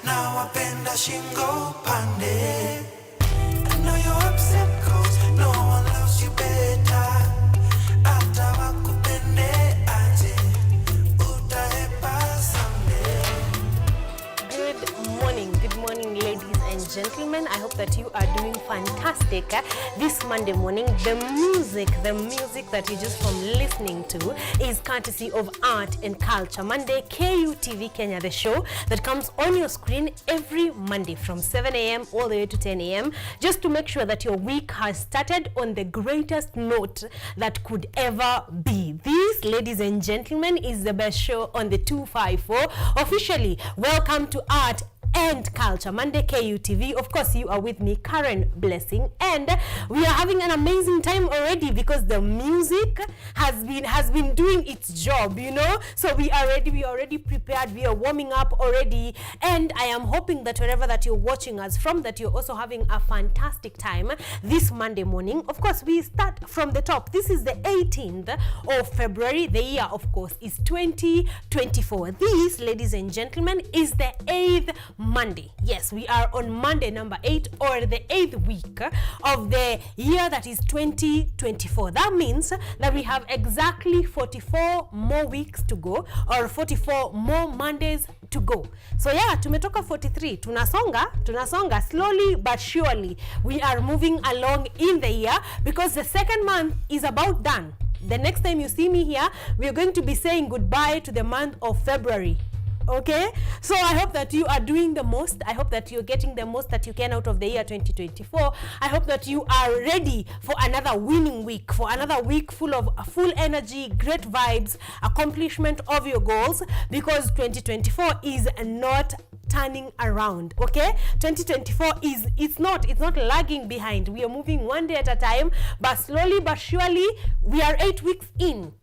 Now I bend a shingo pande. I know you're upset cause no one loves you better. Ata wakupende aje, utahepa someday. Good morning, ladies and gentlemen. I hope that you are doing fantastic this Monday morning. The music that you just from listening to is courtesy of Art and Culture Monday, KUTV Kenya, the show that comes on your screen every Monday from 7 a.m. all the way to 10 a.m. just to make sure that your week has started on the greatest note that could ever be. This, ladies and gentlemen, is the best show on the 254. Officially, welcome to Art and Culture Monday, KUTV. Of course, you are with me, Karen Blessing, and we are having an amazing time already because the music has been doing its job, you know. So we are already prepared, we are warming up already, and I am hoping that wherever that you're watching us from, that you're also having a fantastic time this Monday morning. Of course, we start from the top. This is the 18th of February. The year, of course, is 2024. This, ladies and gentlemen, is the 8th Monday. Yes, we are on Monday number 8, or the 8th week of the year that is 2024. That means that we have exactly 44 more weeks to go, or 44 more Mondays to go. So yeah, tumetoka 43, tunasonga slowly but surely. We are moving along in the year because the second month is about done. The next time you see me here, we are going to be saying goodbye to the month of February. Okay, so I hope that you are doing the most. I hope that you're getting the most that you can out of the year 2024. I hope that you are ready for another winning week, for another week full of full energy, great vibes, accomplishment of your goals, because 2024 is not turning around. Okay, 2024 is it's not lagging behind. We are moving one day at a time, but slowly but surely we are 8 weeks in.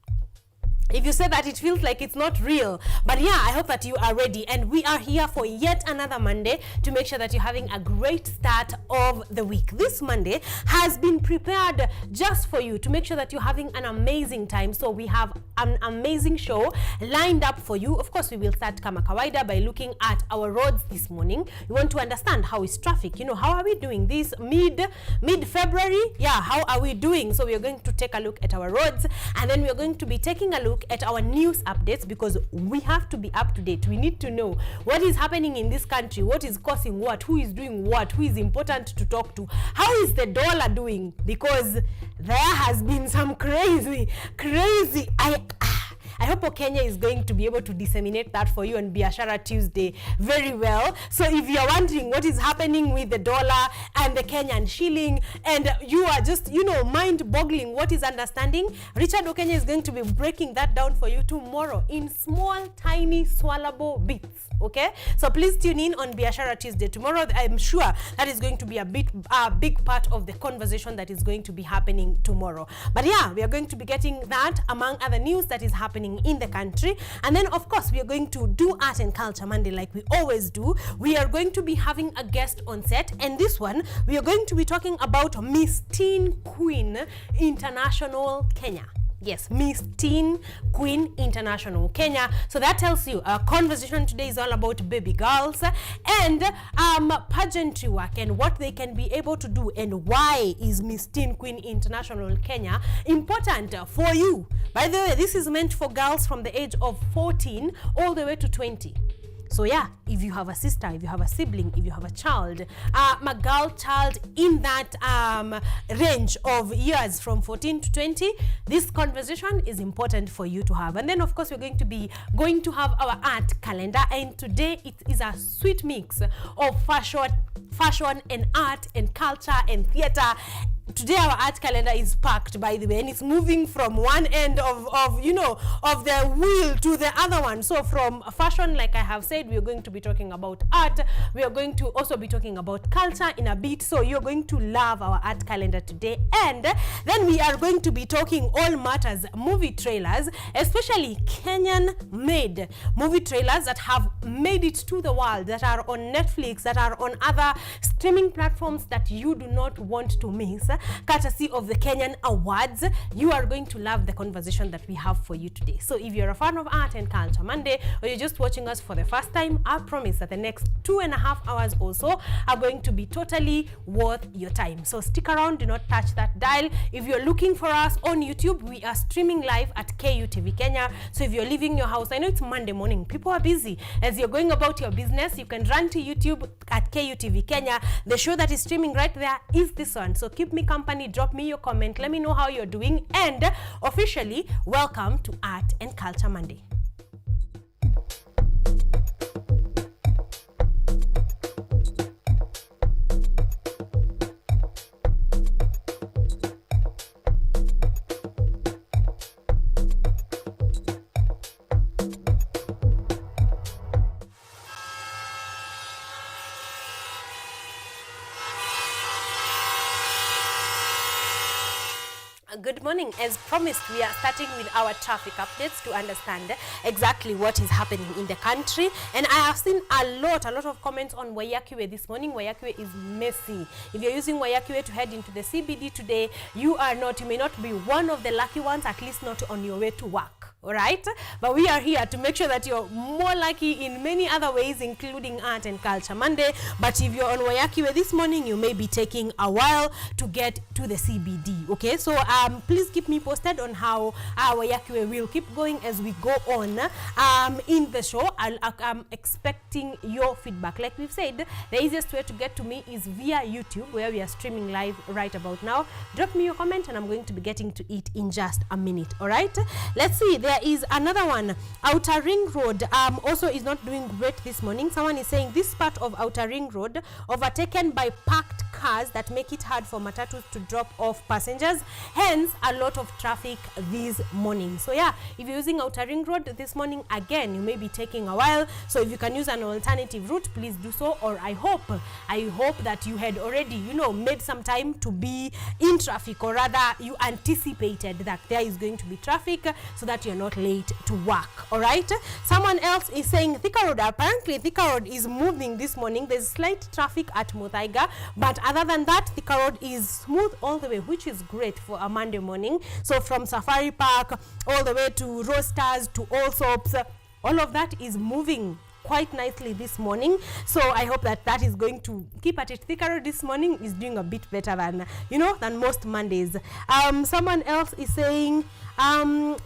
If you say that, it feels like it's not real. But yeah, I hope that you are ready. And we are here for yet another Monday to make sure that you're having a great start of the week. This Monday has been prepared just for you to make sure that you're having an amazing time. So we have an amazing show lined up for you. Of course, we will start kama kawaida by looking at our roads this morning. We want to understand how is traffic. You know, how are we doing this mid-February? Yeah, how are we doing? So we are going to take a look at our roads, and then we are going to be taking a look at our news updates, because we have to be up to date. We need to know what is happening in this country, what is causing what, who is doing what, who is important to talk to, how is the dollar doing, because there has been some crazy I hope Kenya is going to be able to disseminate that for you on Biashara Tuesday very well. So if you're wondering what is happening with the dollar and the Kenyan shilling, and you are just, you know, mind-boggling what is understanding, Richard Okenya is going to be breaking that down for you tomorrow in small, tiny, swallowable bits. Okay? So please tune in on Biashara Tuesday. Tomorrow, I'm sure that is going to be a big part of the conversation that is going to be happening tomorrow. But yeah, we are going to be getting that among other news that is happening in the country. And then, of course, we are going to do Art and Culture Monday like we always do. We are going to be having a guest on set. And this one, we are going to be talking about Miss Teen Queen International Kenya. Yes, Miss Teen Queen International Kenya. So that tells you our conversation today is all about baby girls and pageantry work and what they can be able to do, and why is Miss Teen Queen International Kenya important for you. By the way, this is meant for girls from the age of 14 all the way to 20. So yeah, if you have a sister, if you have a sibling, if you have a child, a girl child in that range of years from 14 to 20, this conversation is important for you to have. And then, of course, we're going to have our art calendar, and today it is a sweet mix of fashion and art and culture and theater. Today our art calendar is packed, by the way, and it's moving from one end of the wheel to the other one. So from fashion, like I have said, we are going to be talking about art. We are going to also be talking about culture in a bit. So you're going to love our art calendar today. And then we are going to be talking all matters movie trailers, especially Kenyan made movie trailers that have made it to the world, that are on Netflix, that are on other streaming platforms that you do not want to miss. courtesy of the Kenyan Awards. You are going to love the conversation that we have for you today. So if you're a fan of Art and Culture Monday, or you're just watching us for the first time, I promise that the next 2.5 hours or so are going to be totally worth your time. So stick around, do not touch that dial. If you're looking for us on YouTube, we are streaming live at KUTV Kenya. So if you're leaving your house, I know it's Monday morning, people are busy. As you're going about your business, you can run to YouTube at KUTV Kenya. The show that is streaming right there is this one. So keep me company, drop me your comment, let me know how you're doing, and officially welcome to Art and Culture Monday. Good morning. As promised, we are starting with our traffic updates to understand exactly what is happening in the country. And I have seen a lot of comments on Wayakiwe this morning. Wayakiwe is messy. If you're using Wayakiwe to head into the CBD today, you may not be one of the lucky ones, at least not on your way to work. All right, but we are here to make sure that you're more lucky in many other ways, including Art and Culture Monday. But if you're on Wayakiwe this morning, you may be taking a while to get to the CBD. Okay, so please keep me posted on how Wayakiwe will keep going as we go on in the show. I'm expecting your feedback. Like we've said, the easiest way to get to me is via YouTube, where we are streaming live right about now. Drop me your comment and I'm going to be getting to it in just a minute. All right, let's see. There is another one. Outer Ring Road also is not doing great this morning. Someone is saying this part of Outer Ring Road overtaken by parked cars that make it hard for matatus to drop off passengers, hence a lot of traffic this morning. So yeah, if you're using Outer Ring Road this morning, again, you may be taking a while. So if you can use an alternative route, please do so. Or I hope that you had already, made some time to be in traffic, or rather you anticipated that there is going to be traffic so that you're not late to work. All right, someone else is saying Thika Road. Apparently Thika Road is moving this morning. There's slight traffic at Muthaiga, but other than that, Thika Road is smooth all the way, which is great for a Monday morning. So from Safari Park all the way to Roasters to Allsops, all of that is moving quite nicely this morning. So I hope that is going to keep at it. Thika Road this morning is doing a bit better than most Mondays. Someone else is saying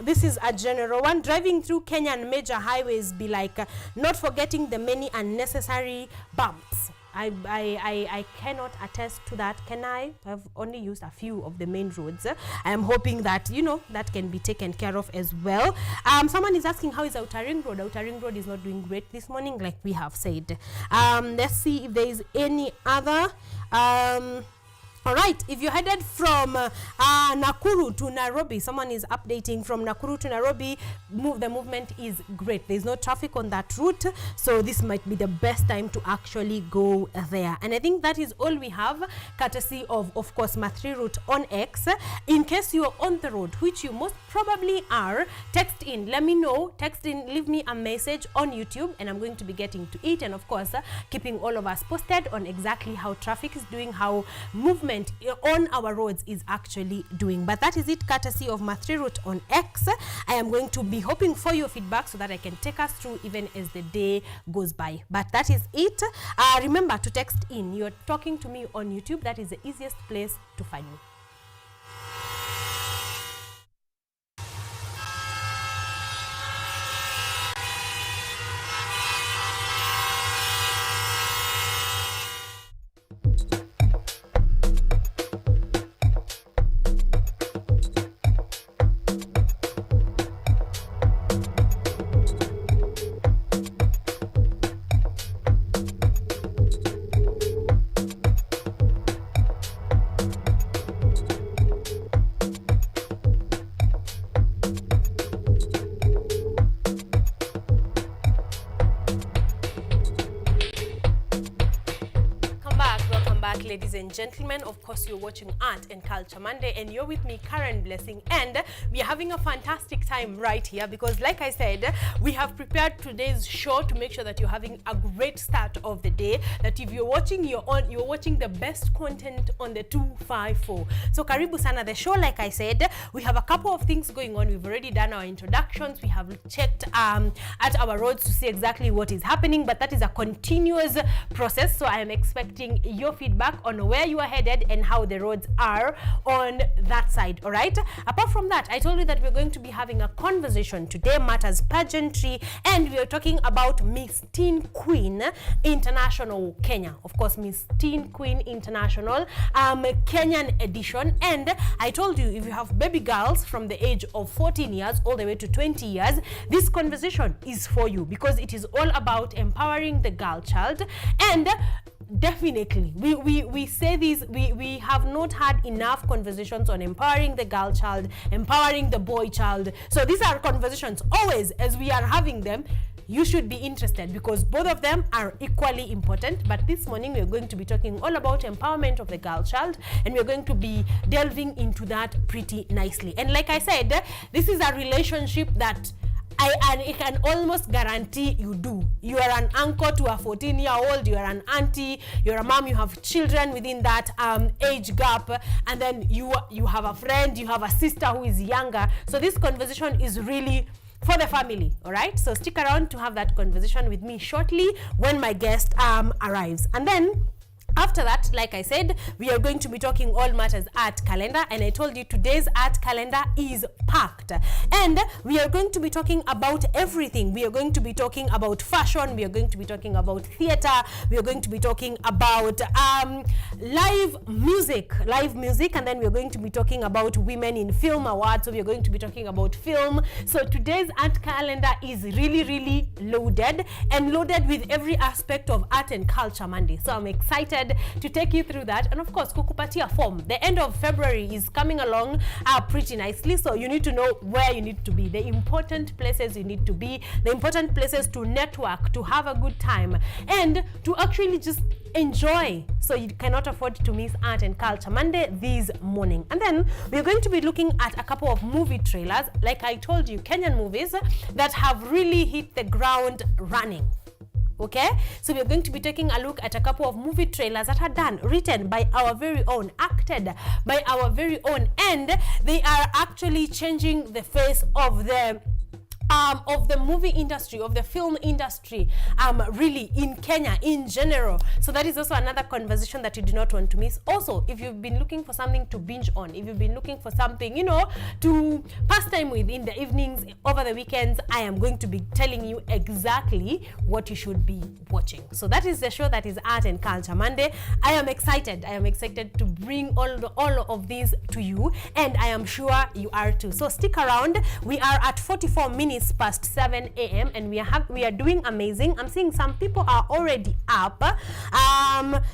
this is a general one. Driving through Kenyan major highways be like not forgetting the many unnecessary bumps. I cannot attest to that, can I? I've only used a few of the main roads. I am hoping that, that can be taken care of as well. Someone is asking, how is Outer Ring Road? Outer Ring Road is not doing great this morning, like we have said. Let's see if there is any other. All right, if you're headed from Nakuru to Nairobi, someone is updating from Nakuru to Nairobi, the movement is great. There's no traffic on that route, so this might be the best time to actually go there. And I think that is all we have, courtesy of course, Mathri route on X. In case you're on the road, which you most probably are, text in, let me know, text in, leave me a message on YouTube, and I'm going to be getting to it. And of course, keeping all of us posted on exactly how traffic is doing, how movement on our roads is actually doing. But that is it, courtesy of Mathri route on X. I am going to be hoping for your feedback so that I can take us through even as the day goes by. But that is it. Remember to text in. You're talking to me on YouTube. That is the easiest place to find me. back, ladies and gentlemen. Of course, you're watching Art and Culture Monday, and you're with me, Karen Blessing, and we are having a fantastic time right here because, like I said, we have prepared today's show to make sure that you're having a great start of the day. That if you're watching, you're watching the best content on the 254. So, karibu sana. The show, like I said, we have a couple of things going on. We've already done our introductions. We have checked at our roads to see exactly what is happening, but that is a continuous process. So I am expecting your feedback on where you are headed and how the roads are on that side. All right. Apart from that, I told you that we're going to be having a conversation today, matters pageantry, and we are talking about Miss Teen Queen International Kenya. Of course, Miss Teen Queen International Kenyan edition. And I told you, if you have baby girls from the age of 14 years all the way to 20 years, this conversation is for you because it is all about empowering the girl child. And definitely we say this, we have not had enough conversations on empowering the girl child, empowering the boy child. So these are conversations always, as we are having them, you should be interested because both of them are equally important. But this morning we're going to be talking all about empowerment of the girl child, and we're going to be delving into that pretty nicely. And like I said, this is a relationship that I can almost guarantee you do. You are an uncle to a 14-year-old, you are an auntie, you're a mom, you have children within that age gap, and then you have a friend, you have a sister who is younger. So this conversation is really for the family. All right, so stick around to have that conversation with me shortly when my guest arrives. And then after that, like I said, we are going to be talking all matters art calendar, and I told you today's art calendar is packed, and we are going to be talking about everything. We are going to be talking about fashion, we are going to be talking about theater, we are going to be talking about live music, and then we are going to be talking about Women in Film Awards. So we are going to be talking about film. So today's art calendar is really loaded, and loaded with every aspect of Art and Culture Monday. So I'm excited to take you through that, and of course kukupatia form. The end of February is coming along pretty nicely, so you need to know where you need to be, the important places you need to be, the important places to network, to have a good time, and to actually just enjoy. So you cannot afford to miss Art and Culture Monday this morning. And then we're going to be looking at a couple of movie trailers, like I told you, Kenyan movies that have really hit the ground running. Okay, so we're going to be taking a look at a couple of movie trailers that are done, written by our very own, acted by our very own, and they are actually changing the face of the movie industry, of the film industry, really in Kenya in general. So that is also another conversation that you do not want to miss. Also, if you've been looking for something to binge on, if you've been looking for something, you know, to pass time with in the evenings, over the weekends, I am going to be telling you exactly what you should be watching. So that is the show that is Art and Culture Monday. I am excited to bring all of these to you, and I am sure you are too. So stick around. We are at 44 minutes past 7 a.m. and we are doing amazing. I'm seeing some people are already up.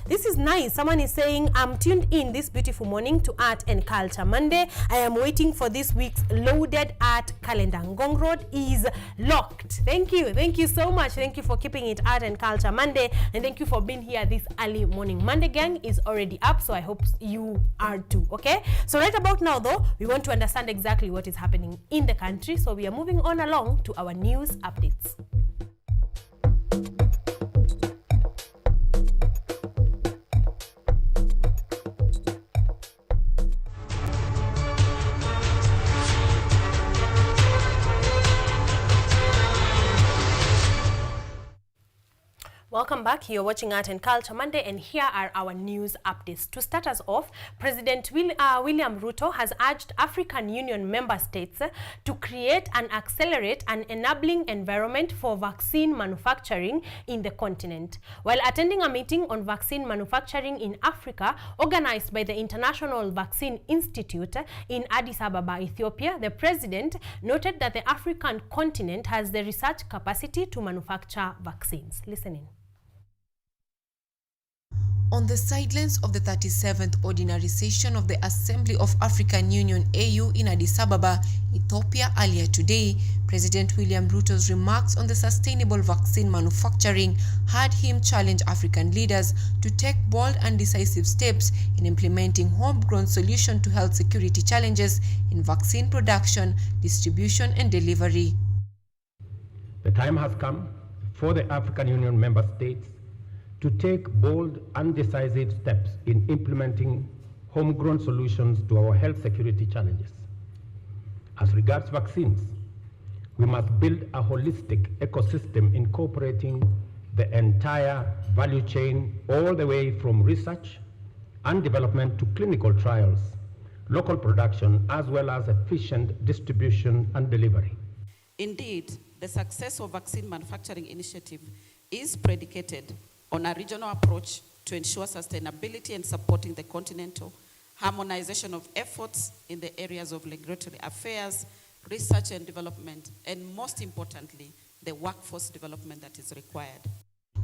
This is nice. Someone is saying, I'm tuned in this beautiful morning to Art and Culture Monday. I am waiting for this week's loaded art calendar. Ngong Road is locked. Thank you so much. Thank you for keeping it Art and Culture Monday, and thank you for being here this early morning. Monday gang is already up, so I hope you are too. Okay, so right about now though, we want to understand exactly what is happening in the country, so we are moving on along to our news updates. Welcome back. You're watching Art and Culture Monday, and here are our news updates. To start us off, President William Ruto has urged African Union member states to create and accelerate an enabling environment for vaccine manufacturing in the continent. While attending a meeting on vaccine manufacturing in Africa organized by the International Vaccine Institute in Addis Ababa, Ethiopia, the president noted that the African continent has the research capacity to manufacture vaccines. Listen in. On the sidelines of the 37th Ordinary Session of the Assembly of African Union AU in Addis Ababa, Ethiopia earlier today, President William Ruto's remarks on the sustainable vaccine manufacturing had him challenge African leaders to take bold and decisive steps in implementing homegrown solutions to health security challenges in vaccine production, distribution and delivery. The time has come for the African Union member states to take bold and decisive steps in implementing homegrown solutions to our health security challenges. As regards vaccines, we must build a holistic ecosystem incorporating the entire value chain all the way from research and development to clinical trials, local production, as well as efficient distribution and delivery. Indeed, the success of vaccine manufacturing initiative is predicated on a regional approach to ensure sustainability and supporting the continental harmonization of efforts in the areas of regulatory affairs, research and development, and most importantly, the workforce development that is required.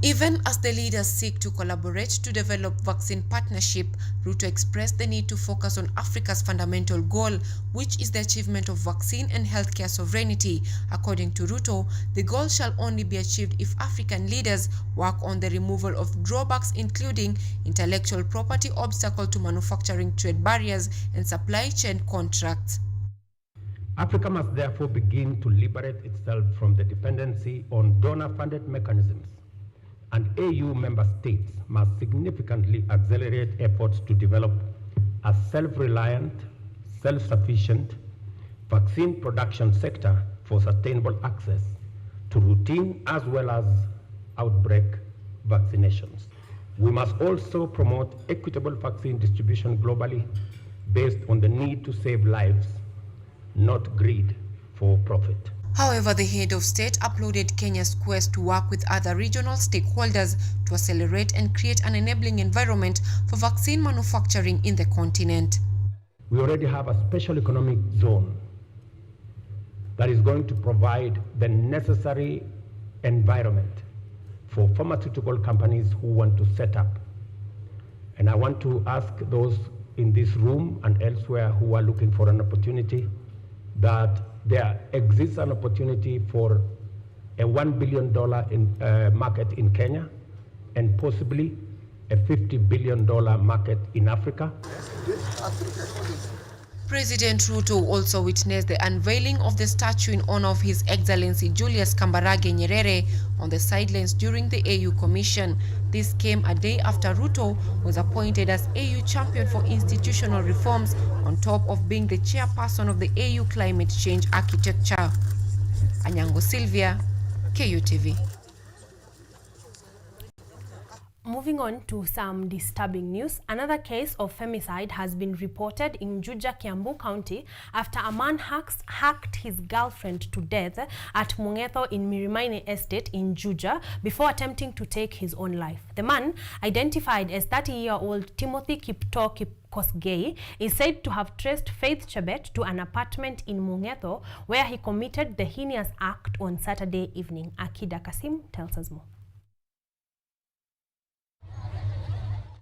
Even as the leaders seek to collaborate to develop vaccine partnership, Ruto expressed the need to focus on Africa's fundamental goal, which is the achievement of vaccine and healthcare sovereignty. According to Ruto, the goal shall only be achieved if African leaders work on the removal of drawbacks, including intellectual property obstacle to manufacturing, trade barriers, and supply chain contracts. Africa must therefore begin to liberate itself from the dependency on donor-funded mechanisms, and AU member states must significantly accelerate efforts to develop a self-reliant, self-sufficient vaccine production sector for sustainable access to routine as well as outbreak vaccinations. We must also promote equitable vaccine distribution globally based on the need to save lives, not greed for profit. However, the head of state applauded Kenya's quest to work with other regional stakeholders to accelerate and create an enabling environment for vaccine manufacturing in the continent. We already have a special economic zone that is going to provide the necessary environment for pharmaceutical companies who want to set up. And I want to ask those in this room and elsewhere who are looking for an opportunity that there exists an opportunity for a $1 billion market in Kenya and possibly a $50 billion market in Africa. President Ruto also witnessed the unveiling of the statue in honor of His Excellency Julius Kambarage Nyerere on the sidelines during the AU Commission. This came a day after Ruto was appointed as AU Champion for Institutional Reforms, on top of being the chairperson of the AU Climate Change Architecture. Anyango Sylvia, KUTV. Moving on to some disturbing news, another case of femicide has been reported in Juja, Kiambu County after a man hacked his girlfriend to death at Mungetho in Mirimaine Estate in Juja before attempting to take his own life. The man, identified as 30-year-old Timothy Kipto Kosgei, is said to have traced Faith Chebet to an apartment in Mungetho where he committed the heinous act on Saturday evening. Akida Kasim tells us more.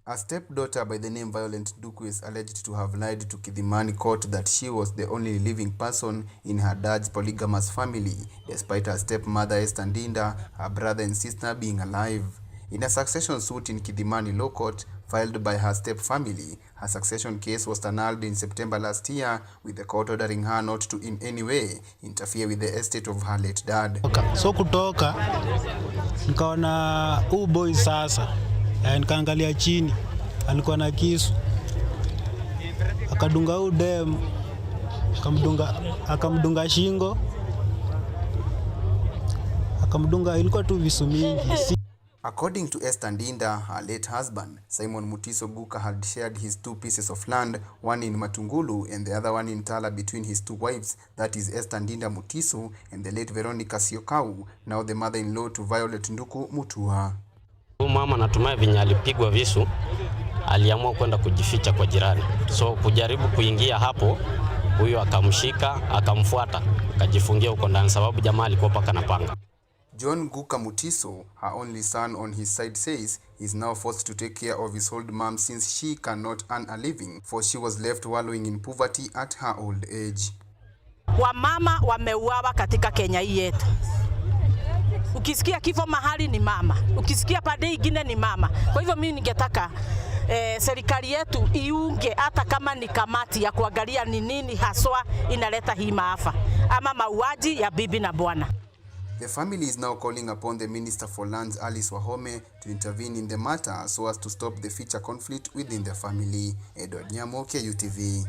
A stepdaughter by the name Violent Duku is alleged to have lied to Kidhimani court that she was the only living person in her dad's polygamous family, despite her stepmother Esther Ndinda, her brother and sister being alive. In a succession suit in Kidhimani Law Court, filed by her step-family, her succession case was annulled in September last year, with the court ordering her not to in any way interfere with the estate of her late dad. So kutoka, nikaona boy sasa. Nikaangalia chini, alikuwa na kisu, akadunga udem, akamdunga shingo, akamdunga, ilikuwa tu visu mingi. According to Esther Ndinda, her late husband, Simon Mutiso Guka, had shared his 2 pieces of land, one in Matungulu and the other one in Tala, between his 2 wives, that is Esther Ndinda Mutiso and the late Veronica Siokau, now the mother-in-law to Violet Nduku Mutua. Mama natumai vinya alipigwa visu, aliamua kwenda kujificha kwa jirani. So kujaribu kuingia hapo, huyo akamshika, akamfuata, akajifungia huko ndani sababu jamaa alikuwa paka na panga. John Guka Mutiso, her only son on his side, says he is now forced to take care of his old mom since she cannot earn a living, for she was left wallowing in poverty at her old age. Wamama wameuawa katika Kenya hii yetu. Ukisikia kifo mahali ni mama, ukisikia pande ingine ni mama. Kwa hivyo mimi ningetaka serikali yetu iunge hata kama ni kamati ya kuangalia ni nini haswa inaleta hii maafa ama mauaji ya bibi na bwana. The family is now calling upon the Minister for Lands, Alice Wahome, to intervene in the matter so as to stop the future conflict within the family. Edward Nyamo, KUTV.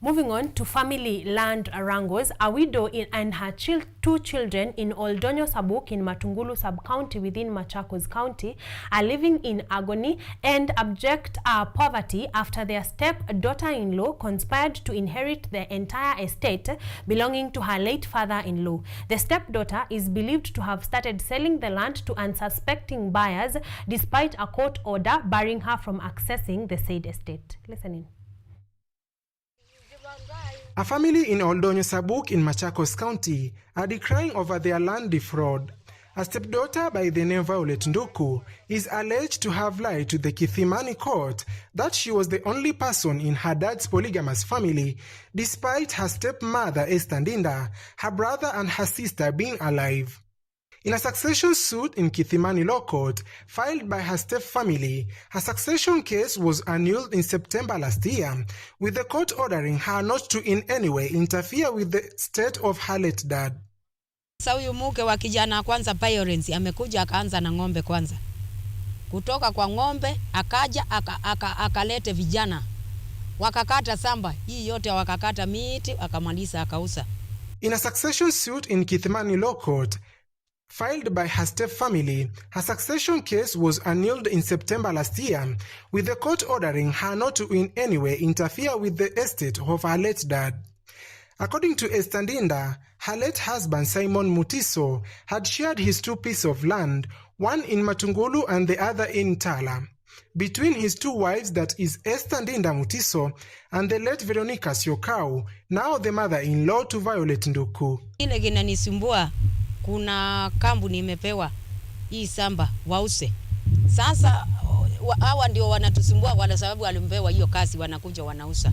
Moving on to family land wrangles, a widow and her two children in Oldonyo Sabuk in Matungulu sub-county within Machakos County are living in agony and abject poverty after their step-daughter-in-law conspired to inherit the entire estate belonging to her late father-in-law. The stepdaughter is believed to have started selling the land to unsuspecting buyers despite a court order barring her from accessing the said estate. Listen in. A family in Oldonyo Sabuk in Machakos County are decrying over their land defraud. A stepdaughter by the name Violet Nduku is alleged to have lied to the Kithimani court that she was the only person in her dad's polygamous family, despite her stepmother Esther Ndinda, her brother and her sister being alive. In a succession suit in Kithimani Law Court, filed by her step-family, her succession case was annulled in September last year, with the court ordering her not to in any way interfere with the state of her late dad. Sasa huyu mke wa kijana kwanza violence amekuja akaanza na ng'ombe kwanza. Kutoka kwa ng'ombe akaja akalete vijana. Wakakata samba, hii yote wakakata miti akamaliza akauza. In a succession suit in Kithimani Law Court, filed by her step-family, her succession case was annulled in September last year, with the court ordering her not to in any way interfere with the estate of her late dad. According to Esther Ndinda, her late husband Simon Mutiso had shared his two pieces of land, one in Matungulu and the other in Tala, between his two wives, that is Esther Ndinda Mutiso and the late Veronica Siokau, now the mother-in-law to Violet Nduku. Ile kinanisumbua, kuna kampuni imepewa hii samba wause. Sasa hawa ndio wanatusumbua kwa sababu walimpewa hiyo kazi, wanakuja wanauza.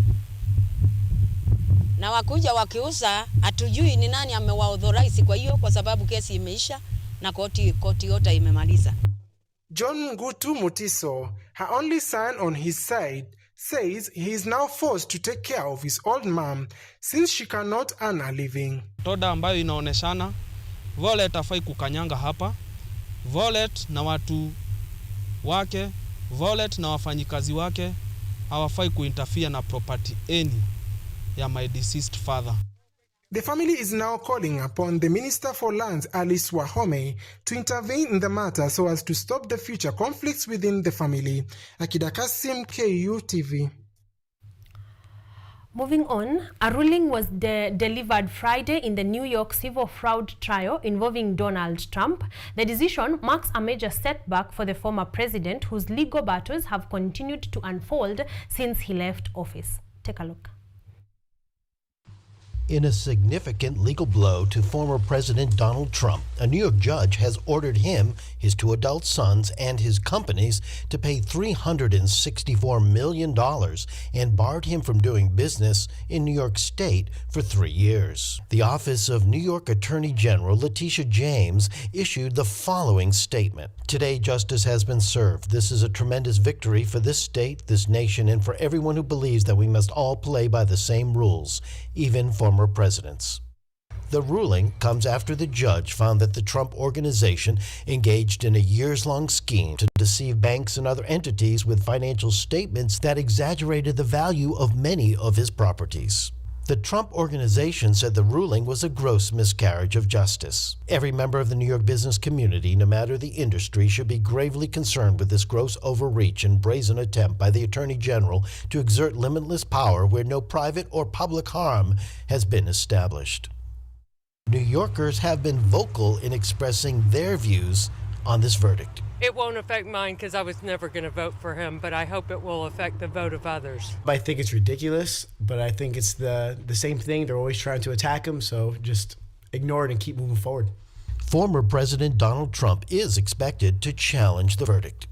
Na wakuja wakiuza, hatujui ni nani amewaauthorize kwa hiyo, kwa sababu kesi imeisha na koti yote imemaliza. John Ngutu Mutiso, her only son on his side, says he is now forced to take care of his old mom since she cannot earn a living. Toda ambayo inaoneshana Violet afai kukanyanga hapa. Violet na watu wake, Violet na wafanyikazi wake hawafai kuinterfere na property any ya my deceased father. The family is now calling upon the Minister for Lands, Alice Wahome, to intervene in the matter so as to stop the future conflicts within the family. Akida Kasim, KUTV. Moving on, a ruling was delivered Friday in the New York civil fraud trial involving Donald Trump. The decision marks a major setback for the former president, whose legal battles have continued to unfold since he left office. Take a look. In a significant legal blow to former President Donald Trump, a New York judge has ordered him, his two adult sons, and his companies to pay $364 million and barred him from doing business in New York State for 3 years. The Office of New York Attorney General Letitia James issued the following statement. Today, justice has been served. This is a tremendous victory for this state, this nation, and for everyone who believes that we must all play by the same rules, even former presidents. The ruling comes after the judge found that the Trump Organization engaged in a years-long scheme to deceive banks and other entities with financial statements that exaggerated the value of many of his properties. The Trump Organization said the ruling was a gross miscarriage of justice. Every member of the New York business community, no matter the industry, should be gravely concerned with this gross overreach and brazen attempt by the Attorney General to exert limitless power where no private or public harm has been established. New Yorkers have been vocal in expressing their views on this verdict. It won't affect mine because I was never going to vote for him, but I hope it will affect the vote of others. I think it's ridiculous, but I think it's the same thing. They're always trying to attack him, so just ignore it and keep moving forward. Former President Donald Trump is expected to challenge the verdict.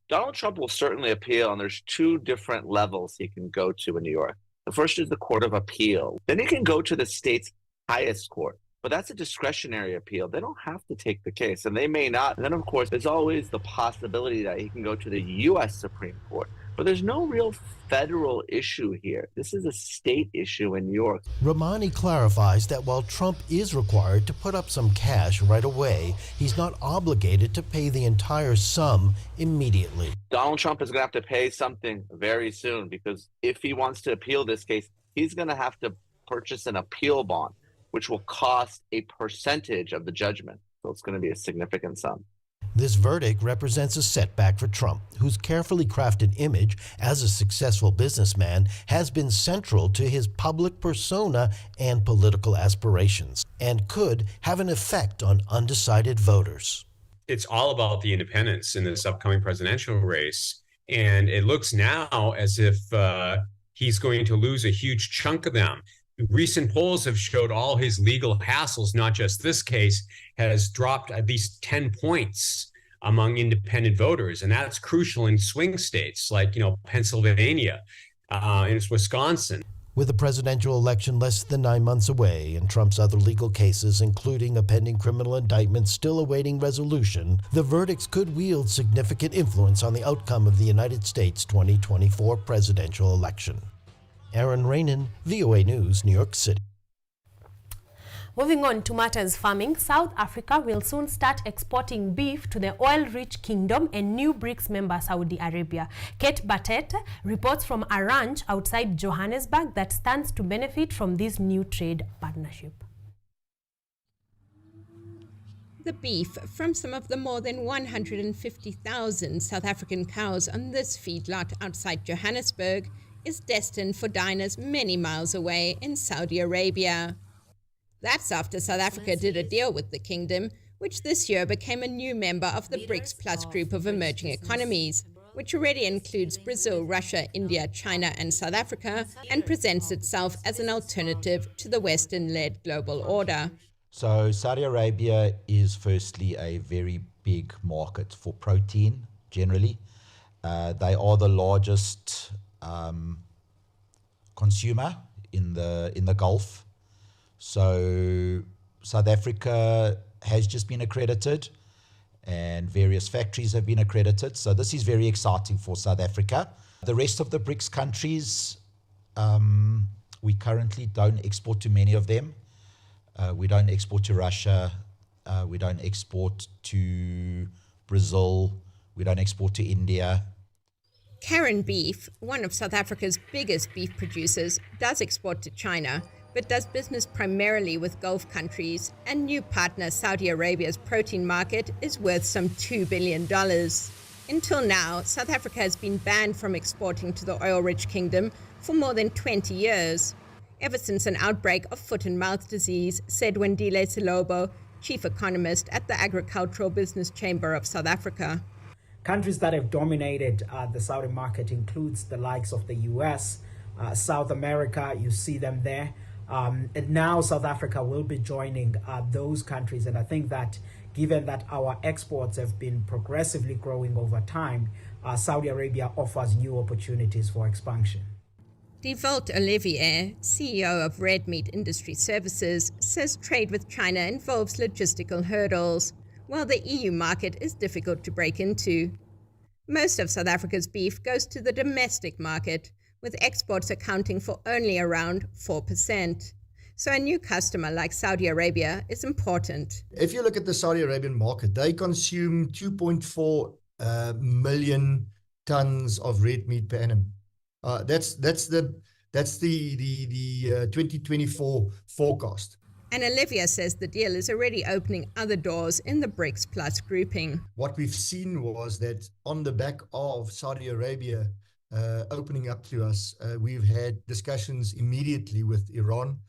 Donald Trump will certainly appeal, and there's two different levels he can go to in New York. The first is the Court of Appeal. Then he can go to the state's highest court. But that's a discretionary appeal. They don't have to take the case, and they may not. And then, of course, there's always the possibility that he can go to the U.S. Supreme Court. But there's no real federal issue here. This is a state issue in New York. Ramani clarifies that while Trump is required to put up some cash right away, he's not obligated to pay the entire sum immediately. Donald Trump is going to have to pay something very soon, because if he wants to appeal this case, he's going to have to purchase an appeal bond, which will cost a percentage of the judgment. So it's going to be a significant sum. This verdict represents a setback for Trump, whose carefully crafted image as a successful businessman has been central to his public persona and political aspirations, and could have an effect on undecided voters. It's all about the independents in this upcoming presidential race, and it looks now as if he's going to lose a huge chunk of them. Recent polls have showed all his legal hassles, not just this case, has dropped at least 10 points among independent voters. And that's crucial in swing states like, Pennsylvania and Wisconsin. With the presidential election less than 9 months away and Trump's other legal cases, including a pending criminal indictment still awaiting resolution, the verdicts could wield significant influence on the outcome of the United States 2024 presidential election. Aaron Rainin, VOA News, New York City. Moving on to matters farming, South Africa will soon start exporting beef to the oil-rich kingdom and new BRICS member Saudi Arabia. Kate Batet reports from a ranch outside Johannesburg that stands to benefit from this new trade partnership. The beef from some of the more than 150,000 South African cows on this feedlot outside Johannesburg is destined for diners many miles away in Saudi Arabia. That's after South Africa did a deal with the kingdom, which this year became a new member of the BRICS Plus group of emerging economies, which already includes Brazil, Russia, India, China, and South Africa, and presents itself as an alternative to the Western-led global order. So Saudi Arabia is firstly a very big market for protein generally. They are the largest consumer in the Gulf. So South Africa has just been accredited and various factories have been accredited. So this is very exciting for South Africa. The rest of the BRICS countries, we currently don't export to many of them. We don't export to Russia. We don't export to Brazil. We don't export to India. CAREN Beef, one of South Africa's biggest beef producers, does export to China, but does business primarily with Gulf countries, and new partner Saudi Arabia's protein market is worth some $2 billion. Until now, South Africa has been banned from exporting to the oil-rich kingdom for more than 20 years, ever since an outbreak of foot and mouth disease, said Wendile Silobo, chief economist at the Agricultural Business Chamber of South Africa. Countries that have dominated the Saudi market includes the likes of the US, South America, you see them there. And now South Africa will be joining those countries. And I think that given that our exports have been progressively growing over time, Saudi Arabia offers new opportunities for expansion. Devolt Olivier, CEO of Red Meat Industry Services, says trade with China involves logistical hurdles, while the EU market is difficult to break into. Most of South Africa's beef goes to the domestic market, with exports accounting for only around 4%. So a new customer like Saudi Arabia is important. If you look at the Saudi Arabian market, they consume 2.4 million tons of red meat per annum. That's the 2024 forecast. And Olivia says the deal is already opening other doors in the BRICS Plus grouping. What we've seen was that on the back of Saudi Arabia opening up to us, we've had discussions immediately with Iran.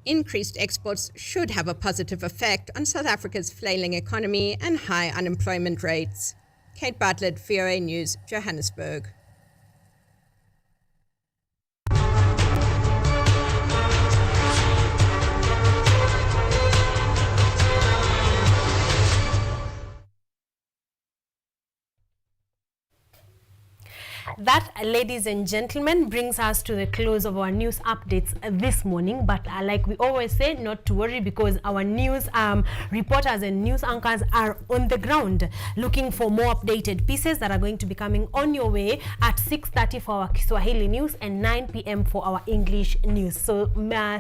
Increased exports should have a positive effect on South Africa's flailing economy and high unemployment rates. Kate Bartlett, VOA News, Johannesburg. That, ladies and gentlemen, brings us to the close of our news updates this morning. But like we always say, not to worry, because our news reporters and news anchors are on the ground looking for more updated pieces that are going to be coming on your way at 6:30 for our Kiswahili news and 9 p.m. for our English news. So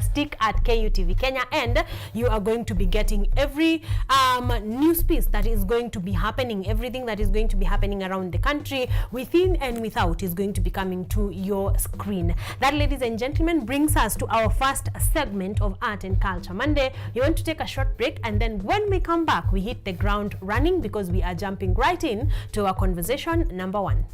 stick at KUTV Kenya, and you are going to be getting every news piece that is going to be happening, everything that is going to be happening around the country, within and without, is going to be coming to your screen. That, ladies and gentlemen, brings us to our first segment of Art and Culture Monday. You want to take a short break, and then when we come back, we hit the ground running, because we are jumping right in to our conversation number 1.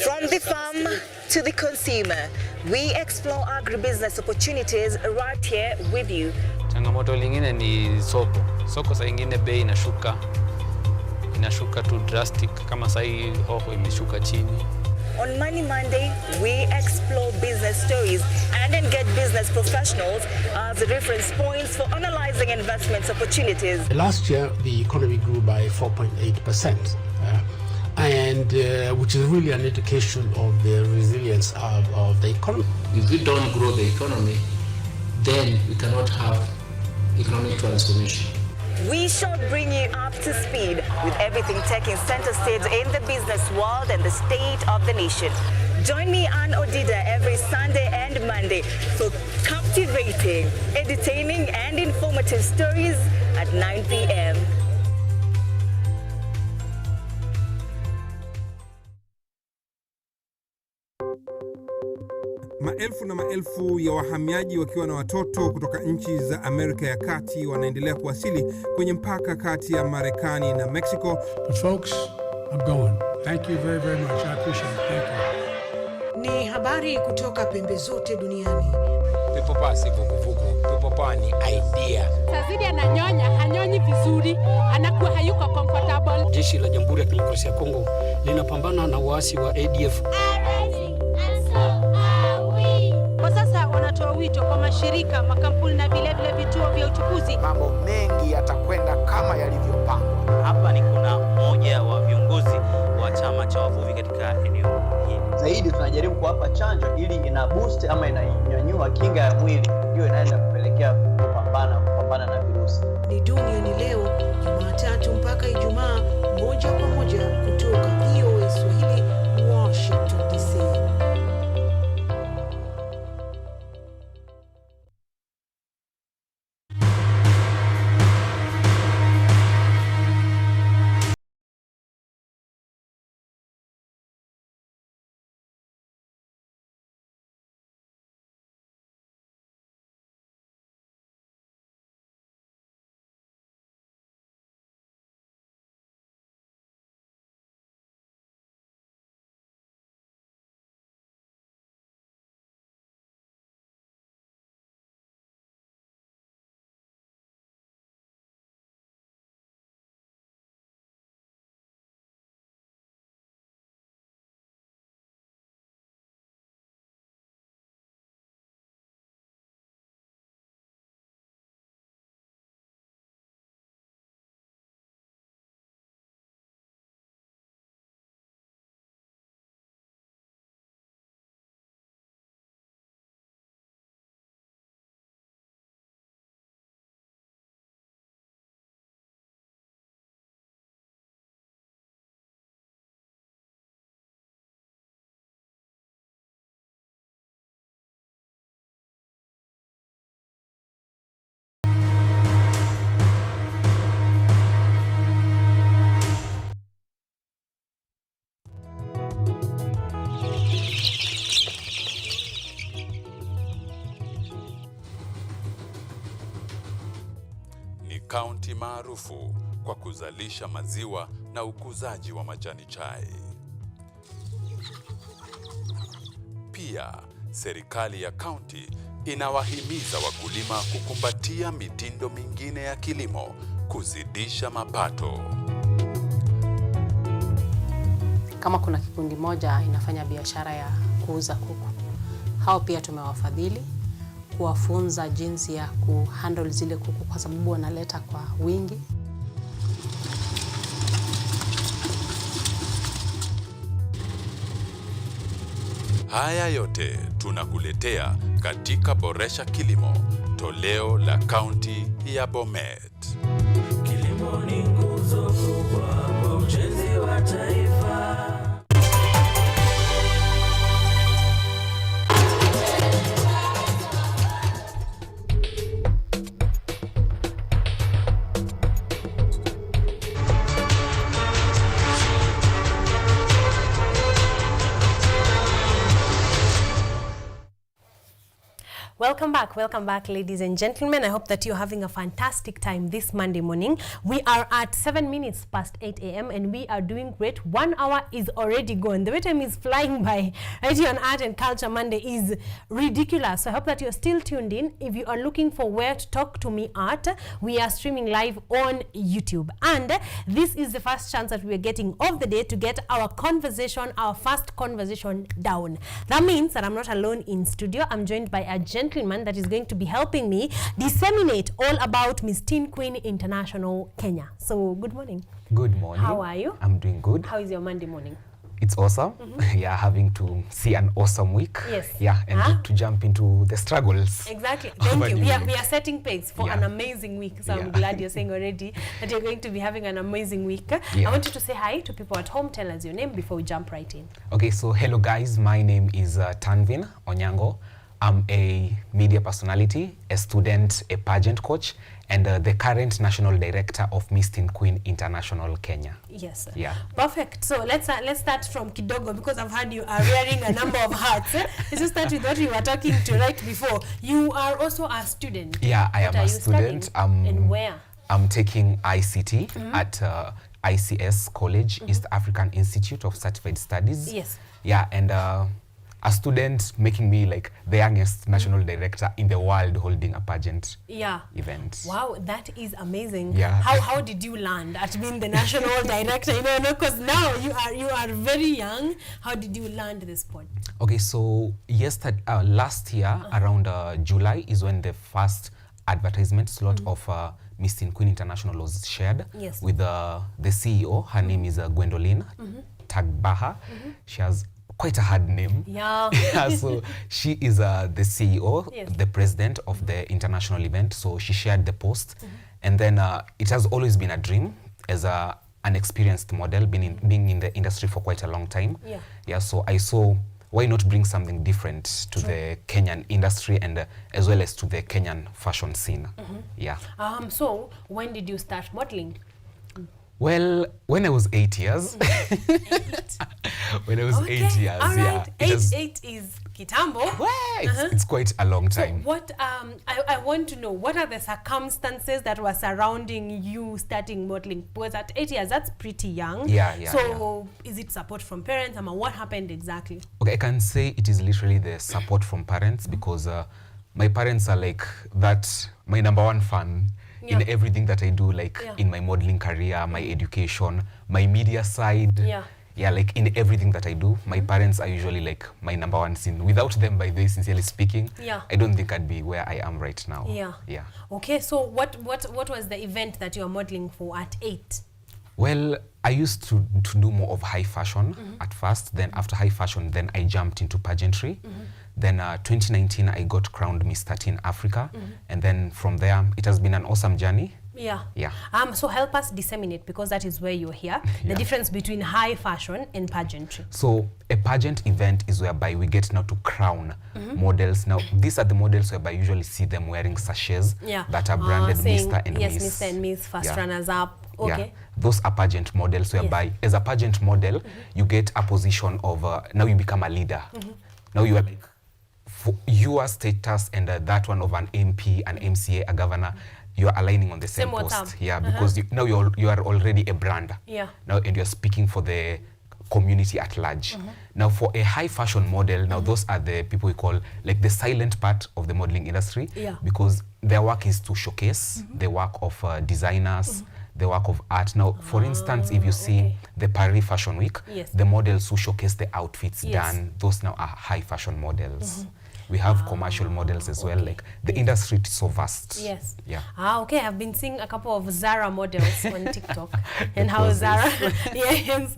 From the farm to the consumer, we explore agribusiness opportunities right here with you. Changamoto lingine ni soko. Soko saa ingine bei inashuka tu drastic, kama saa hii hoho imeshuka chini. On Money Monday, we explore business stories and engage business professionals as reference points for analyzing investment opportunities. Last year, the economy grew by 4.8%. And which is really an indication of the resilience of the economy. If we don't grow the economy, then we cannot have economic transformation. We shall bring you up to speed with everything taking center stage in the business world and the state of the nation. Join me, Ann Odida, every Sunday and Monday for captivating, entertaining, and informative stories at 9 p.m. Maelfu na maelfu ya wahamiaji wakiwa na watoto kutoka nchi za Amerika ya Kati wanaendelea kuwasili kwenye mpaka kati ya Marekani na Mexico. But folks, I'm going. Thank you very, very much. I appreciate it. Thank you. Ni habari kutoka pembe zote duniani. People pass vuguvugu. People pass ni idea. Sazidi ananyonya, hanyonyi vizuri, anakuwa hayuko comfortable. Jeshi la Jamhuri ya Kidemokrasia ya Kongo linapambana na waasi wa ADF. Wanatoa wito kwa mashirika, makampuni na vile vituo vya uchukuzi. Mambo mengi yatakwenda kama yalivyopangwa. Hapa ni kuna mmoja wa viongozi wa chama cha wavuvi katika eneo hili. Zaidi tunajaribu kuwapa chanjo ili ina boost ama inanyanyua kinga ya mwili, hiyo inaenda kupelekea kupambana na virusi. Ni duniani leo, Jumatatu mpaka Ijumaa, moja kwa moja kutoka VOA Swahili, Washington DC. Kaunti maarufu kwa kuzalisha maziwa na ukuzaji wa majani chai. Pia, serikali ya kaunti inawahimiza wakulima kukumbatia mitindo mingine ya kilimo kuzidisha mapato. Kama kuna kikundi moja inafanya biashara ya kuuza kuku, hao pia tumewafadhili kuwafunza jinsi ya kuhandle zile kuku kwa sababu wanaleta kwa wingi. Haya yote tunakuletea katika Boresha Kilimo, toleo la kaunti ya Bomet. Kilimo ni nguzo kubwa kwa ujenzi wa taifa. Welcome back, ladies and gentlemen. I hope that you're having a fantastic time this Monday morning. We are at 7 minutes past 8 a.m. and we are doing great. 1 hour is already gone. The way time is flying by right here on Art and Culture Monday is ridiculous. So I hope that you're still tuned in. If you are looking for where to talk to me at, we are streaming live on YouTube. And this is the first chance that we are getting of the day to get our conversation, our first conversation down. That means that I'm not alone in studio. I'm joined by a gentleman that is going to be helping me disseminate all about Miss Teen Queen International Kenya. So good morning. Good morning. How are you? I'm doing good. How is your Monday morning? It's awesome. Yeah, having to see an awesome week. Yes. Yeah, and to jump into the struggles. Exactly. Thank you. We are setting pace for an amazing week. So I'm glad you're saying already that you're going to be having an amazing week. I want you to say hi to people at home. Tell us your name before we jump right in. Okay, so hello guys. My name is Tanvin Onyango. I'm a media personality, a student, a pageant coach, and the current national director of Miss Teen Queen International Kenya. Yes. Yeah. Perfect. So let's start from kidogo, because I've heard you are wearing a number of hats. Let's just start with what we were talking to right before. You are also a student. Yeah, I am a student. And where? I'm taking ICT at ICS College, East African Institute of Certified Studies. Yes. Yeah, and a student making me like the youngest national director in the world holding a pageant event. Wow, that is amazing. Yeah. How did you land at being the national director? You know, because now you are very young. How did you land this spot? Okay, so last year around July is when the first advertisement slot of Miss Teen Queen International was shared with the CEO. Her name is Gwendolyn Tagbaha. She has quite a hard name. Yeah. So she is the CEO, the president of the international event. So she shared the post. And then it has always been a dream as an experienced model, being in the industry for quite a long time. Yeah, so I saw why not bring something different to the Kenyan industry and as well as to the Kenyan fashion scene. Yeah. So when did you start modeling? Well, when I was 8 years. When I was 8 years, all right. Eight is kitambo. It's quite a long time. So what I want to know, what are the circumstances that were surrounding you starting modeling? Because at 8 years, that's pretty young. So is it support from parents? What happened exactly? Okay, I can say it is literally the support from parents, because my parents are like that, my number one fan. In everything that I do, like in my modeling career, my education, my media side. Yeah, like in everything that I do, my parents are usually like my number one sin. Without them, by the way, sincerely speaking, I don't think I'd be where I am right now. Yeah. Okay, so what was the event that you were modeling for at 8? Well, I used to do more of high fashion at first. Then after high fashion, then I jumped into pageantry. Then 2019, I got crowned Miss 13 Africa. And then from there, it has been an awesome journey. Yeah. Yeah. So help us disseminate, because that is where you're here. The difference between high fashion and pageantry. So a pageant event is whereby we get now to crown models. Now, these are the models whereby you usually see them wearing sachets that are branded Mr. and Miss. Yes, Mr. and Miss, first runners up. Okay. Yeah. Those are pageant models whereby as a pageant model, you get a position of, now you become a leader. Now you are like, for your status and that one of an MP, an MCA, a governor, you are aligning on the same post. Yeah, because now you are already a brand. Yeah. Now, and you're speaking for the community at large. Now for a high fashion model, now those are the people we call like the silent part of the modeling industry, because their work is to showcase the work of designers, the work of art. Now, for instance, if you see the Paris Fashion Week, the models who showcase the outfits done, those now are high fashion models. We have commercial models as well. Like the industry is so vast. Yes. Yeah. Okay. I've been seeing a couple of Zara models on TikTok, and how Zara, yes,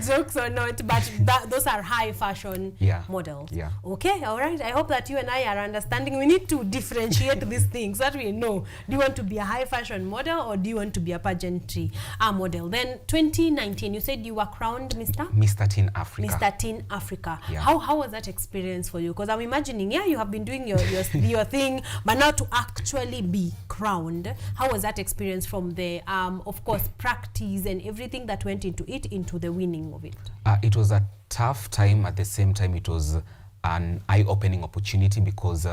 jokes or not, but those are high fashion models. Yeah. Okay. All right. I hope that you and I are understanding. We need to differentiate these things so that we know. Do you want to be a high fashion model, or do you want to be a pageantry model? Then 2019, you said you were crowned Mr. Teen Africa. Mr. Teen Africa. Yeah. How was that experience for you? Because I'm imagining, you have been doing your thing, but now to actually be crowned, how was that experience from the, of course, practice and everything that went into it, into the winning of it? It was a tough time. At the same time, it was an eye-opening opportunity, because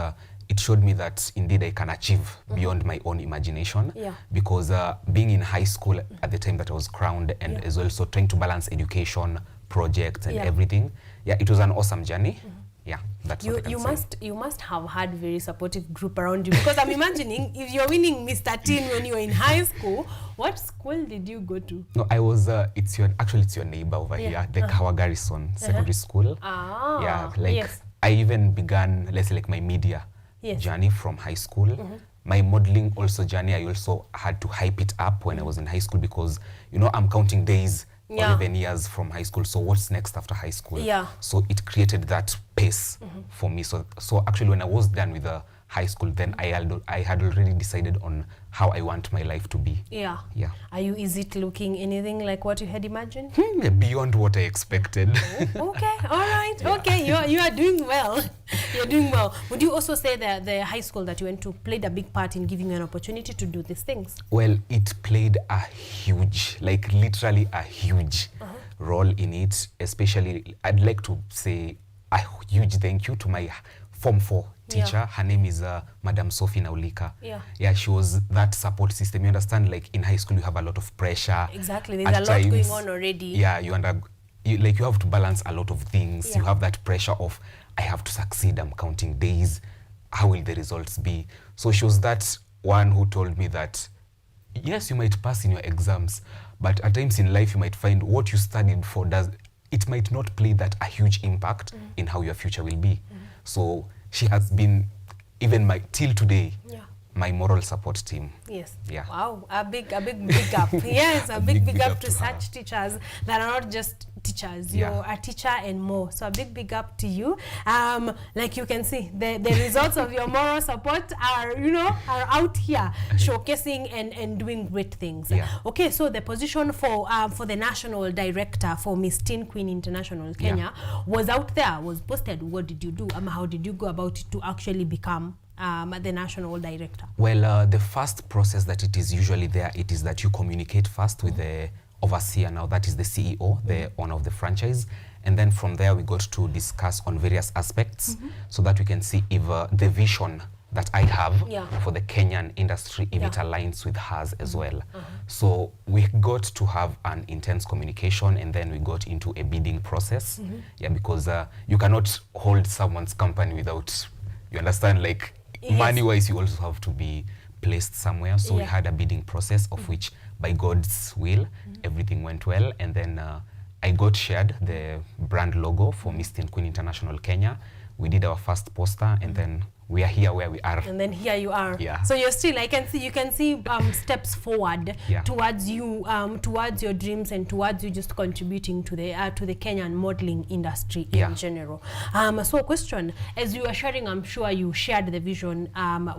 it showed me that indeed I can achieve beyond my own imagination. Because being in high school at the time that I was crowned, and as also trying to balance education, projects, and everything, it was an awesome journey. Yeah, that's what I can say. You must have had very supportive group around you, because I'm imagining if you're winning Mr. Teen when you were in high school, what school did you go to? No, I was it's your neighbor over here, the Kawa Garrison Secondary School. I even began, let's say, like my media journey from high school. My modeling also journey, I also had to hype it up when I was in high school, because I'm counting days. 11 years from high school, so what's next after high school? So it created that pace for me. So actually, when I was done with the high school, then I had already decided on how I want my life to be. Is it looking anything like what you had imagined? Beyond what I expected. Okay, all right. Okay, you are doing well. You're doing well. Would you also say that the high school that you went to played a big part in giving you an opportunity to do these things? Well, it played a huge, like literally a huge role in it. Especially, I'd like to say a huge thank you to my Form 4 teacher. Her name is Madam Sophie Naulika. She was that support system. You understand, like in high school you have a lot of pressure. Exactly, there's a lot going on already. You have to balance a lot of things. You have that pressure of, I have to succeed, I'm counting days, how will the results be? So she was that one who told me that, yes, you might pass in your exams, but at times in life you might find what you studied for it might not play that a huge impact in how your future will be. So she has been, even till today, my moral support team. Yes. Yeah. Wow, a big big up. Yes, a big up to such teachers that are not just teachers. You're a teacher and more. So a big up to you. Like you can see, the results of your moral support are out here showcasing and doing great things. Okay, so the position for the national director for Miss Teen Queen International Kenya was out there, was posted. What did you do? How did you go about it to actually become the national director? Well, the first process that it is usually there, it is that you communicate first with the overseer. Now that is the CEO, the owner of the franchise, and then from there we got to discuss on various aspects so that we can see if the vision that I have for the Kenyan industry, if it aligns with hers as well. So we got to have an intense communication, and then we got into a bidding process. Because you cannot hold someone's company without, you understand, like money-wise, you also have to be placed somewhere. So we had a bidding process of which, by God's will, everything went well. And then I got shared the brand logo for Miss Teen Queen International Kenya. We did our first poster, and then we are here where we are. And then here you are. So you're still, you can see steps forward towards you, towards your dreams, and towards you just contributing to the Kenyan modeling industry in general. So question, as you are sharing, I'm sure you shared the vision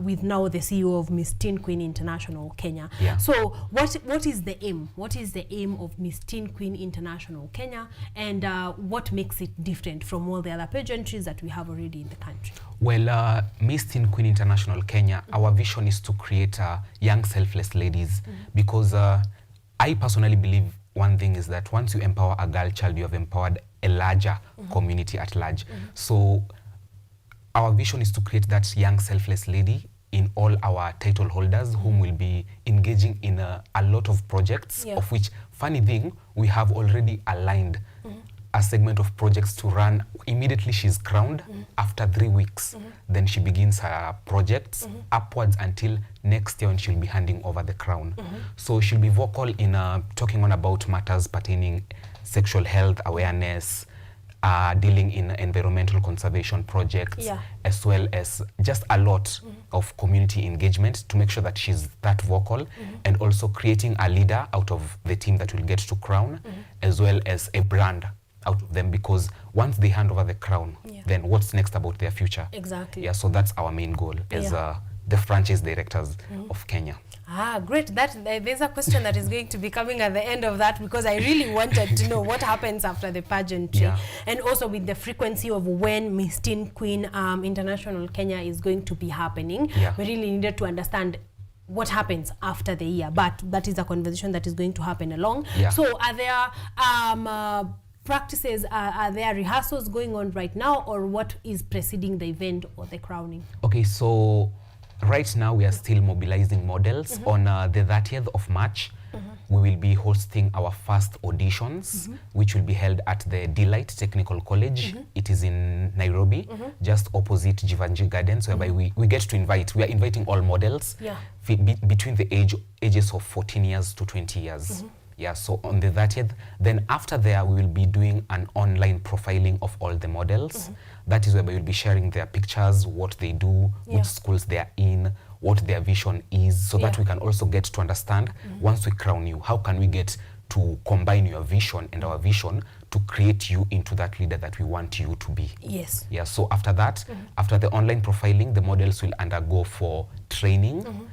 with now the CEO of Miss Teen Queen International Kenya. So what is the aim? What is the aim of Miss Teen Queen International Kenya, and what makes it different from all the other pageantries that we have already in the country? Well, Miss Teen Queen International Kenya, our vision is to create young selfless ladies, because I personally believe one thing is that once you empower a girl child, you have empowered a larger community at large. So our vision is to create that young selfless lady in all our title holders whom will be engaging in a lot of projects, of which, funny thing, we have already aligned a segment of projects to run immediately she's crowned. After 3 weeks, then she begins her projects upwards until next year when she'll be handing over the crown. So she'll be vocal in talking on about matters pertaining sexual health awareness, dealing in environmental conservation projects, as well as just a lot of community engagement to make sure that she's that vocal, and also creating a leader out of the team that will get to crown, as well as a brand out of them, because once they hand over the crown, then what's next about their future? Exactly. Yeah, so that's our main goal as the franchise directors of Kenya. Great. There's a question that is going to be coming at the end of that, because I really wanted to know what happens after the pageantry, and also with the frequency of when Miss Teen Queen International Kenya is going to be happening. We really needed to understand what happens after the year, but that is a conversation that is going to happen along. So are there practices, are there rehearsals going on right now, or what is preceding the event or the crowning? Okay, so right now we are still mobilizing models. On the 30th of March, we will be hosting our first auditions, which will be held at the Delight Technical College. It is in Nairobi, just opposite Jivanji Gardens, whereby we get to we are inviting all models between the ages of 14 years to 20 years. So on the 30th, then after there, we will be doing an online profiling of all the models. That is where we will be sharing their pictures, what they do, which schools they are in, what their vision is, so that we can also get to understand, once we crown you, how can we get to combine your vision and our vision to create you into that leader that we want you to be. So after that, after the online profiling, the models will undergo for training,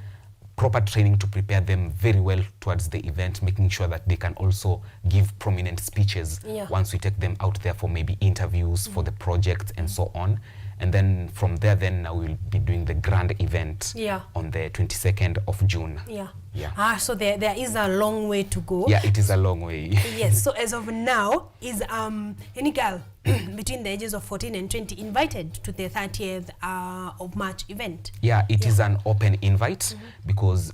proper training to prepare them very well towards the event, making sure that they can also give prominent speeches once we take them out there for maybe interviews for the project and so on. And then from there, then we'll be doing the grand event on the 22nd of June. So there is a long way to go. It is a long way. So as of now, is any girl between the ages of 14 and 20 invited to the 30th of March event? It is an open invite, because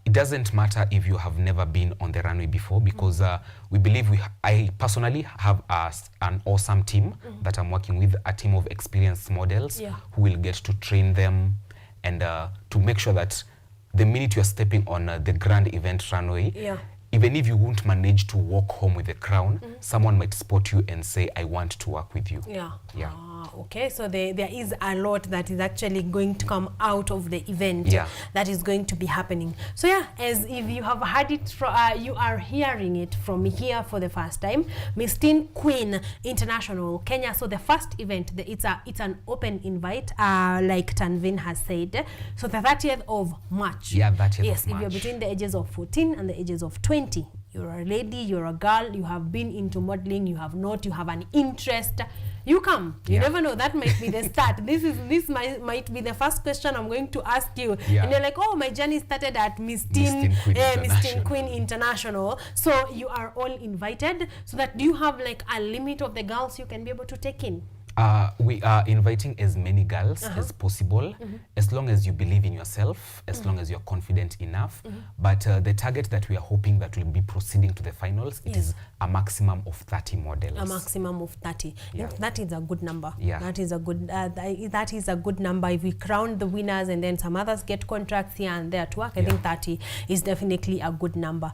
it doesn't matter if you have never been on the runway before, because we believe I personally have an awesome team that I'm working with, a team of experienced models who will get to train them and to make sure that the minute you're stepping on the grand event runway, even if you won't manage to walk home with a crown, someone might spot you and say, I want to work with you. Okay, so there is a lot that is actually going to come out of the event that is going to be happening. So as if you have heard it, you are hearing it from here for the first time, Miss Teen Queen International Kenya. So the first event, it's an open invite, like Tanvin has said. So the 30th of March. 30th of March. If you're between the ages of 14 and the ages of 20, you're a lady, you're a girl, you have been into modeling, you have not, you have an interest, you come. You never know, that might be the start. This might be the first question I'm going to ask you. And you're like, oh, my journey started at Miss Teen Queen International. So you are all invited. So that, do you have like a limit of the girls you can be able to take in? We are inviting as many girls as possible, as long as you believe in yourself, as long as you're confident enough. But the target that we are hoping that will be proceeding to the finals, it is a maximum of 30 models. A maximum of 30. That is a good number. That is a good number. If we crown the winners and then some others get contracts here and there to work, I think 30 is definitely a good number.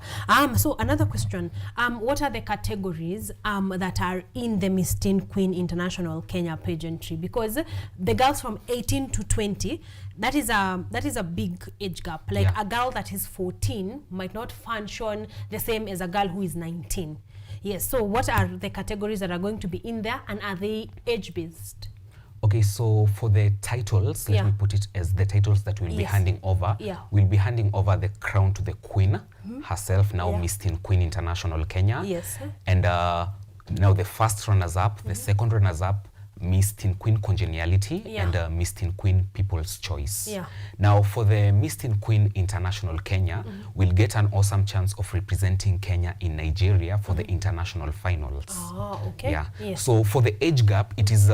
So another question, what are the categories that are in the Miss Teen Queen International Kenya pageantry? Because the girls from 18 to 20, that is a big age gap. Like a girl that is 14 might not function the same as a girl who is 19. So what are the categories that are going to be in there, and are they age-based? Okay, so for the titles, let me put it as the titles that we'll be handing over. We'll be handing over the crown to the queen herself, now Miss Teen Queen International Kenya. And now the first runners-up, the second runners-up, Miss Teen Queen Congeniality Yeah. and Miss Teen Queen People's Choice. Yeah. Now, for the Miss Teen Queen International Kenya, we'll get an awesome chance of representing Kenya in Nigeria for the international finals. Oh, okay. Yeah. Yes. So for the age gap, it is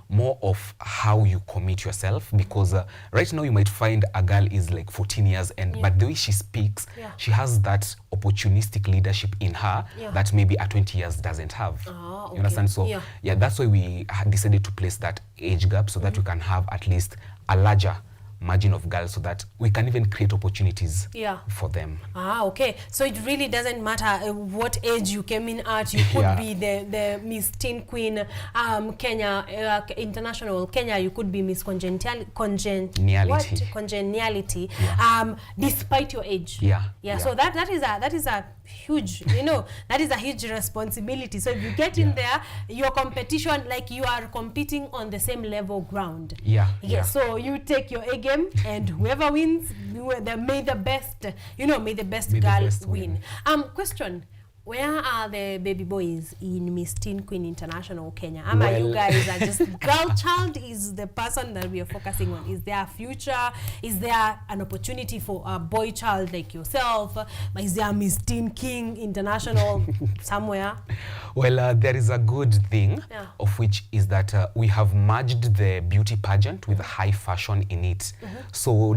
more of how you commit yourself, because right now you might find a girl is like 14 years and but the way she speaks, she has that opportunistic leadership in her that maybe at 20 years doesn't have. Okay. You understand? So yeah, that's why we decided to place that age gap so that we can have at least a larger margin of girls so that we can even create opportunities for them. Okay. So it really doesn't matter what age you came in at. You could be the Miss Teen Queen Kenya International Kenya. You could be Miss Congeniality. Congeniality. Despite your age. So that is a huge, that is a huge responsibility. So if you get in there, your competition, like you are competing on the same level ground. So you take your A game, and whoever wins, may the best girl win. Question: where are the baby boys in Miss Teen Queen International Kenya? You guys are just girl child is the person that we are focusing on. Is there a future? Is there an opportunity for a boy child like yourself? Is there a Miss Teen King International somewhere? Well, there is a good thing, of which is that we have merged the beauty pageant with high fashion in it. So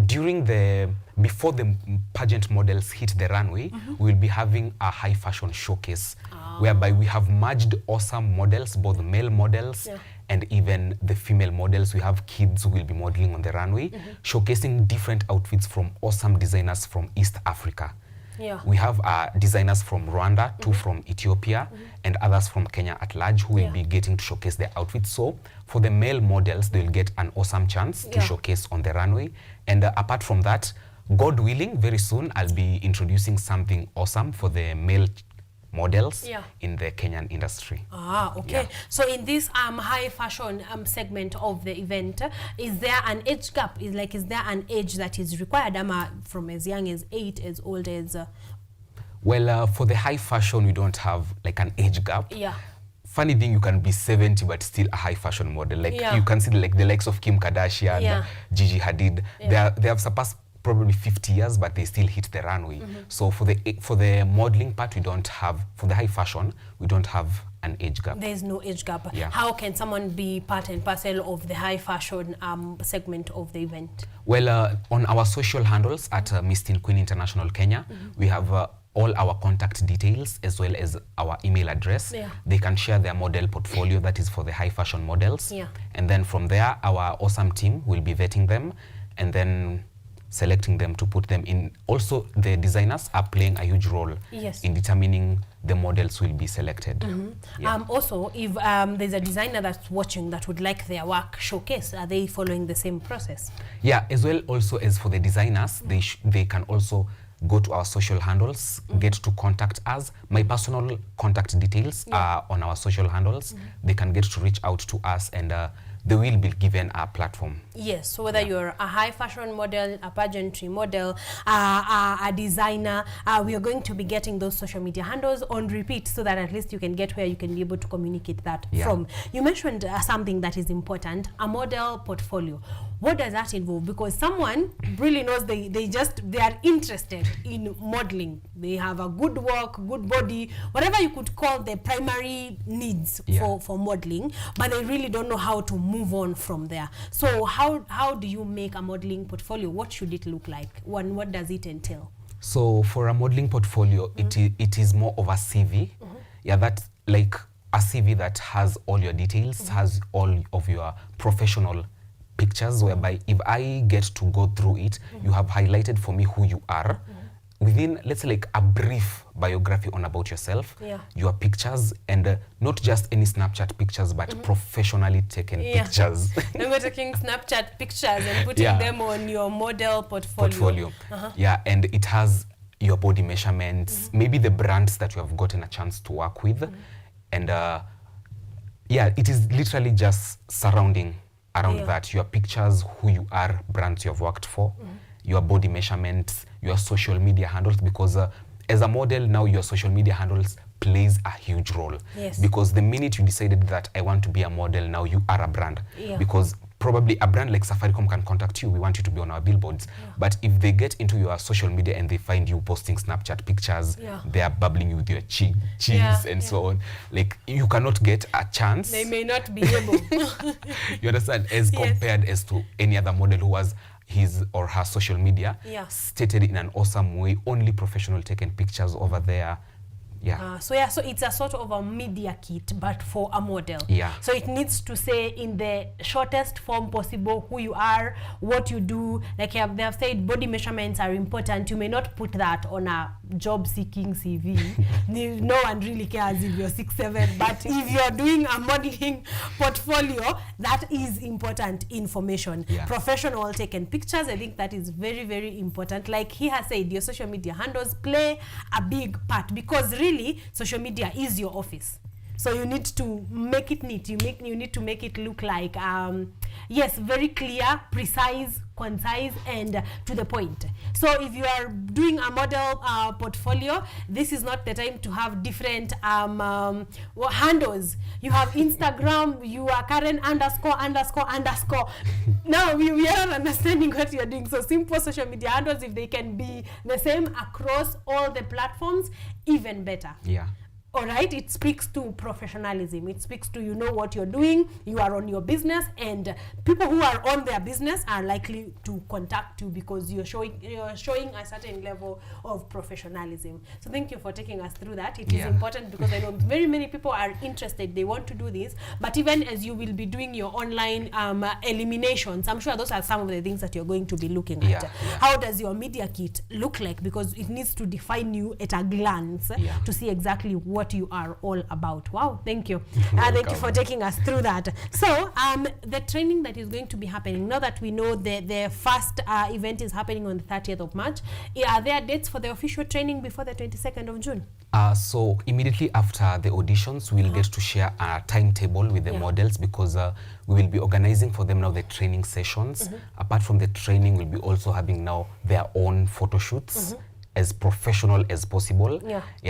before the pageant models hit the runway, we will be having a high fashion showcase whereby we have merged awesome models, both male models and even the female models. We have kids who will be modeling on the runway, showcasing different outfits from awesome designers from East Africa. We have designers from Rwanda, two from Ethiopia, and others from Kenya at large who will be getting to showcase their outfits. So for the male models, they'll get an awesome chance to showcase on the runway. And apart from that, God willing, very soon I'll be introducing something awesome for the male models in the Kenyan industry. Okay. So in this high fashion segment of the event, is there an age gap? Is there an age that is required? From as young as 8, as old as? Well, for the high fashion, we don't have like an age gap. Funny thing, you can be 70 but still a high fashion model. You can see the likes of Kim Kardashian, Gigi Hadid. They have surpassed probably 50 years, but they still hit the runway. So for the modeling part, we don't have, for the high fashion, we don't have an age gap. There's no age gap. How can someone be part and parcel of the high fashion segment of the event? Well, on our social handles at Miss Teen Queen International Kenya, we have all our contact details as well as our email address. They can share their model portfolio, that is for the high fashion models. And then from there, our awesome team will be vetting them and then selecting them to put them in. Also, the designers are playing a huge role in determining the models will be selected. Also, if there's a designer that's watching that would like their work showcased, are they following the same process? As well, also as for the designers, they can also go to our social handles, get to contact us. My personal contact details are on our social handles. They can get to reach out to us, and they will be given a platform. Yes, so whether you're a high fashion model, a pageantry model, a designer, we are going to be getting those social media handles on repeat so that at least you can get where you can be able to communicate that from. You mentioned something that is important, a model portfolio. What does that involve? Because someone really knows they are interested in modeling. They have a good work, good body, whatever you could call the primary needs for modeling, but they really don't know how to move on from there. So how do you make a modeling portfolio? What should it look like? What does it entail? So for a modeling portfolio, it is more of a CV. That's like a CV that has all your details, has all of your professional pictures, whereby if I get to go through it, you have highlighted for me who you are. Within, let's say, like a brief biography on about yourself, your pictures, and not just any Snapchat pictures, but professionally taken pictures. Then we're taking Snapchat pictures and putting them on your model portfolio. And it has your body measurements, maybe the brands that you have gotten a chance to work with, and it is literally just surrounding around that, your pictures, who you are, brands you have worked for, your body measurements, your social media handles, because as a model now, your social media handles plays a huge role. Yes. Because the minute you decided that I want to be a model, now you are a brand. Yeah. Because probably a brand like Safaricom can contact you. We want you to be on our billboards. But if they get into your social media and they find you posting Snapchat pictures, they are bubbling you with your cheese and so on. Like, you cannot get a chance. They may not be able. You understand? As compared as to any other model who has his or her social media stated in an awesome way, only professional taken pictures over there. So it's a sort of a media kit, but for a model. So it needs to say in the shortest form possible who you are, what you do. Like they have said, body measurements are important. You may not put that on a job-seeking CV. No one really cares if you're 6'7", but if you're doing a modeling portfolio, that is important information. Professional taken pictures, I think that is very, very important. Like he has said, your social media handles play a big part, because really social media is your office. So you need to make it neat. You need to make it look like yes, very clear, precise, concise, and to the point. So if you are doing a model portfolio, this is not the time to have different handles. You have Instagram, you are Karen ____. Now we are not understanding what you are doing. So simple social media handles, if they can be the same across all the platforms, even better. All right, it speaks to professionalism. It speaks to, you know what you're doing, you are on your business, and people who are on their business are likely to contact you because you're showing a certain level of professionalism. So thank you for taking us through that. It is important because I know very many people are interested, they want to do this, but even as you will be doing your online eliminations, I'm sure those are some of the things that you're going to be looking at. How does your media kit look like? Because it needs to define you at a glance to see exactly what you are all about. Wow, thank you. Thank you for taking us through that. So the training that is going to be happening, now that we know the first event is happening on the 30th of March, are there dates for the official training before the 22nd of June? So immediately after the auditions, we'll get to share a timetable with the models, because we will be organizing for them now the training sessions. Apart from the training, we'll be also having now their own photo shoots as professional as possible.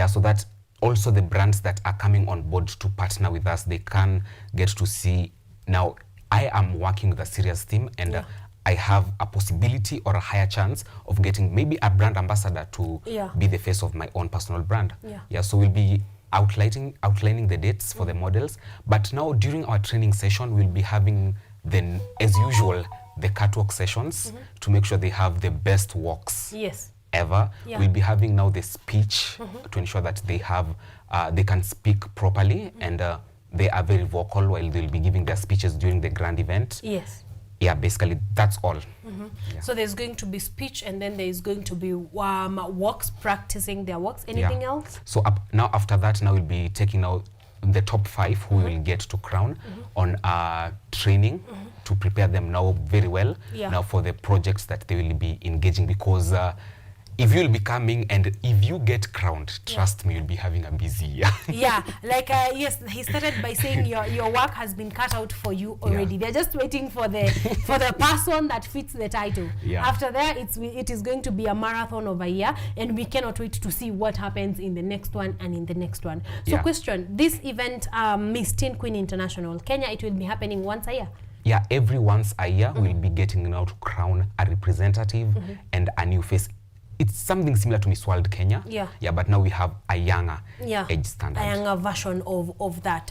So that also the brands that are coming on board to partner with us, they can get to see, now I am working with a serious team, and I have a possibility or a higher chance of getting maybe a brand ambassador to be the face of my own personal brand. So we'll be outlining the dates for the models, but now during our training session, we'll be having then, as usual, the catwalk sessions to make sure they have the best walks ever. We'll be having now the speech to ensure that they have they can speak properly, and they are very vocal while they'll be giving their speeches during the grand event. Basically that's all. So there's going to be speech, and then there's going to be walks, practicing their walks. Anything else? So now after that, now we'll be taking out the top 5 who will get to crown on training to prepare them now very well now for the projects that they will be engaging, because if you'll be coming and if you get crowned, trust me, you'll be having a busy year. Like yes, he started by saying your work has been cut out for you already. They're just waiting for the person that fits the title. After that, it is going to be a marathon of a year, and we cannot wait to see what happens in the next one and in the next one. So question, this event, Miss Teen Queen International, Kenya, it will be happening once a year? Every once a year, we'll be getting now to crown a representative and a new face. It's something similar to Miss World Kenya. But now we have a younger age standard. A younger version of that.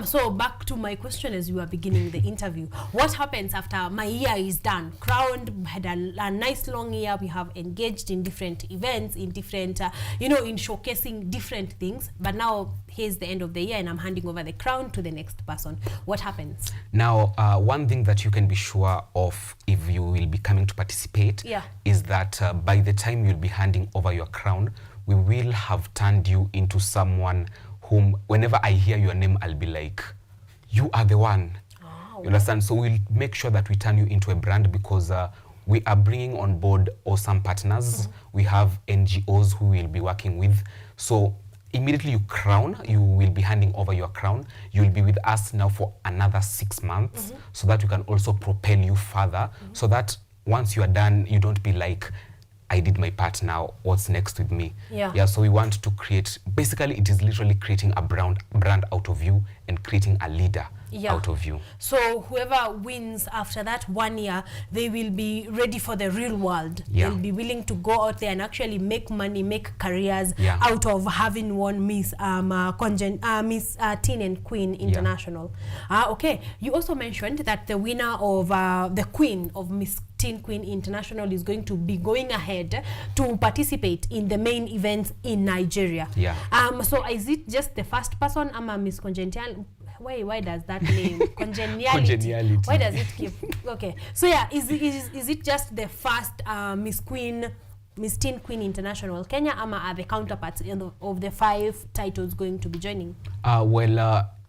So back to my question as we were beginning the interview. What happens after my year is done? Crowned, had a nice long year. We have engaged in different events, in different, in showcasing different things. But now here's the end of the year, and I'm handing over the crown to the next person. What happens? Now, one thing that you can be sure of if you will be coming to participate is that by the time you'll be handing over your crown, we will have turned you into someone whom, whenever I hear your name, I'll be like, you are the one. You understand? So we'll make sure that we turn you into a brand, because we are bringing on board awesome partners. We have NGOs who we'll be working with. So immediately you crown, you will be handing over your crown. You'll be with us now for another 6 months, so that we can also propel you further, so that once you are done, you don't be like, I did my part now, what's next with me? Yeah. So we want to create, basically it is literally creating a brand out of you and creating a leader out of you. So whoever wins after that 1 year, they will be ready for the real world. They'll be willing to go out there and actually make money, make careers out of having won Miss Miss Teen and Queen International. Okay. You also mentioned that the winner of the Queen of Miss Teen Queen International is going to be going ahead to participate in the main events in Nigeria. So is it just the first person? Miss Congeniality? Why does that name Congeniality? Why does it keep? Okay. So yeah, is it just the first Miss Teen Queen International Kenya, are the counterparts of the 5 titles going to be joining?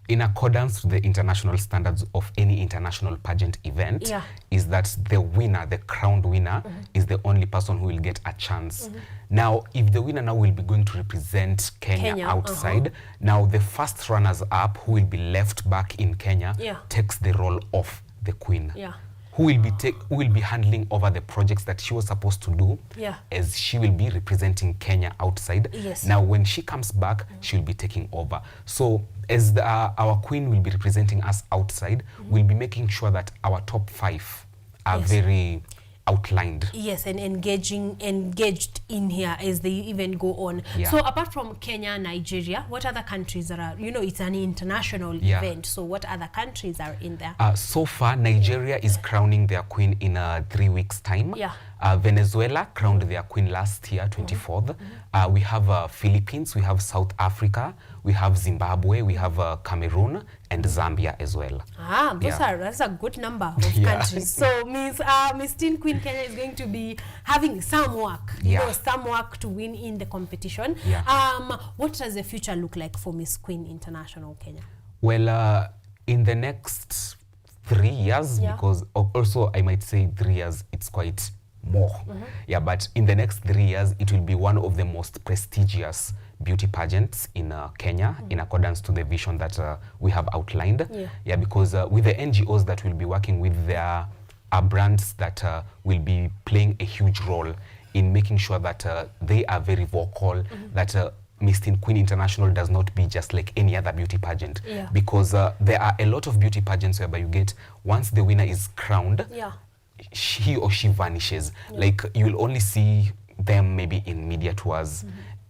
In accordance with the international standards of any international pageant event, is that the winner, the crowned winner, is the only person who will get a chance. Now, if the winner now will be going to represent Kenya outside, now the first runners up who will be left back in Kenya takes the role of the queen. Who will be handling over the projects that she was supposed to do, as she will be representing Kenya outside. Now, when she comes back, she will be taking over. So, as our queen will be representing us outside, we'll be making sure that our top 5 are very outlined. Yes, and engaged in here as they even go on. So apart from Kenya, Nigeria, what other countries are, it's an international event, so what other countries are in there? So far, Nigeria is crowning their queen in 3 weeks' time. Venezuela crowned their queen last year, 24th. We have Philippines, we have South Africa, we have Zimbabwe, we have Cameroon, and Zambia as well. That's a good number of countries. So Miss Teen Queen Kenya is going to be having some work, some work to win in the competition. What does the future look like for Miss Queen International Kenya? Well, in the next 3 years, because also I might say 3 years, it's quite more. But in the next 3 years, it will be one of the most prestigious beauty pageants in Kenya, in accordance to the vision that we have outlined. Because with the NGOs that will be working with, there are brands that will be playing a huge role in making sure that they are very vocal, that Miss Teen Queen International does not be just like any other beauty pageant. Because there are a lot of beauty pageants whereby you get, once the winner is crowned, he or she vanishes. Like, you'll only see them maybe in media tours,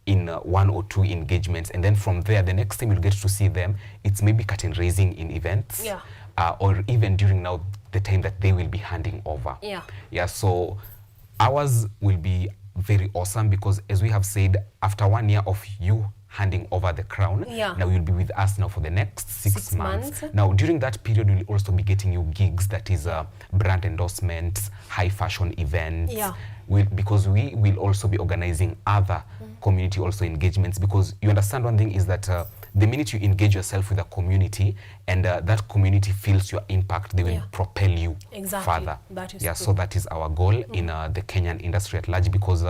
in 1 or 2 engagements, and then from there, the next time you'll get to see them, it's maybe curtain raising in events, or even during now the time that they will be handing over. So ours will be very awesome, because as we have said, after 1 year of you handing over the crown, now you'll be with us now for the next 6 months. Now, during that period, we'll also be getting you gigs, that is brand endorsements, high fashion events, because we will also be organizing other community also engagements, because you understand one thing is that the minute you engage yourself with a community and that community feels your impact, they will propel you further. That is so that is our goal in the Kenyan industry at large, because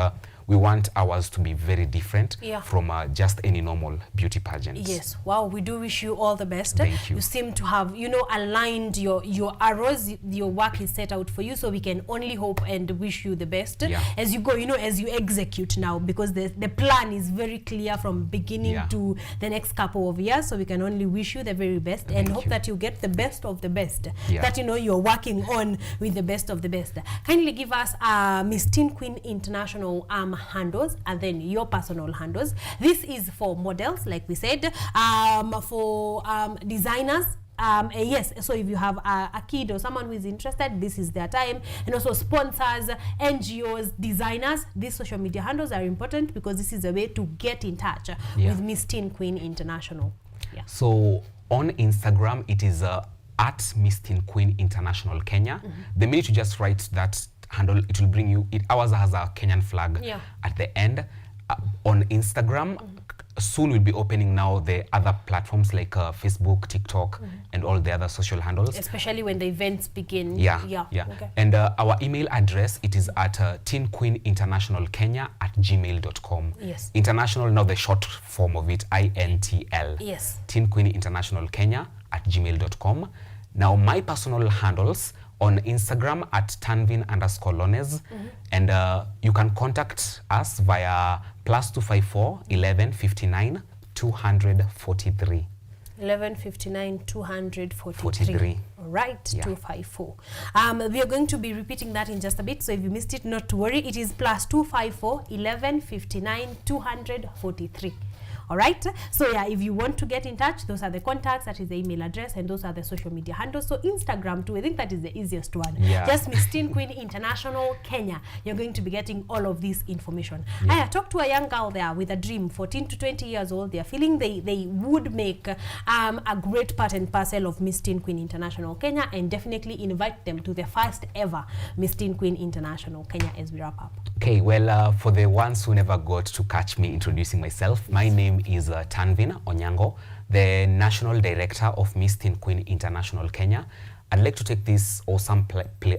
we want ours to be very different from just any normal beauty pageant. Yes. Wow, we do wish you all the best. Thank you. You seem to have, aligned your arrows. Your work is set out for you, so we can only hope and wish you the best as you go, as you execute now, because the plan is very clear from beginning to the next couple of years. So we can only wish you the very best and hope that you get the best of the best, that you're working on with the best of the best. Kindly give us Miss Teen Queen International handles and then your personal handles. This is for models, like we said, for designers. Yes, so if you have a kid or someone who is interested, this is their time. And also sponsors, NGOs, designers, these social media handles are important, because this is a way to get in touch with Miss Teen Queen International. So on Instagram, it is at Miss Teen Queen International Kenya. The minute you just write that handle, it will bring you, ours has a Kenyan flag at the end. On Instagram, soon we'll be opening now the other platforms like Facebook, TikTok, and all the other social handles. Especially when the events begin. Okay. And our email address, it is at teenqueeninternationalkenya@gmail.com. International, now the short form of it, INTL. teenqueeninternationalkenya@gmail.com. Now my personal handles on Instagram at Tanvin_Lones. And you can contact us via +254 11 59 243. 1159 243. All right, 254. We are going to be repeating that in just a bit, so if you missed it, not to worry. It is +254 11 59 243. All right, so yeah, if you want to get in touch, those are the contacts, that is the email address, and those are the social media handles. So Instagram too, I think that is the easiest one. Just Miss Teen Queen International Kenya. You're going to be getting all of this information. I talked to a young girl there with a dream, 14 to 20 years old. They're feeling they would make a great part and parcel of Miss Teen Queen International Kenya, and definitely invite them to the first ever Miss Teen Queen International Kenya as we wrap up. Okay, well, for the ones who never got to catch me introducing myself, my name is Tanvin Onyango, the National Director of Miss Teen Queen International Kenya. I'd like to take this awesome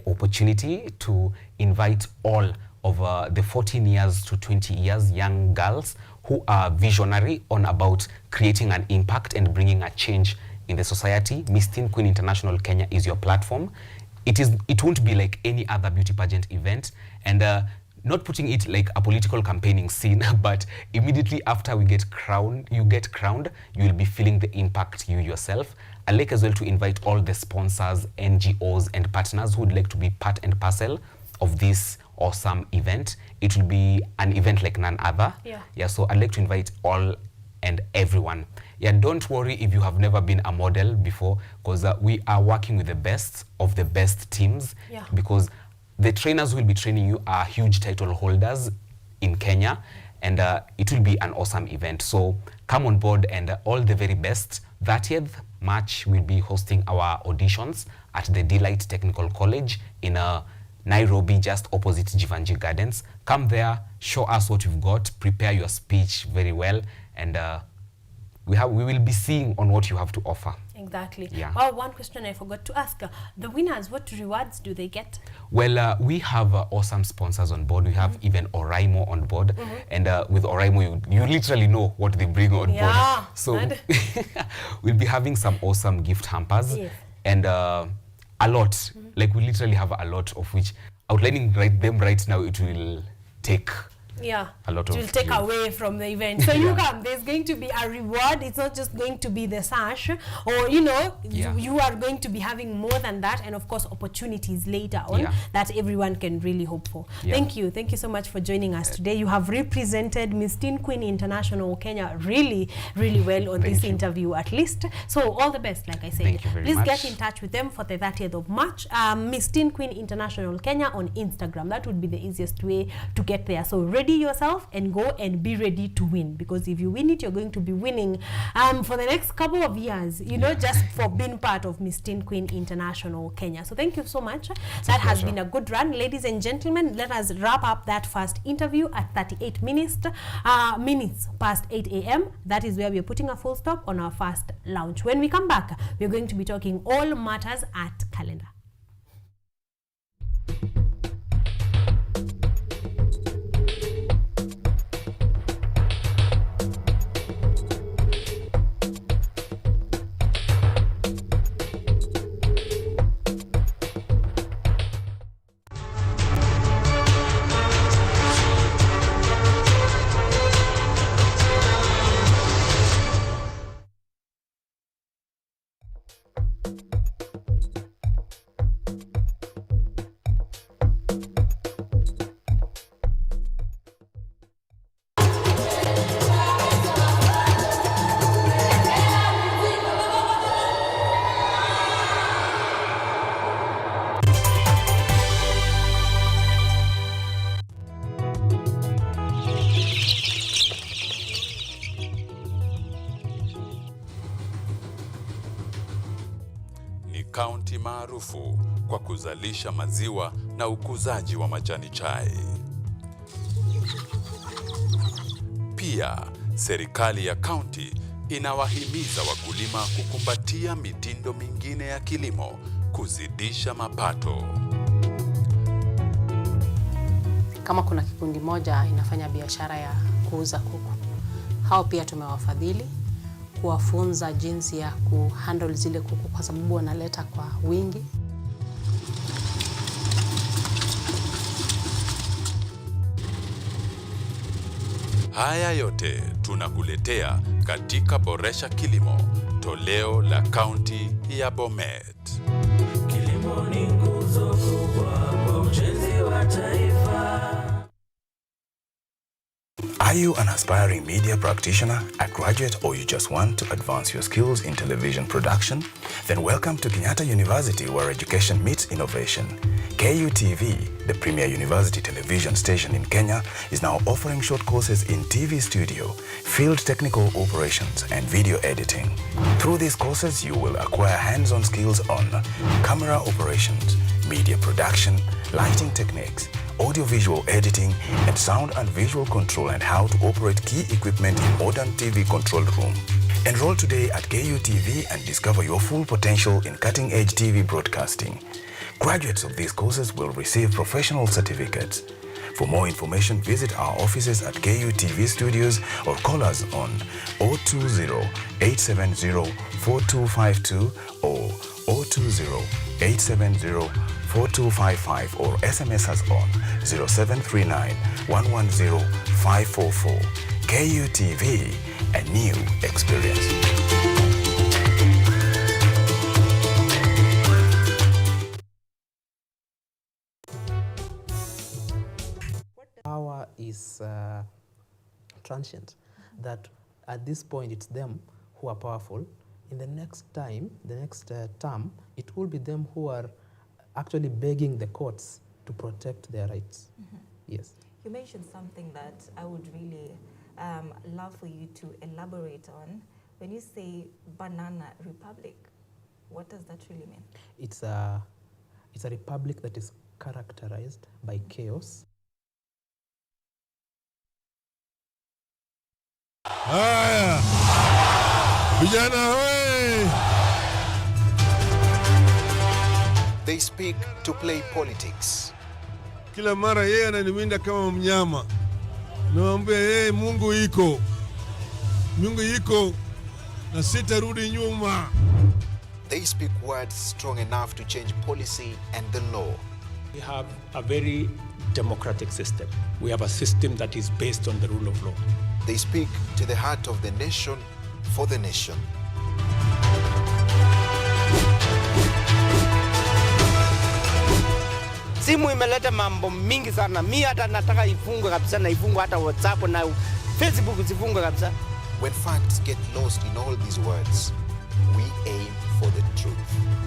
opportunity to invite all of the 14 years to 20 years young girls who are visionary on about creating an impact and bringing a change in the society. Miss Teen Queen International Kenya is your platform. It won't be like any other beauty pageant event, and not putting it like a political campaigning scene, but immediately after you get crowned, you will be feeling the impact you yourself. I'd like as well to invite all the sponsors, NGOs, and partners who would like to be part and parcel of this awesome event. It will be an event like none other. So I'd like to invite all and everyone. Don't worry if you have never been a model before, because we are working with the best of the best teams, because the trainers who will be training you are huge title holders in Kenya, and it will be an awesome event. So come on board, and all the very best. 30th March, we'll be hosting our auditions at the Delight Technical College in Nairobi, just opposite Jivanji Gardens. Come there, show us what you've got, prepare your speech very well, and we will be seeing on what you have to offer. Exactly. Well, one question I forgot to ask. The winners, what rewards do they get? Well, we have awesome sponsors on board. We have even Oraimo on board. And with Oraimo, you literally know what they bring on board. So we'll be having some awesome gift hampers. And a lot. Like, we literally have a lot, of which outlining them right now, it will take a lot of. It will take away from the event. So you come, there's going to be a reward. It's not just going to be the sash, or you are going to be having more than that, and of course opportunities later on that everyone can really hope for. Thank you so much for joining us today. You have represented Miss Teen Queen International Kenya really well on this interview, at least. So all the best, like I said. Please get in touch with them for the 30th of March. Miss Teen Queen International Kenya on Instagram. That would be the easiest way to get there. So ready yourself and go and be ready to win, because if you win it, you're going to be winning for the next couple of years, just for being part of Miss Teen Queen International Kenya. So thank you so much. That has been a good run. Ladies and gentlemen, let us wrap up that first interview at 38 minutes past 8 a.m. That is where we are putting a full stop on our first launch. When we come back, we're going to be talking all matters at calendar. Kaunti maarufu kwa kuzalisha maziwa na ukuzaji wa majani chai. Pia, serikali ya kaunti inawahimiza wakulima kukumbatia mitindo mingine ya kilimo kuzidisha mapato. Kama kuna kikundi moja inafanya biashara ya kuuza kuku, hao pia tumewafadhili kuwafunza jinsi ya kuhandle zile kuku, kwa sababu wanaleta kwa wingi. Haya yote tunakuletea katika Boresha Kilimo, toleo la kaunti ya Bomet. Kilimo ni nguzo kubwa kwa ujenzi wa taifa. Are you an aspiring media practitioner, a graduate, or you just want to advance your skills in television production? Then welcome to Kenyatta University, where education meets innovation. KUTV, the premier university television station in Kenya, is now offering short courses in TV studio, field technical operations, and video editing. Through these courses, you will acquire hands-on skills on camera operations, media production, lighting techniques, audio-visual editing, and sound and visual control, and how to operate key equipment in modern TV control room. Enroll today at KUTV and discover your full potential in cutting-edge TV broadcasting. Graduates of these courses will receive professional certificates. For more information, visit our offices at KUTV Studios or call us on 020-870-4252 or 020-870-4255 or SMS us on 0739-110-544. KUTV, a new experience. Power is transient, that at this point it's them who are powerful. In the next time, the next term, it will be them who are actually begging the courts to protect their rights. Yes. You mentioned something that I would really love for you to elaborate on. When you say banana republic, what does that really mean? It's a republic that is characterized by chaos. Haya, vijana we! They speak to play politics. Kila mara yeye ananiwinda kama mnyama. Naambia yeye Mungu iko. Mungu iko na sitarudi nyuma. They speak words strong enough to change policy and the law. We have a very democratic system. We have a system that is based on the rule of law. They speak to the heart of the nation for the nation. Simu imeleta mambo mingi sana. Mimi hata nataka ifungwe kabisa, na ifungwe hata WhatsApp na Facebook zifungwe kabisa. When facts get lost in all these words, we aim for the truth.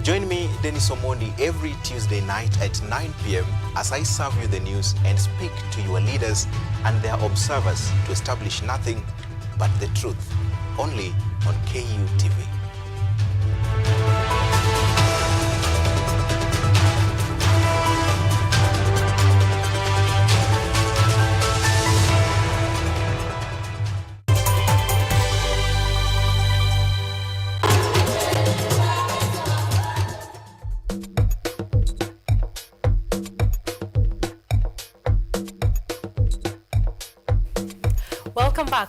Join me, Dennis Omondi, every Tuesday night at 9 p.m. as I serve you the news and speak to your leaders and their observers to establish nothing but the truth, only on KUTV.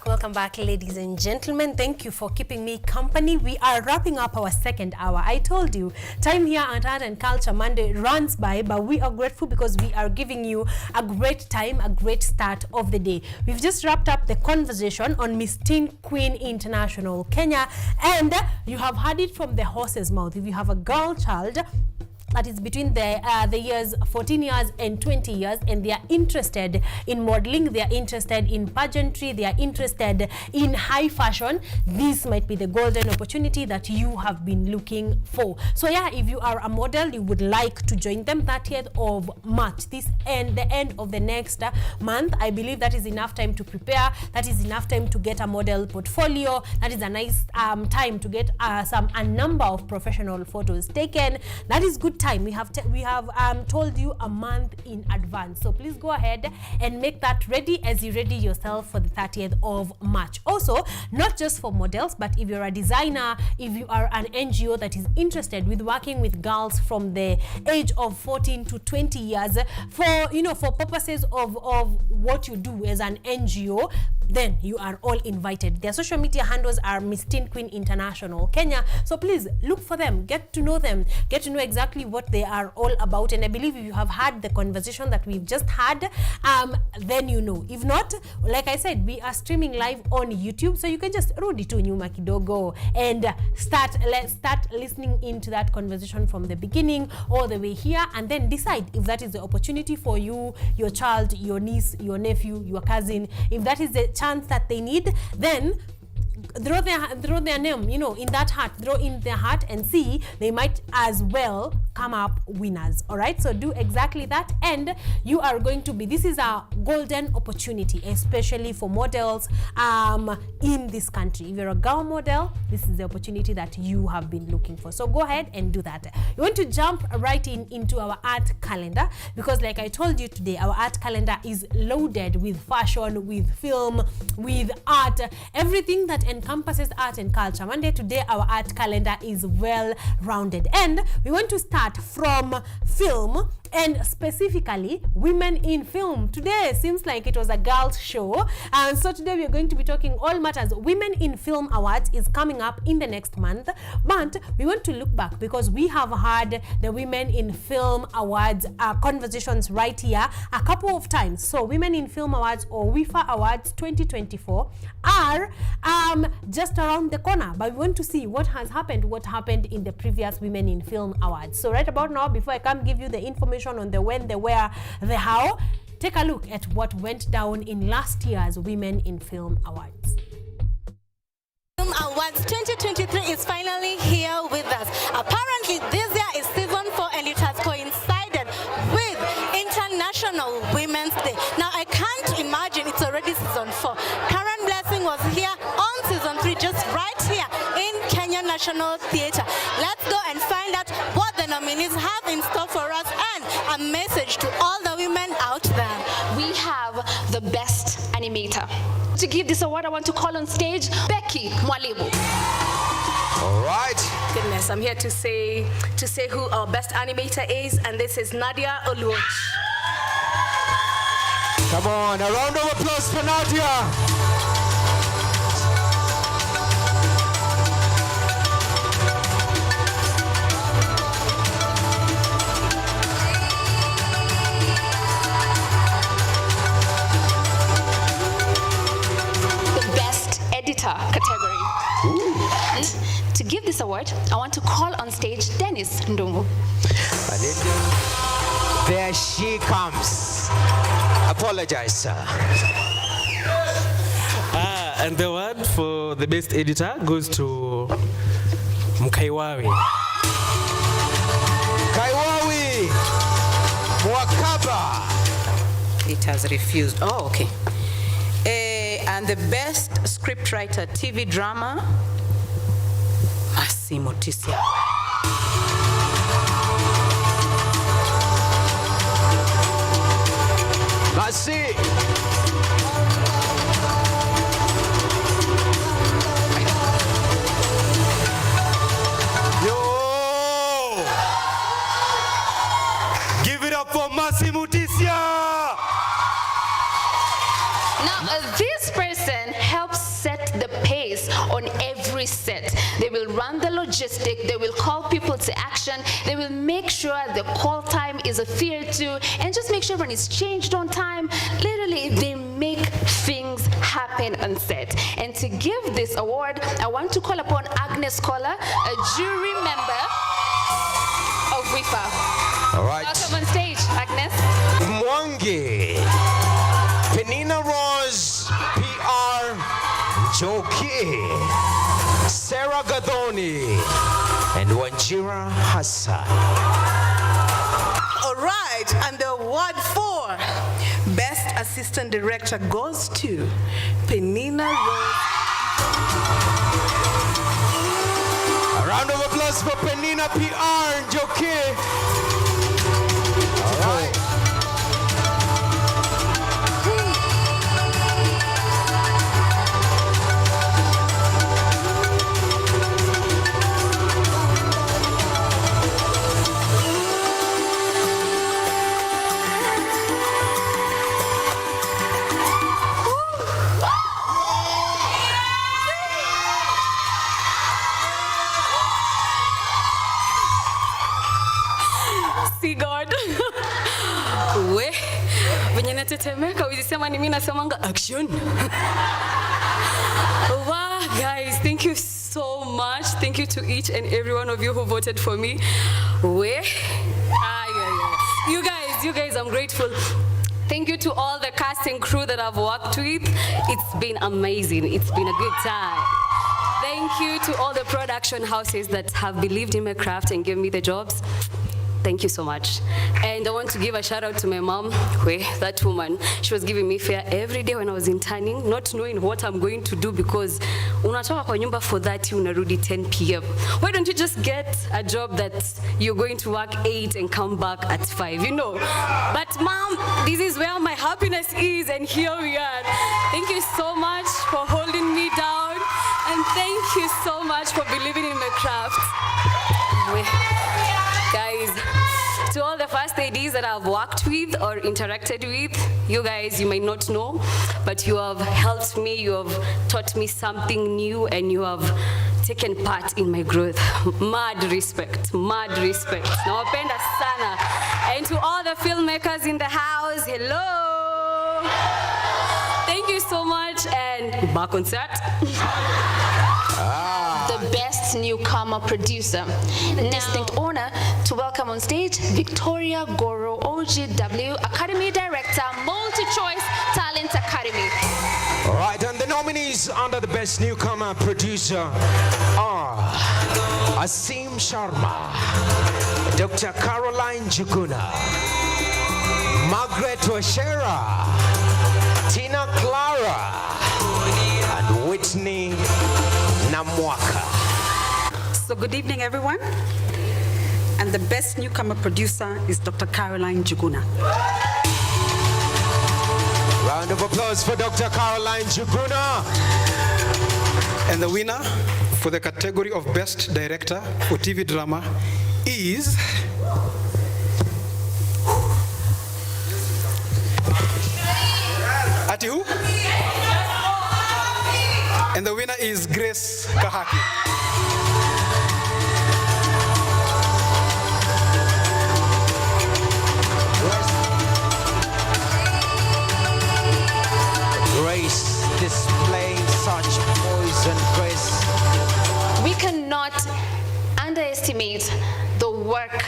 Welcome back, ladies and gentlemen. Thank you for keeping me company. We are wrapping up our second hour. I told you, time here at Art and Culture Monday runs by, but we are grateful because we are giving you a great time, a great start of the day. We've just wrapped up the conversation on Miss Teen Queen International Kenya, and you have heard it from the horse's mouth. If you have a girl child that is between the years 14 years and 20 years, and they are interested in modeling, they are interested in pageantry, they are interested in high fashion, this might be the golden opportunity that you have been looking for. So yeah, if you are a model, you would like to join them 30th of March, the end of the next month. I believe that is enough time to prepare, that is enough time to get a model portfolio, that is a nice time to get a number of professional photos taken. That is good time. We have told you a month in advance, so please go ahead and make that ready as you ready yourself for the 30th of March. Also, not just for models, but if you're a designer, if you are an NGO that is interested with working with girls from the age of 14 to 20 years for purposes of what you do as an NGO, then you are all invited. Their social media handles are Miss Teen Queen International Kenya. So please look for them, get to know them, get to know exactly what they are all about. And I believe if you have had the conversation that we've just had, then you know. If not, like I said, we are streaming live on YouTube, so you can just rudi tu nyuma kidogo and start listening into that conversation from the beginning all the way here, and then decide if that is the opportunity for you, your child, your niece, your nephew, your cousin. If that is the chance that they need, then throw their name, you know, in that hat, throw in their hat and see, they might as well come up winners. All right, so do exactly that, and you are going to be, this is a golden opportunity, especially for models in this country. If you're a girl model, this is the opportunity that you have been looking for. So go ahead and do that. You want to jump right into our art calendar, because like I told you today, our art calendar is loaded with fashion, with film, with art, everything that encompasses art and culture. Monday today, our art calendar is well rounded, and we want to start from film, and specifically women in film. Today seems like it was a girls show, and so today we are going to be talking all matters. Women in Film Awards is coming up in the next month, but we want to look back because we have had the Women in Film Awards conversations right here a couple of times. So Women in Film Awards, or WIFA Awards 2024, are just around the corner, but we want to see what has happened, what happened in the previous Women in Film Awards. So right about now, before I come give you the information on the when, the where, the how, take a look at what went down in last year's Women in Film Awards. Film Awards 2023 is finally here with us. Apparently this year is season 4, and it has coincided with International Women's Day. Now I can't imagine it's already season 4. Karen Blessing was here on season 3, just right here in Kenya National Theatre. Let's go and find out what the nominees have in store for us, and a message to all the women out there. We have the best animator. To give this award, I want to call on stage Becky Mwalimu. All right. Goodness, I'm here to say who our best animator is, and this is Nadia Oluoch. Come on, a round of applause for Nadia. Category. And to give this award, I want to call on stage Dennis Ndungu. There she comes. Apologize, sir. And the award for the best editor goes to Mkaiwawi. Kaiwawi Mwakaba. It has refused. Oh, okay. And the best scriptwriter TV drama, Massimo Tisia. Massi. Yo! Give it up for Massimo Tisia. Now, this person helps set the pace on every set. They will run the logistic, they will call people to action, they will make sure the call time is adhered to, and just make sure everyone is changed on time. Literally, they make things happen on set. And to give this award, I want to call upon Agnes Kola, a jury member of WIFA. All right. Welcome on stage, Agnes. Mwangi. Penina Rose, PR, Joki, Sarah Gadoni, and Wanjira Hassan. All right, and the award for Best Assistant Director goes to Penina Rose. A round of applause for Penina, PR, and Joki. All right. jamani, mimi nasemanga action. Wow, guys, thank you so much. Thank you to each and every one of you who voted for me. You guys, I'm grateful. Thank you to all the cast and crew that I've worked with. It's been amazing. It's been a good time. Thank you to all the production houses that have believed in my craft and given me the jobs. Thank you so much. And I want to give a shout out to my mom, that woman. She was giving me fare every day when I was interning, not knowing what I'm going to do because unatoka kwa nyumba for 30, unarudi 10 p.m. Why don't you just get a job that you're going to work 8 and come back at 5, you know? But mom, this is where my happiness is, and here we are. Thank you so much for holding me down, and thank you so much for believing in my craft. Guys, to all the first ADs that I've worked with or interacted with, you guys, you might not know, but you have helped me, you have taught me something new, and you have taken part in my growth. Mad respect, mad respect. Nawapenda sana. And to all the filmmakers in the house, hello. Thank you so much, and back on set. The best newcomer producer. Distinct honor to welcome on stage Victoria Goro, OGW Academy Director, Multi-Choice Talent Academy. All right, and the nominees under the best newcomer producer are Asim Sharma, Dr. Caroline Juguna, Margaret Washera, Tina Clara, and Whitney Namwaka. So good evening, everyone. And the best newcomer producer is Dr. Caroline Juguna. Round of applause for Dr. Caroline Juguna. And the winner for the category of Best Director for TV Drama is Ati who? And the winner is Grace Kahaki. Grace displaying such poise and grace. We cannot underestimate the work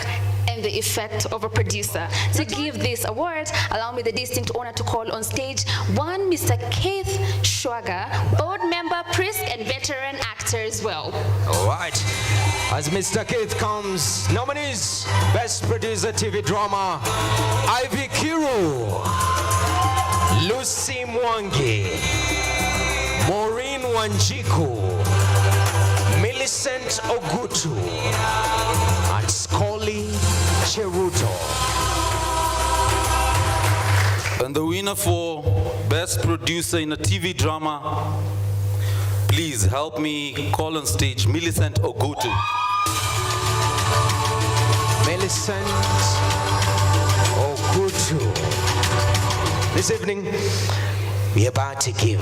and the effect of a producer. To give this award, allow me the distinct honor to call on stage one Mr. Keith Schwager, board member, priest, and veteran actor as well. All right. As Mr. Keith comes, nominees, Best Producer TV Drama, Ivy Kiru, Lucy Mwangi, Maureen Wanjiku, Millicent Ogutu, and Scully Cheruto. And the winner for Best Producer in a TV Drama, please help me call on stage Millicent Ogutu. Millicent Ogutu. This evening, we are about to give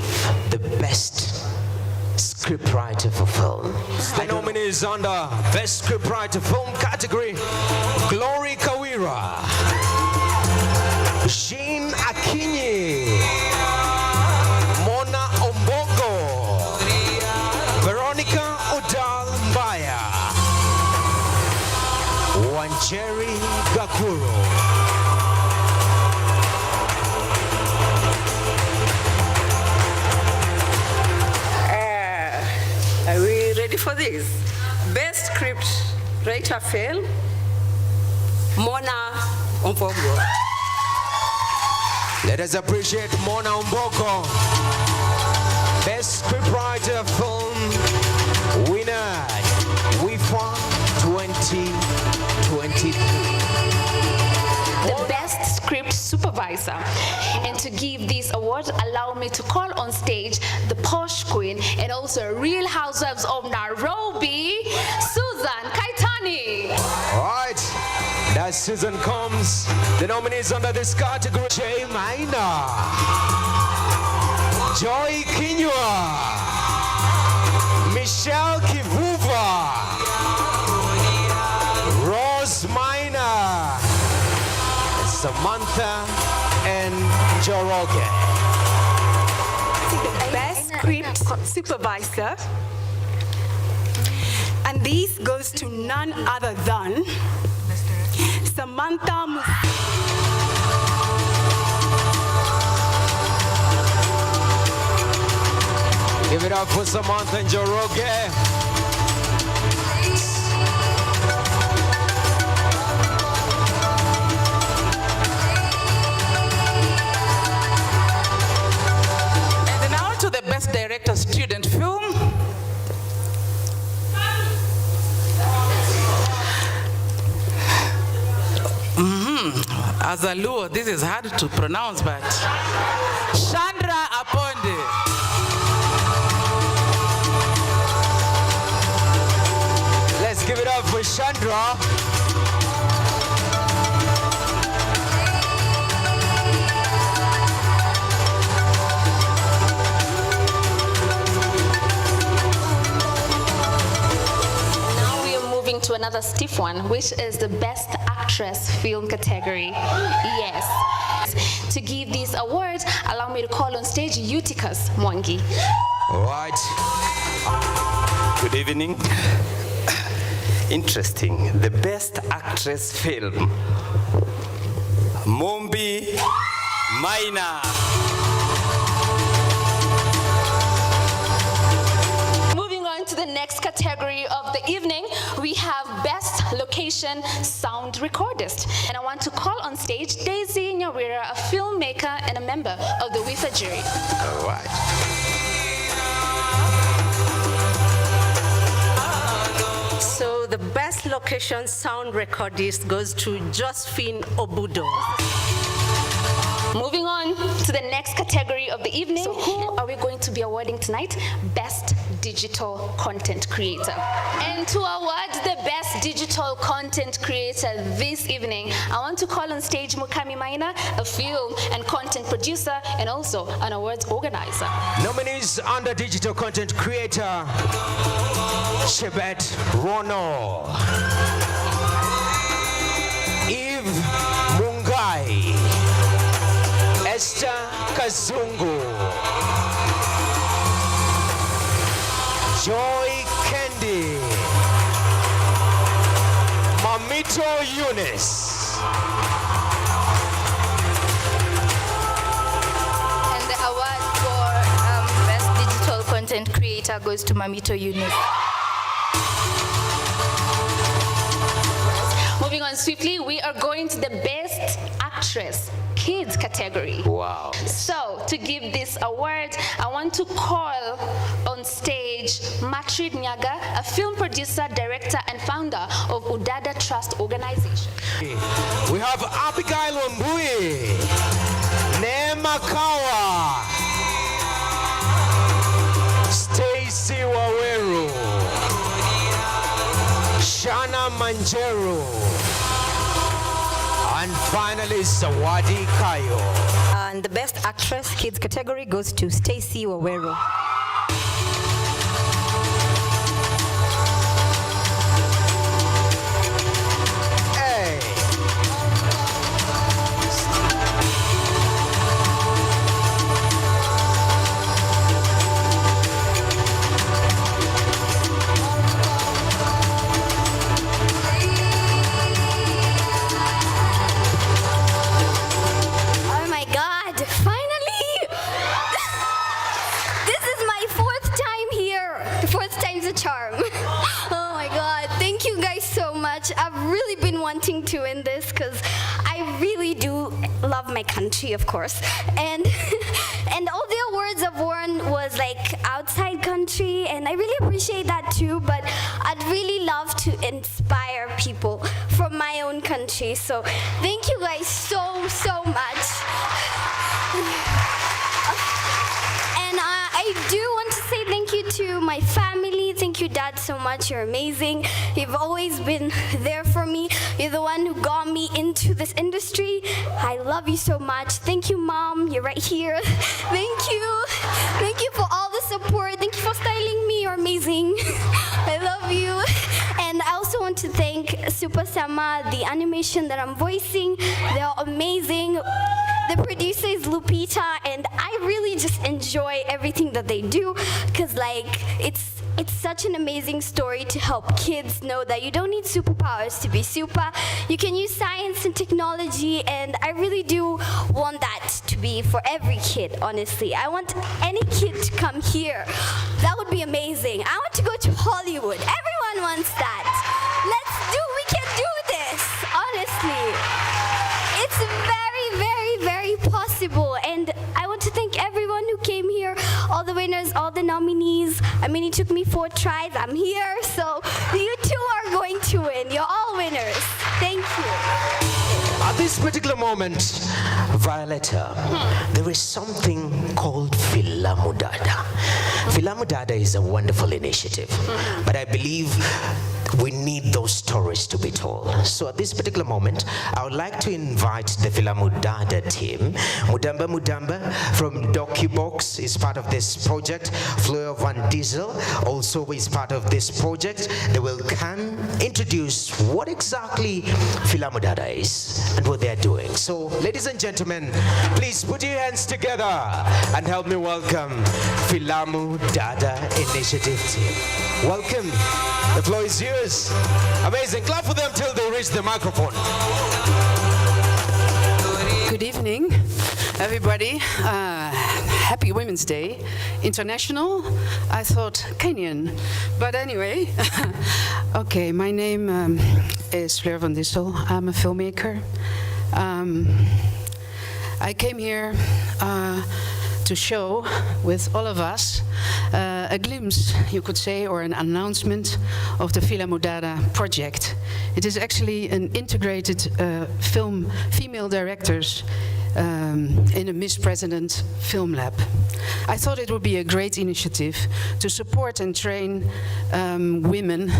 the best scriptwriter for film. The nominees under Best Scriptwriter Film category: Glory Kawira, Jean Akinyi, Mona Ombogo, Veronica Udal Mbaya, Wanjeri Gakuro. Are we ready for this? Best script writer film, Mona Ombogo. Let us appreciate Mona Ombogo, Best Scriptwriter Film winner, WIFA 2023. The best script supervisor. And to give this award, allow me to call on stage the posh queen and also Real Housewives of Nairobi, Susan Kaitani. All right, as Susan comes, the nominees under this category: Jay Maina, Joy Kinyua, Michelle Kivuva, Rose Maina, Samantha and Joroge. supervisor. And this goes to none other than Samantha Give it up for Samantha Njoroge. And now to the Best Director Student Film. As a Luo, this is hard to pronounce, but Chandra Aponde. Let's give it up for Chandra. Now we are moving to another stiff one, which is the Best Actress Film category. Yes. To give these awards, allow me to call on stage Eutychus Mwangi. All right. Good evening. Interesting. The Best Actress Film. Mombi Maina. Moving on to the next category of the evening, we have Best Location Sound Recordist. And I want to call on stage Daisy Nyawira, a filmmaker and a member of the WIFA jury. All right. So the Best Location Sound Recordist goes to Josephine Obudo. Moving on to the next category of the evening, so who are we going to be awarding tonight? Best Digital Content Creator. And to award the Best Digital Content Creator this evening, I want to call on stage Mukami Maina, a film and content producer and also an awards organizer. Nominees under Digital Content Creator, Chebet Rono, Eve Mungai, Esther Kazungu, Joy Kendi, Mamito Eunice. And the award for Best Digital Content Creator goes to Mamito Eunice. Moving on swiftly, we are going to the Best Actress Kids category. Wow. So, to give this award, I want to call on stage Matrid Nyaga, a film producer, director, and founder of Udada Trust Organization. We have Abigail Wambui, Neema Kawa, Stacy Waweru, Shana Manjero, and finally Sawadi Kayo. And the Best Actress Kids category goes to Stacy Waweru. Oh my God, finally! This is my 4th time here. 4th time's a charm. Oh my God, thank you guys so much. I've really been wanting to win this because I really do love my country, of course. And all the awards I've won was like outside country, and I really appreciate that too, but I'd really love to inspire people from my own country. So thank you guys so much. And I do want to say thank you to my family. Thank you, Dad, so much. You're amazing. You've always been there for me. You're the one who got me into this industry. I love you so much. Thank you, Mom. You're right here. Thank you. Thank you for all the support. Thank you for styling me. You're amazing. I love you. And I also want to thank Super Sama, the animation that I'm voicing. They're amazing. The producer is Lupita, and I really just enjoy everything that they do, because like it's such an amazing story to help kids know that you don't need superpowers to be super. You can use science and technology, and I really do want that to be for every kid, honestly. I want any kid to come here. That would be amazing. I want to go to Hollywood. Everyone wants that. We can do this, honestly. It's very, very, very possible, and I want to thank everyone who came here, all the winners, all the nominees. I mean, it took me 4 tries. I'm here, so you two are going to win. You're all winners. Thank you. At this particular moment, Violetta, there is something called Filamu Dada. Filamu Dada is a wonderful initiative, but I believe we need those stories to be told. So at this particular moment, I would like to invite the Filamu Dada team. Mudamba from DocuBox is part of this project. Fleur Van Diesel also is part of this project. They will come introduce what exactly Filamu Dada is and what they are doing. So, ladies and gentlemen, please put your hands together and help me welcome Filamu Dada Initiative team. Welcome. The floor is yours. Amazing. Clap for them till they reach the microphone. Good evening, everybody. Happy Women's Day. International? I thought Kenyan. But anyway, okay, my name is Fleur Van Diesel. I'm a filmmaker. I came here to show with all of us a glimpse, you could say, or an announcement of the Filamu Dada project. It is actually an integrated film, female directors in a Miss President film lab. I thought it would be a great initiative to support and train women,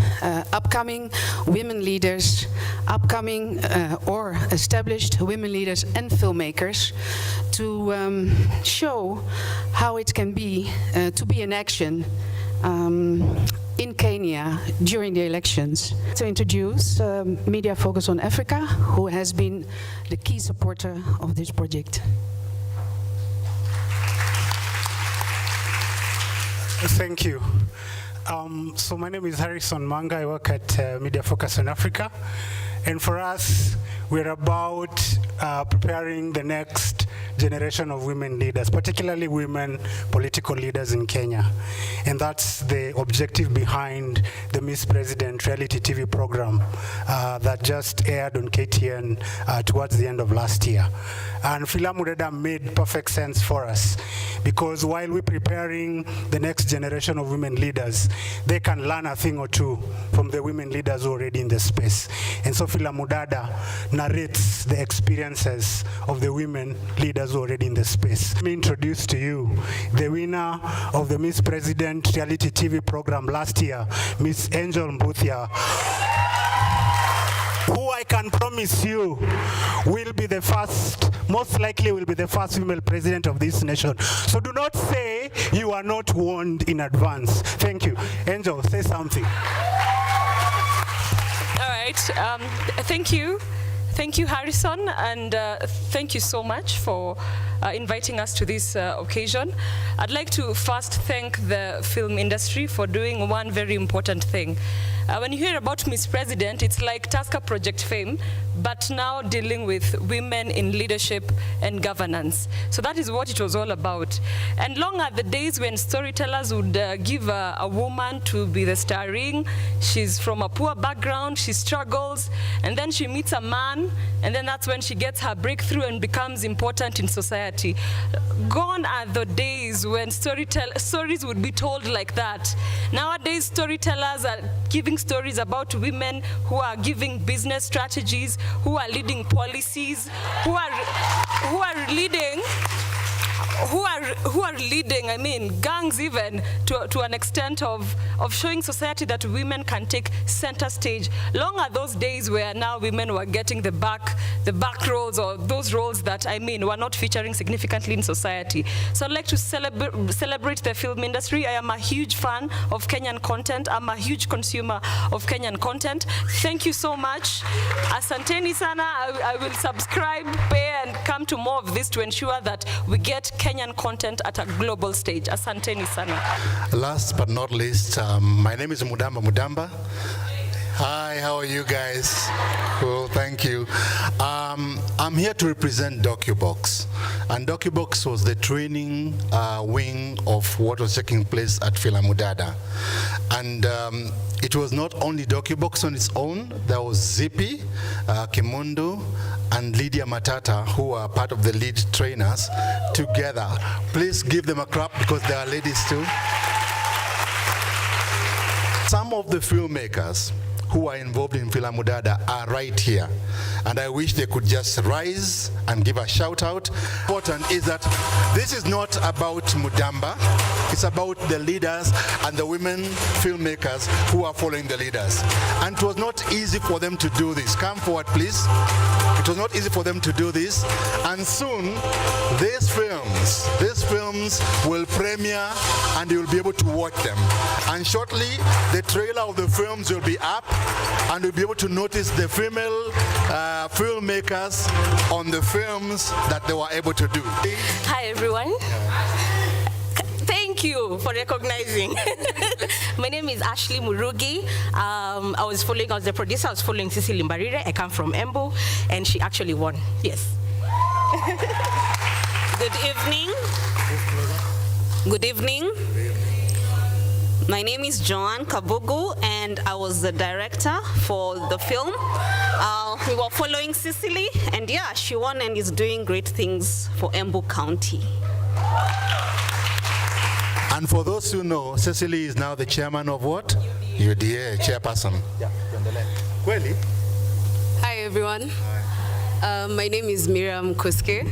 upcoming women leaders, upcoming or established women leaders and filmmakers, to show how it can be to be in action in Kenya during the elections. To introduce Media Focus on Africa, who has been the key supporter of this project. Thank you. So my name is Harrison Manga. I work at Media Focus on Africa. And for us, we're about preparing the next generation of women leaders, particularly women political leaders in Kenya. And that's the objective behind the Miss President reality TV program that just aired on KTN towards the end of last year. And Filamu Dada made perfect sense for us, because while we're preparing the next generation of women leaders, they can learn a thing or two from the women leaders already in the space. And so Filamu Dada narrates the experiences of the women leaders already in the space. Let me introduce to you the winner of the Miss President reality TV program last year, Miss Angel Mbuthia, who I can promise you will be the first, most likely will be the first female president of this nation. So do not say you are not warned in advance. Thank you. Angel, say something. All right. Thank you. Thank you, Harrison, and thank you so much for inviting us to this occasion. I'd like to first thank the film industry for doing one very important thing. When you hear about Miss President, it's like Tasker Project fame, but now dealing with women in leadership and governance. So that is what it was all about. And long are the days when storytellers would give a woman to be the starring. She's from a poor background, she struggles, and then she meets a man, and then that's when she gets her breakthrough and becomes important in society. Gone are the days when stories would be told like that. Nowadays, storytellers are giving stories about women who are giving business strategies, who are leading policies, who are leading, I mean, gangs even, to an extent of showing society that women can take center stage. Long are those days where now women were getting the back roles, or those roles that, I mean, were not featuring significantly in society. So I'd like to celebrate the film industry. I am a huge fan of Kenyan content. I'm a huge consumer of Kenyan content. Thank you so much. Asanteni sana. I will subscribe, pay, and come to more of this to ensure that we get Kenyan content at a global stage. Asanteni sana. Last but not least, my name is Mudamba. Hi, how are you guys? Cool, thank you. I'm here to represent DocuBox. And DocuBox was the training wing of what was taking place at Filamudada. And it was not only DocuBox on its own, there was Zippy, Kimundu, and Lydia Matata, who are part of the lead trainers, together. Please give them a clap because they are ladies too. Some of the filmmakers who are involved in Filamudada are right here. And I wish they could just rise and give a shout out. Important is that this is not about Mudamba, it's about the leaders and the women filmmakers who are following the leaders. And it was not easy for them to do this. Come forward, please. It was not easy for them to do this. And soon, these films will premiere and you'll be able to watch them. And shortly, the trailer of the films will be up and you'll be able to notice the female filmmakers on the films that they were able to do. Hi, everyone. Thank you for recognizing. My name is Ashley Murugi. I was the producer, I was following Cecily Mbarire. I come from Embu, and she actually won. Yes. Good evening. Good evening. My name is Joanne Kabugu, and I was the director for the film. We were following Cecily, and yeah, she won and is doing great things for Embu County. And for those who know, Cecily is now the chairman of what? UDA, chairperson. Yeah, Kweli? Hi, everyone. My name is Miriam Koske.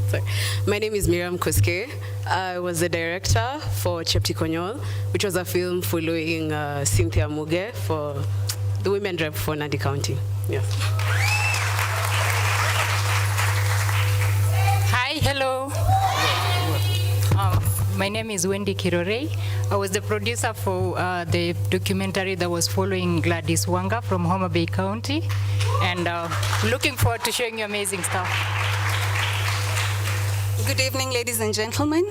Sorry. My name is Miriam Koske. I was the director for Cheptikonyol, which was a film following Cynthia Muge for the women rep for Nandi County. Yeah. Hi, hello. My name is Wendy Kirorei. I was the producer for the documentary that was following Gladys Wanga from Homa Bay County. And looking forward to showing you amazing stuff. Good evening, ladies and gentlemen.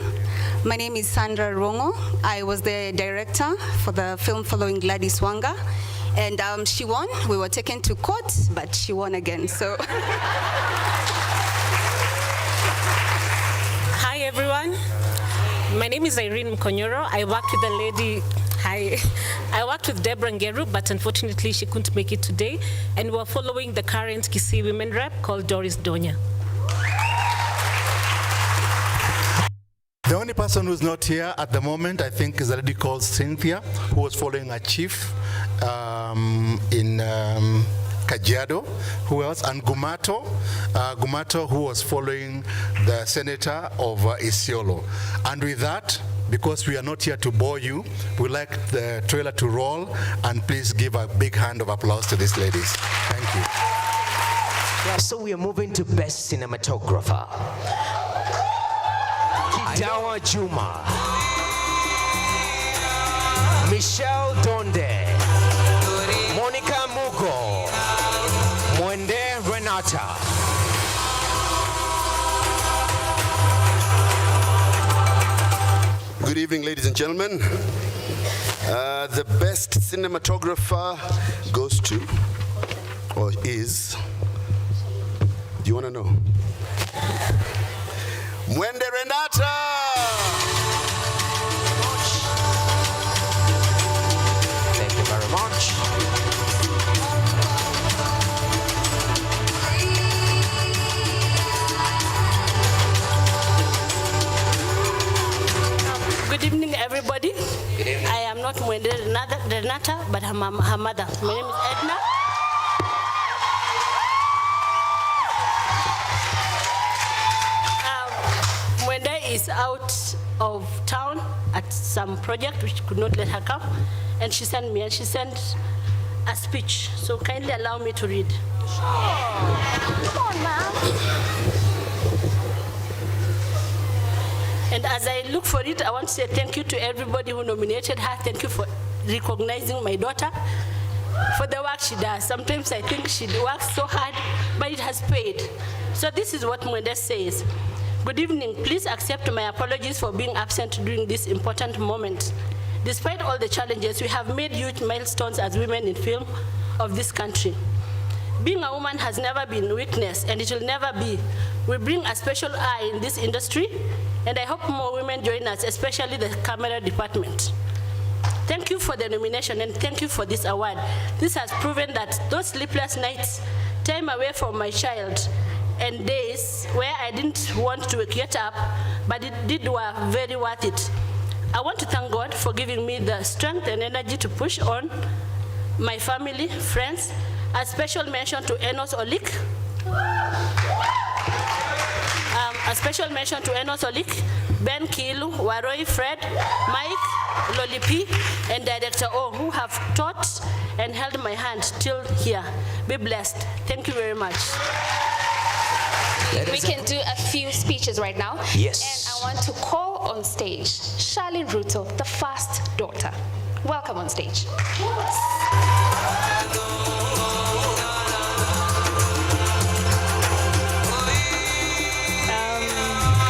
My name is Sandra Rongo. I was the director for the film following Gladys Wanga. And she won. We were taken to court, but she won again. So. Hi, everyone. My name is Irene Mkonyoro. I worked with the lady. Hi. I worked with Deborah Ngeru, but unfortunately she couldn't make it today. And we're following the current Kisii women rep called Doris Donya. The only person who's not here at the moment, I think, is a lady called Cynthia, who was following a chief in Kajiado. Who else? And Gumato, who was following the senator of Isiolo. And with that, because we are not here to bore you, we'd like the trailer to roll, and please give a big hand of applause to these ladies. Thank you. Yeah, so we are moving to Best Cinematographer. Kidawa Juma, Michelle Donde, Monica Mugo, Mwende Renata. Good evening, ladies and gentlemen. The best cinematographer goes to, or is, do you want to know? Mwende Renata! Thank you very much. Good evening, everybody. Good evening. I am not Mwende Renata, but her mother. My name is Edna. Mwende is out of town at some project which could not let her come, and she sent me, and she sent a speech. So kindly allow me to read. Come on, ma'am. And as I look for it, I want to say thank you to everybody who nominated her. Thank you for recognizing my daughter. for the work she does. Sometimes I think she works so hard, but it has paid. So this is what Mwende says. Good evening. Please accept my apologies for being absent during this important moment. Despite all the challenges, we have made huge milestones as women in film of this country. Being a woman has never been weakness, and it will never be. We bring a special eye in this industry, and I hope more women join us, especially the camera department. Thank you for the nomination, and thank you for this award. This has proven that those sleepless nights, time away from my child, and days where I didn't want to get up, but it were very worth it. I want to thank God for giving me the strength and energy to push on, my family, friends. A special mention to Enos Olik. A special mention to Enos Olik, Ben Kilu, Waroi, Fred, Mike, Lolipi, and Director O, who have taught and held my hand till here. Be blessed. Thank you very much. We can do a few speeches right now. Yes. And I want to call on stage Charlene Ruto, the first daughter. Welcome on stage.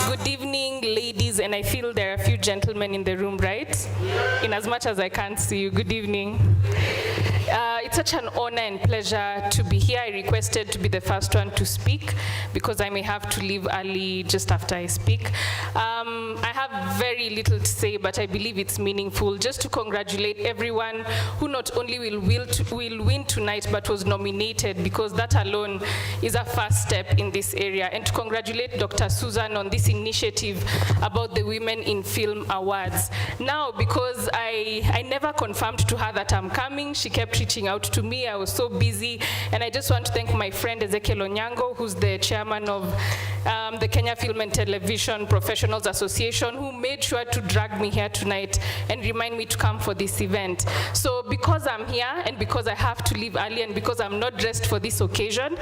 Good evening, ladies, and I feel there are a few gentlemen in the room, right? In as much as I can't see you, good evening. It's such an honor and pleasure to be here. I requested to be the first one to speak because I may have to leave early just after I speak. I have very little to say, but I believe it's meaningful. Just to congratulate everyone who not only will win tonight, but was nominated, because that alone is a first step in this area. And to congratulate Dr. Susan on this initiative about the Women in Film Awards. Now, because I never confirmed to her that I'm coming, she kept reaching out to me. I was so busy, and I just want to thank my friend Ezekiel Onyango, who's the chairman of the Kenya Film and Television Professionals Association, who made sure to drag me here tonight and remind me to come for this event. So because I'm here, and because I have to leave early, and because I'm not dressed for this occasion,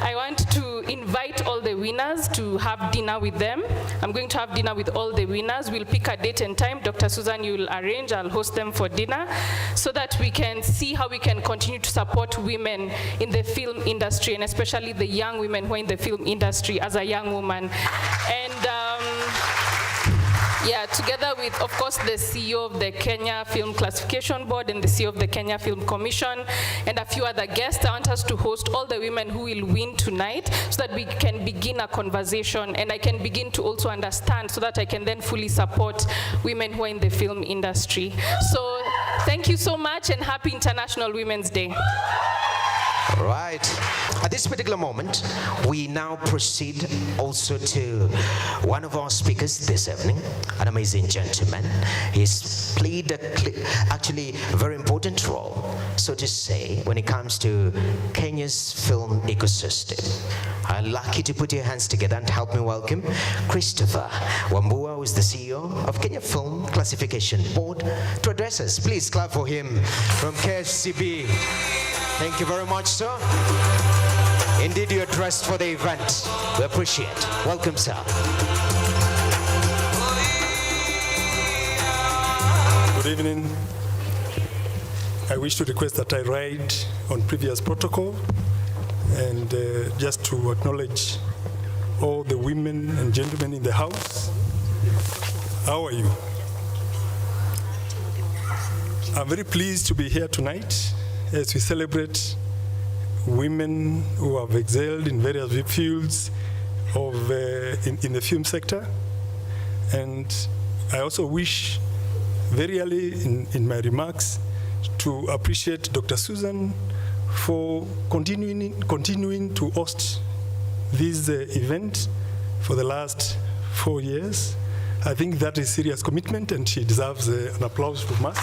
I want to invite all the winners to have dinner with them. I'm going to have dinner with all the winners. We'll pick a date and time. Dr. Susan, you will arrange. I'll host them for dinner so that we can see how we can continue to support women in the film industry, and especially the young women who are in the film industry as a young woman. And yeah, together with, of course, the CEO of the Kenya Film Classification Board and the CEO of the Kenya Film Commission and a few other guests, I want us to host all the women who will win tonight so that we can begin a conversation, and I can begin to also understand so that I can then fully support women who are in the film industry. So thank you so much, and happy International Women's Day. All right. At this particular moment, we now proceed also to one of our speakers this evening, an amazing gentleman. He's played actually a very important role, so to say, when it comes to Kenya's film ecosystem. I'm lucky to put your hands together and help me welcome Christopher Wambua, who is the CEO of Kenya Film Classification Board, to address us. Please clap for him from KFCB. Thank you very much, sir. Indeed, you're dressed for the event. We appreciate it. Welcome, sir. Good evening. I wish to request that I ride on previous protocol and just to acknowledge all the women and gentlemen in the house. How are you? I'm very pleased to be here tonight as we celebrate women who have excelled in various fields of in the film sector. And I also wish very early in my remarks to appreciate Dr. Susan for continuing to host this event for the last 4 years. I think that is serious commitment, and she deserves an applause from us.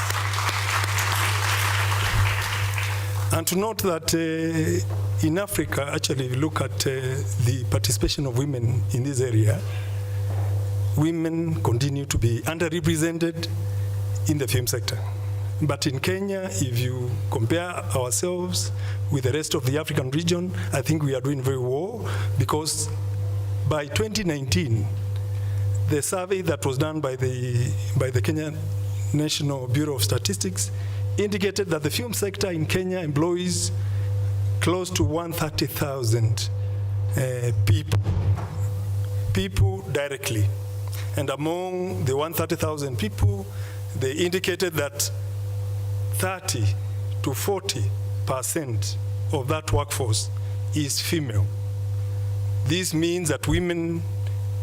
And to note that in Africa, actually, if you look at the participation of women in this area, women continue to be underrepresented in the film sector. But in Kenya, if you compare ourselves with the rest of the African region, I think we are doing very well, because by 2019, the survey that was done by the Kenya National Bureau of Statistics indicated that the film sector in Kenya employs close to 130,000 people directly. And among the 130,000 people, they indicated that 30 to 40% of that workforce is female. This means that women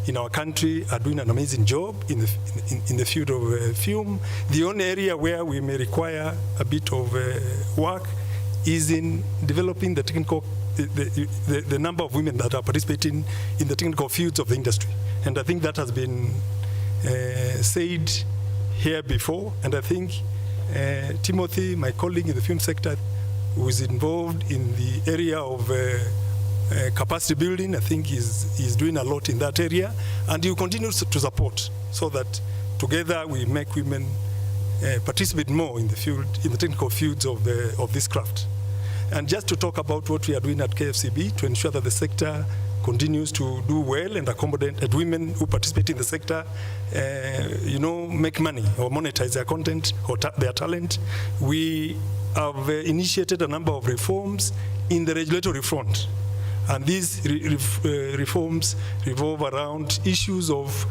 in our country are doing an amazing job in the field of film. The only area where we may require a bit of work is in developing the technical, the number of women that are participating in the technical fields of the industry. And I think that has been said here before. And I think Timothy, my colleague in the film sector, who is involved in the area of capacity building, I think is doing a lot in that area, and you continue to support so that together we make women participate more in the field, in the technical fields of this craft. And just to talk about what we are doing at KFCB to ensure that the sector continues to do well and accommodate women who participate in the sector, make money or monetize their content or their talent. We have initiated a number of reforms in the regulatory front. And these reforms revolve around issues of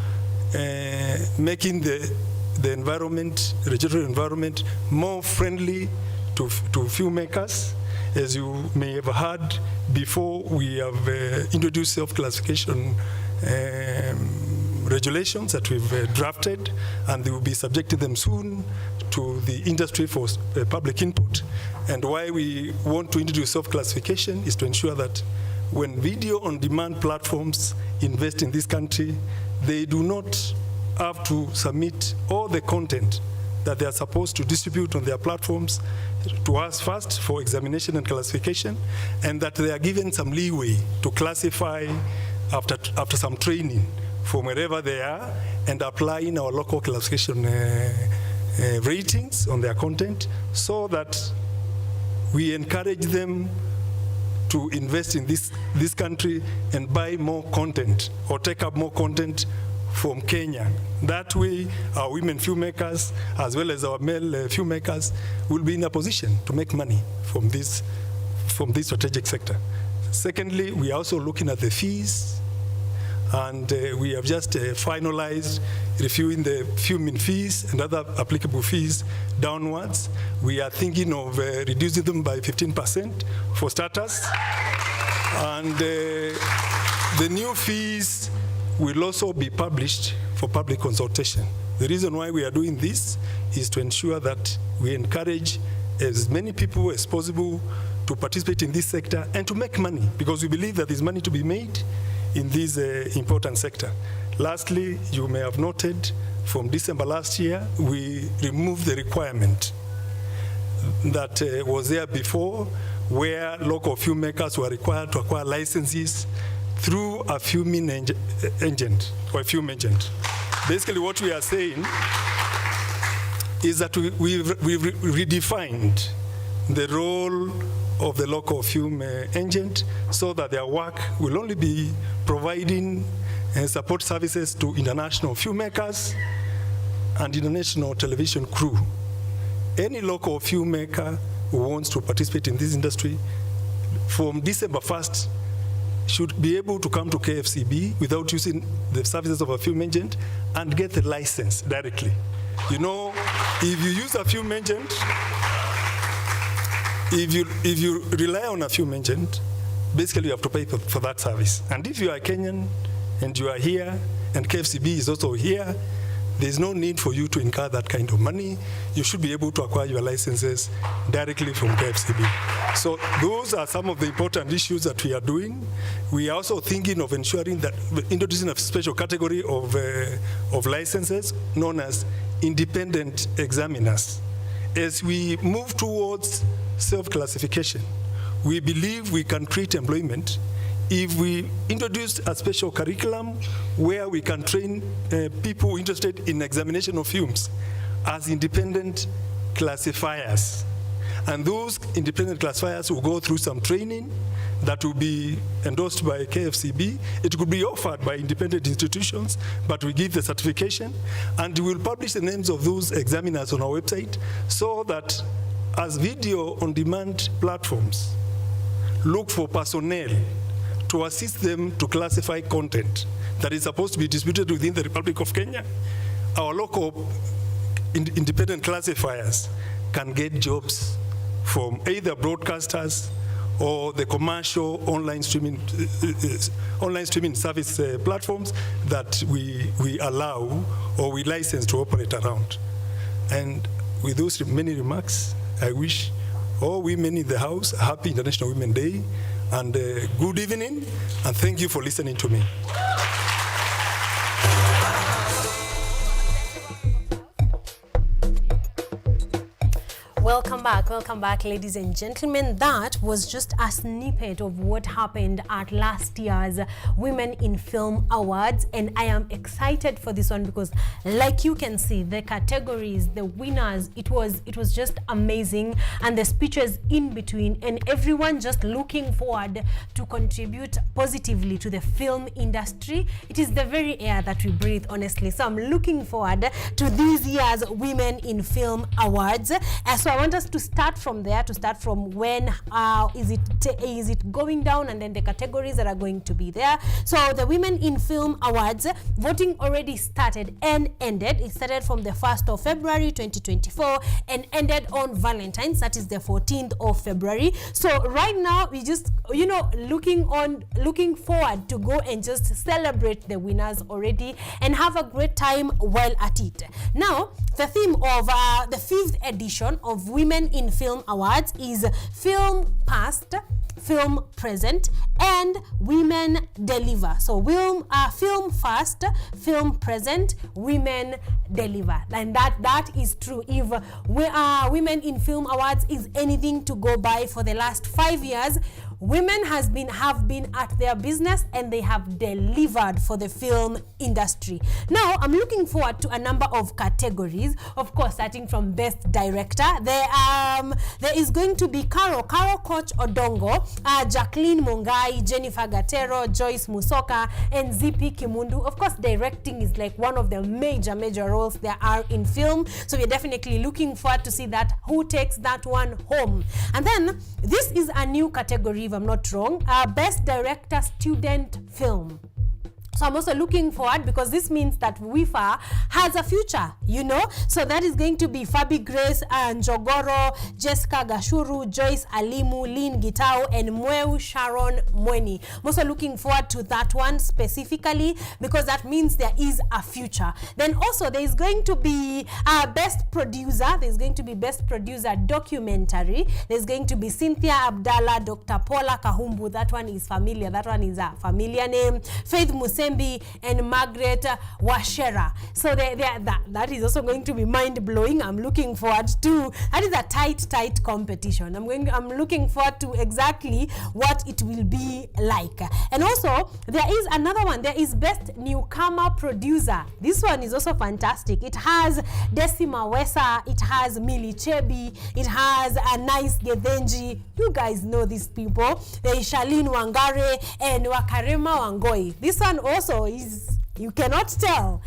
making the environment, regulatory environment, more friendly to filmmakers. As you may have heard before, we have introduced self-classification regulations that we've drafted, and they will be subjecting them soon to the industry for public input. And why we want to introduce self-classification is to ensure that when video-on-demand platforms invest in this country, they do not have to submit all the content that they are supposed to distribute on their platforms to us first for examination and classification, and that they are given some leeway to classify after some training from wherever they are and applying our local classification ratings on their content, so that we encourage them to invest in this country and buy more content or take up more content from Kenya. That way, our women filmmakers, as well as our male filmmakers, will be in a position to make money from this strategic sector. Secondly, we are also looking at the fees, and we have just finalized reviewing the filming fees and other applicable fees downwards. We are thinking of reducing them by 15% for starters. And the new fees will also be published for public consultation. The reason why we are doing this is to ensure that we encourage as many people as possible to participate in this sector and to make money, because we believe that there's money to be made in this important sector. Lastly, you may have noted from December last year, we removed the requirement that was there before, where local filmmakers were required to acquire licenses through a filming agent or a film agent. Basically, what we are saying is that we've redefined the role of the local film agent, so that their work will only be providing support services to international filmmakers and international television crew. Any local filmmaker who wants to participate in this industry from December 1st should be able to come to KFCB without using the services of a film agent and get the license directly. You know, if you use a film agent, if you rely on a film agent, basically you have to pay for that service. And if you are Kenyan and you are here and KFCB is also here, there's no need for you to incur that kind of money. You should be able to acquire your licenses directly from KFCB. So those are some of the important issues that we are doing. We are also thinking of ensuring that introducing a special category of licenses known as independent examiners. As we move towards self-classification, we believe we can create employment if we introduce a special curriculum where we can train people interested in examination of films as independent classifiers. And those independent classifiers will go through some training that will be endorsed by KFCB. It could be offered by independent institutions, but we give the certification, and we will publish the names of those examiners on our website, so that as video on demand platforms look for personnel to assist them to classify content that is supposed to be distributed within the Republic of Kenya, our local independent classifiers can get jobs from either broadcasters or the commercial online streaming service platforms that we allow or we license to operate around. And with those many remarks, I wish all women in the house a happy International Women's Day and good evening, and thank you for listening to me. Welcome back, ladies and gentlemen. That was just a snippet of what happened at last year's Women in Film Awards, and I am excited for this one because, like you can see, the categories, the winners, it was just amazing, and the speeches in between, and everyone just looking forward to contribute positively to the film industry. It is the very air that we breathe, honestly. So I'm looking forward to this year's Women in Film Awards. So I want us to start from there, to start from when is it going down, and then the categories that are going to be there. So the Women in Film Awards, voting already started and ended. It started from the 1st of February 2024 and ended on Valentine's, that is the 14th of February. So right now we just, looking forward to go and just celebrate the winners already and have a great time while at it. Now, the theme of the 5th edition of Women in Film Awards is Film Past, Film Present, and Women Deliver. So film first, film present, women deliver. And that is true. If Women in Film Awards is anything to go by for the last 5 years, women have been at their business and they have delivered for the film industry. Now, I'm looking forward to a number of categories. Of course, starting from Best Director, there is going to be Carol Koch Odongo, Jacqueline Mungai, Jennifer Gatero, Joyce Musoka, and Zippy Kimundu. Of course, directing is like one of the major roles there are in film. So we're definitely looking forward to see that, who takes that one home. And then this is a new category, if I'm not wrong, Best Director Student Film. So I'm also looking forward because this means that WIFA has a future, So that is going to be Fabi Grace Njogoro, Jessica Gashuru, Joyce Alimu, Lynn Gitao, and Mweu Sharon Mweni. I'm also looking forward to that one specifically because that means there is a future. Then also there is going to be Best Producer. There's going to be Best Producer Documentary. There's going to be Cynthia Abdallah, Dr. Paula Kahumbu. That one is familiar. That one is a familiar name. Faith Musembi and Margaret Washera. So that is also going to be mind-blowing. I'm looking forward to, that is a tight competition. I'm looking forward to exactly what it will be like. And also, there is another one. There is Best Newcomer Producer. This one is also fantastic. It has Decima Wesa, it has Millie Chebi, it has a nice Gethenji. You guys know these people. There is Charlene Wangare and Wakarema Wangoi. This one also is, you cannot tell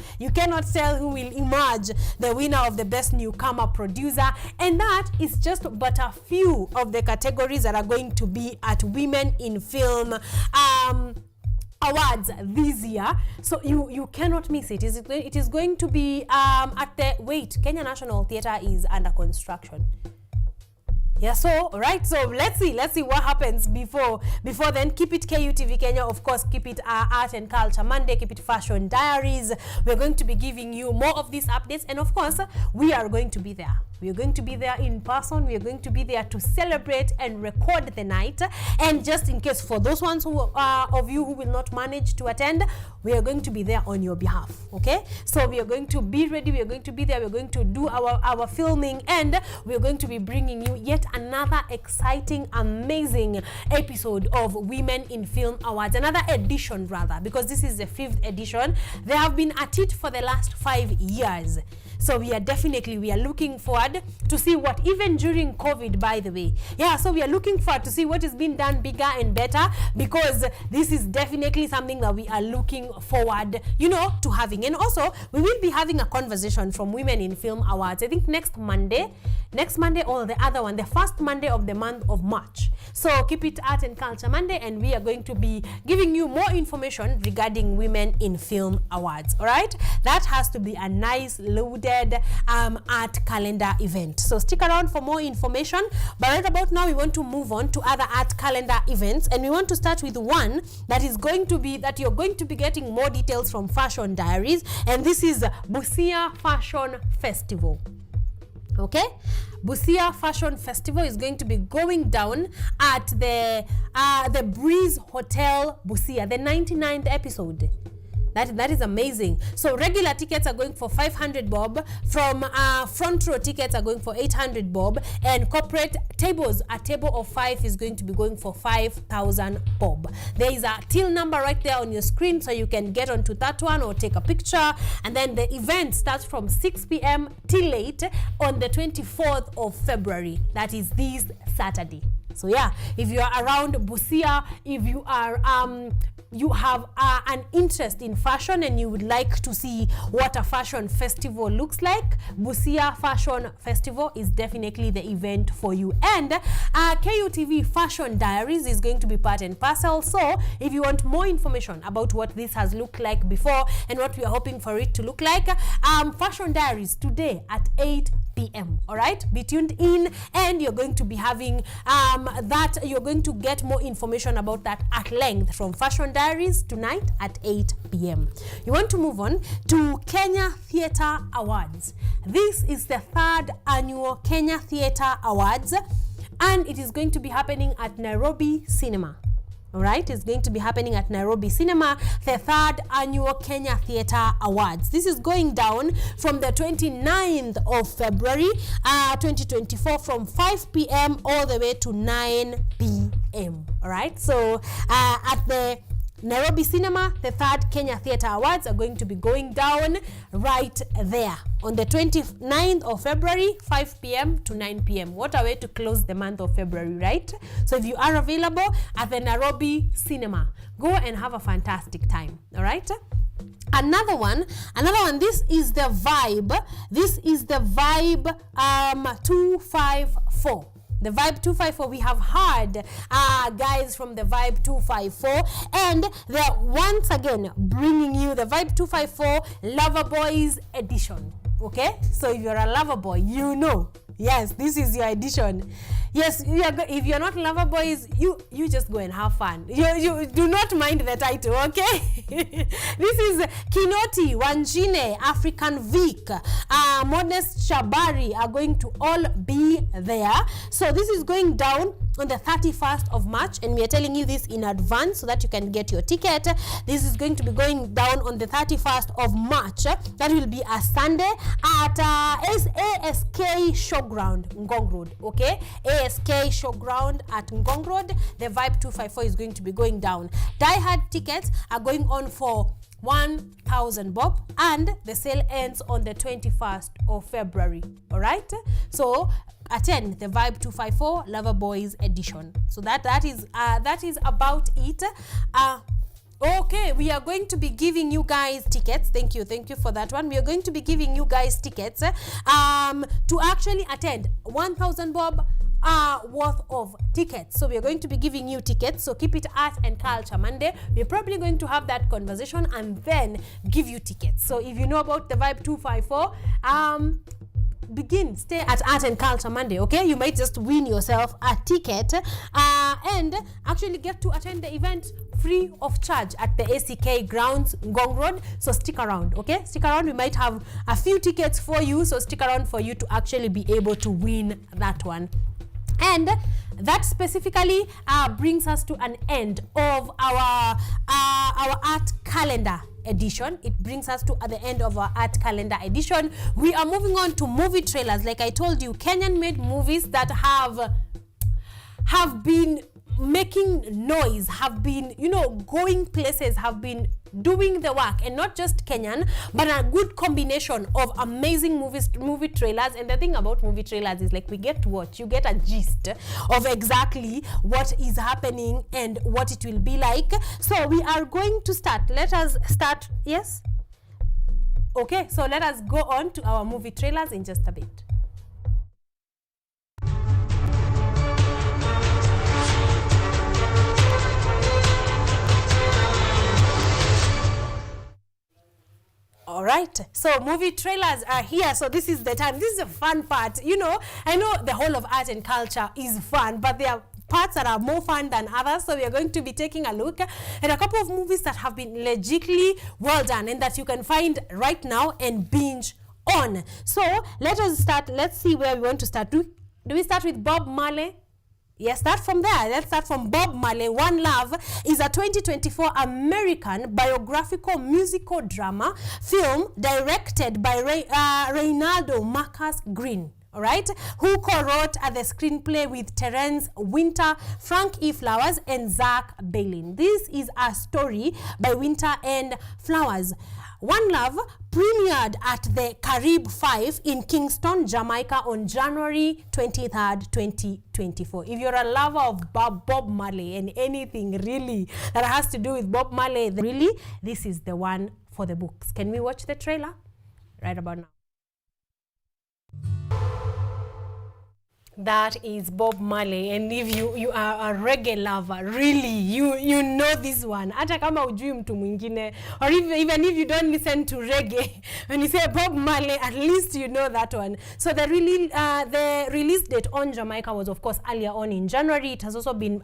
who will emerge the winner of the Best Newcomer Producer, and that is just but a few of the categories that are going to be at Women in Film Awards this year. So you cannot miss it. It is going to be at the Kenya National Theatre is under construction. Yeah, so let's see what happens before then. Keep it KUTV Kenya, of course. Keep it Art and Culture Monday. Keep it Fashion Diaries. We're going to be giving you more of these updates, and of course, we are going to be there. We are going to be there in person. We are going to be there to celebrate and record the night. And just in case, for those ones of you who will not manage to attend, we are going to be there on your behalf. Okay? So we are going to be ready. We are going to be there. We are going to do our filming, and we are going to be bringing you yet another exciting, amazing episode of Women in Film Awards. Another edition, rather, because this is the 5th edition. They have been at it for the last 5 years. So we are looking forward to see what, even during COVID, by the way. Yeah, so we are looking forward to see what is being done bigger and better, because this is definitely something that we are looking forward, to having. And also, we will be having a conversation from Women in Film Awards, I think next Monday or the other one, the first Monday of the month of March. So keep it Art and Culture Monday, and we are going to be giving you more information regarding Women in Film Awards. All right, that has to be a nice loaded art calendar event. So stick around for more information. But right about now, we want to move on to other art calendar events, and we want to start with one that you're going to be getting more details from Fashion Diaries, and this is Busia Fashion Festival. Okay, Busia Fashion Festival is going to be going down at the Breeze Hotel Busia, the 99th episode. That is amazing. So regular tickets are going for 500 bob. From front row tickets are going for 800 bob, and corporate tables, a table of 5 is going to be going for 5,000 bob. There is a till number right there on your screen, so you can get onto that one or take a picture. And then the event starts from 6 p.m. till late on the 24th of February. That is this Saturday. So yeah, if you are around Busia, if you are you have an interest in fashion and you would like to see what a fashion festival looks like, Busia Fashion Festival is definitely the event for you. And KUTV Fashion Diaries is going to be part and parcel. So if you want more information about what this has looked like before and what we are hoping for it to look like, Fashion Diaries today at 8 p.m. All right, be tuned in, and you're going to be having you're going to get more information about that at length from Fashion Diaries tonight at 8 p.m. You want to move on to Kenya Theatre Awards. This is the 3rd annual Kenya Theatre Awards, and it is going to be happening at Nairobi Cinema. All right, it's going to be happening at Nairobi Cinema, the 3rd annual Kenya Theatre Awards. This is going down from the 29th of February 2024 from 5 p.m. all the way to 9 p.m. All right, so at the Nairobi Cinema, the 3rd Kenya Theatre Awards are going to be going down right there on the 29th of February, 5 p.m. to 9 p.m. What a way to close the month of February, right? So if you are available at the Nairobi Cinema, go and have a fantastic time, all right? Another one, this is the Vibe. This is the Vibe 254. The Vibe 254, we have heard guys from the Vibe 254, and they're once again bringing you the Vibe 254 Lover Boys edition. Okay, so if you're a lover boy, you know, yes, this is your edition. Yes, if you're not lover boys, you just go and have fun. You do not mind the title, okay? This is Kinoti, Wanjine, African Vic, Modest Shabari are going to all be there. So this is going down on the 31st of March, and we are telling you this in advance so that you can get your ticket. This is going to be going down on the 31st of March. That will be a Sunday at ASK Showground, Ngong Road, okay? ASK Showground at Ngong Road. The Vibe 254 is going to be going down. Die Hard tickets are going on for 1,000 bob, and the sale ends on the 21st of February. All right, so attend the Vibe 254 Lover Boys edition. So that is about it. Okay, we are going to be giving you guys tickets. Thank you for that one. We are going to be giving you guys tickets to actually attend 1,000 bob worth of tickets. So we are going to be giving you tickets. So keep it Art and Culture Monday. We're probably going to have that conversation and then give you tickets. So if you know about the Vibe 254, stay at Art and Culture Monday, okay? You might just win yourself a ticket and actually get to attend the event free of charge at the ACK grounds, Ngong Road. So stick around, okay? Stick around. We might have a few tickets for you, so stick around for you to actually be able to win that one. And that specifically brings us to an end of our art calendar edition. It brings us to the end of our art calendar edition. We are moving on to movie trailers. Like I told you, Kenyan made movies that have been making noise, have been, going places, have been doing the work, and not just Kenyan, but a good combination of amazing movie trailers. And the thing about movie trailers is like we get to watch, you get a gist of exactly what is happening and what it will be like. So we are going to start. Let us start. Yes? Okay, so let us go on to our movie trailers in just a bit. All right, so movie trailers are here. So this is the time. This is a fun part. You know, I know the whole of art and culture is fun, but there are parts that are more fun than others. So we are going to be taking a look at a couple of movies that have been legitimately well done and that you can find right now and binge on. So let us start. Let's see where we want to start. Do we start with Bob Marley? Yes, start from there. Let's start from Bob Marley. One Love is a 2024 American biographical musical drama film directed by Reynaldo Marcus Green. All right, who co-wrote the screenplay with Terence Winter, Frank E. Flowers, and Zach Bailin. This is a story by Winter and Flowers. One Love premiered at the Carib 5 in Kingston, Jamaica on January 23rd, 2024. If you're a lover of Bob Marley and anything really that has to do with Bob Marley, really, this is the one for the books. Can we watch the trailer right about now? That is Bob Marley, and if you are a reggae lover, really, you know this one. Hata kama ujui mtu mwingine, or even if you don't listen to reggae, when you say Bob Marley, at least you know that one. So the release date on Jamaica was, of course, earlier on in January. It has also been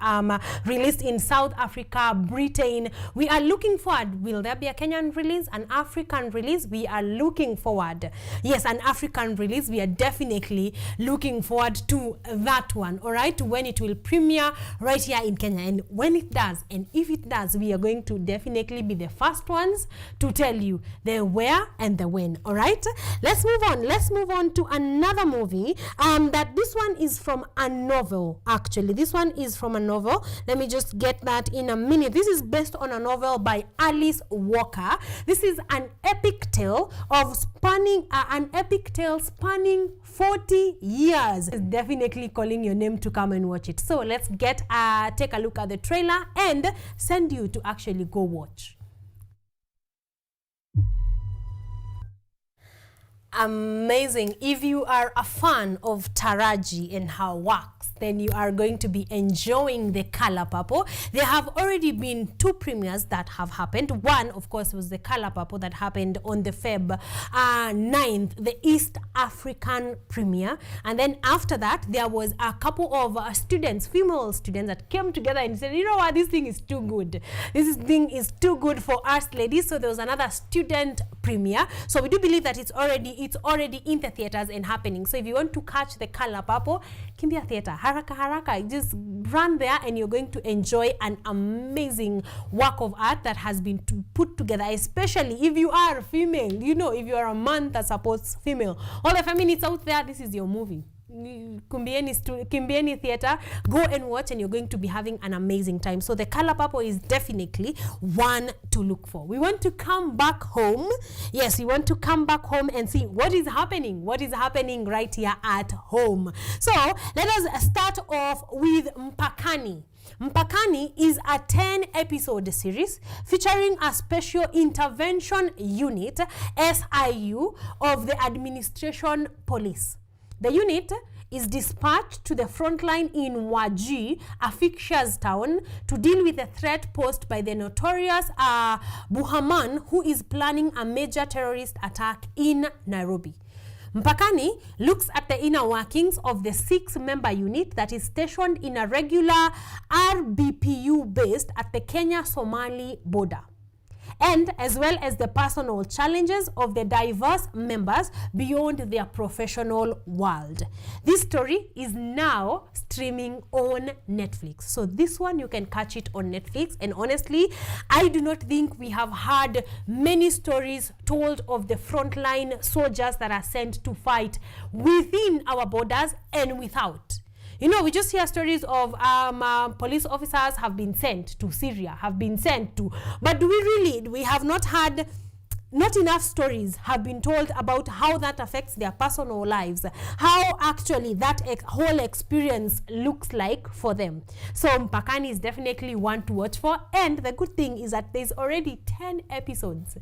released in South Africa, Britain. We are looking forward. Will there be a Kenyan release, an African release? We are looking forward. Yes, an African release. We are definitely looking forward to that one, all right, when it will premiere right here in Kenya. And when it does, and if it does, we are going to definitely be the first ones to tell you the where and the when. All right, let's move on to another movie that this one is from a novel. Actually, this one is from a novel. Let me just get that in a minute. This is based on a novel by Alice Walker. This is an epic tale of spanning 40 years. It's definitely calling your name to come and watch it. So let's take a look at the trailer and send you to actually go watch. Amazing. If you are a fan of Taraji and her works, then you are going to be enjoying The Color Purple. There have already been 2 premieres that have happened. One, of course, was The Color Purple that happened on the Feb 9th, the East African premiere. And then after that, there was a couple of students, female students, that came together and said, you know what, this thing is too good. This thing is too good for us ladies. So there was another student premiere. So we do believe that it's already in the theaters and happening. So if you want to catch The Color Purple, Kimbia Theater, haraka, just run there and you're going to enjoy an amazing work of art that has been put together, especially if you are female. You know, if you are a man that supports female. All the feminists out there, this is your movie. Kimbieni Theater, go and watch and you're going to be having an amazing time. So The Color Purple is definitely one to look for. We want to come back home. Yes, we want to come back home and see what is happening right here at home. So let us start off with Mpakani. Mpakani is a 10-episode series featuring a special intervention unit, SIU, of the Administration Police. The unit is dispatched to the front line in Waji, a fictitious town, to deal with the threat posed by the notorious Buhaman, who is planning a major terrorist attack in Nairobi. Mpakani looks at the inner workings of the 6-member unit that is stationed in a regular RBPU based at the Kenya-Somali border, and as well as the personal challenges of the diverse members beyond their professional world. This story is now streaming on Netflix. So this one, you can catch it on Netflix. And honestly, I do not think we have had many stories told of the frontline soldiers that are sent to fight within our borders and without. You know, we just hear stories of police officers have been sent to Syria, but do we really? We have not had. Not enough stories have been told about how that affects their personal lives, how actually that whole experience looks like for them. So Mpakani is definitely one to watch for, and the good thing is that there's already 10 episode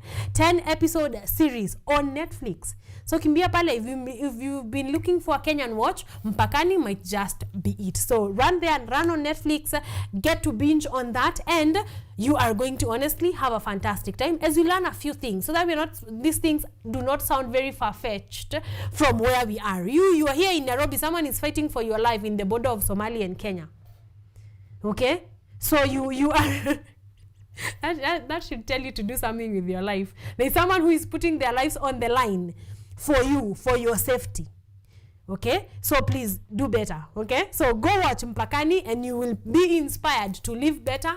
series on Netflix. So kimbia pale, if you've been looking for a Kenyan watch, Mpakani might just be it. So run there and run on Netflix, get to binge on that, and you are going to honestly have a fantastic time as you learn a few things, so that these things do not sound very far-fetched from where we are. You are here in Nairobi, someone is fighting for your life in the border of Somalia and Kenya. Okay? So you are that should tell you to do something with your life. There's someone who is putting their lives on the line for you, for your safety. Okay? So please do better. Okay? So go watch Mpakani and you will be inspired to live better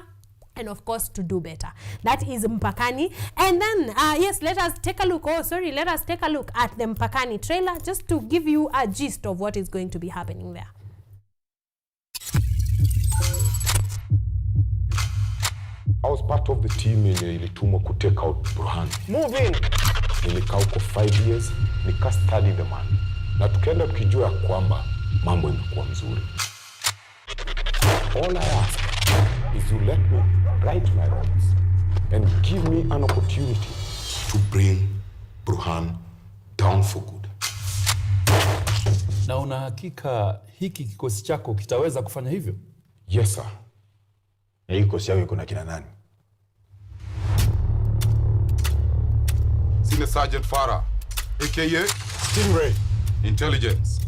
and of course to do better. That is Mpakani. And then yes, let us take a look at the Mpakani trailer just to give you a gist of what is going to be happening there. I was part of the team ilitumwa ku take out Burhan. Move in. Nilikaa huko 5 years, nika study the man. Na tukaenda tukijua kwamba mambo imekuwa mzuri. All I ask is you let me right my wrongs and give me an opportunity to bring Burhan down for good. Na una hakika hiki kikosi chako kitaweza kufanya hivyo? Yes, sir. Na hii kikosi yako iko na kina nani? Senior Sergeant Farah, a.k.a. Stingray, Intelligence.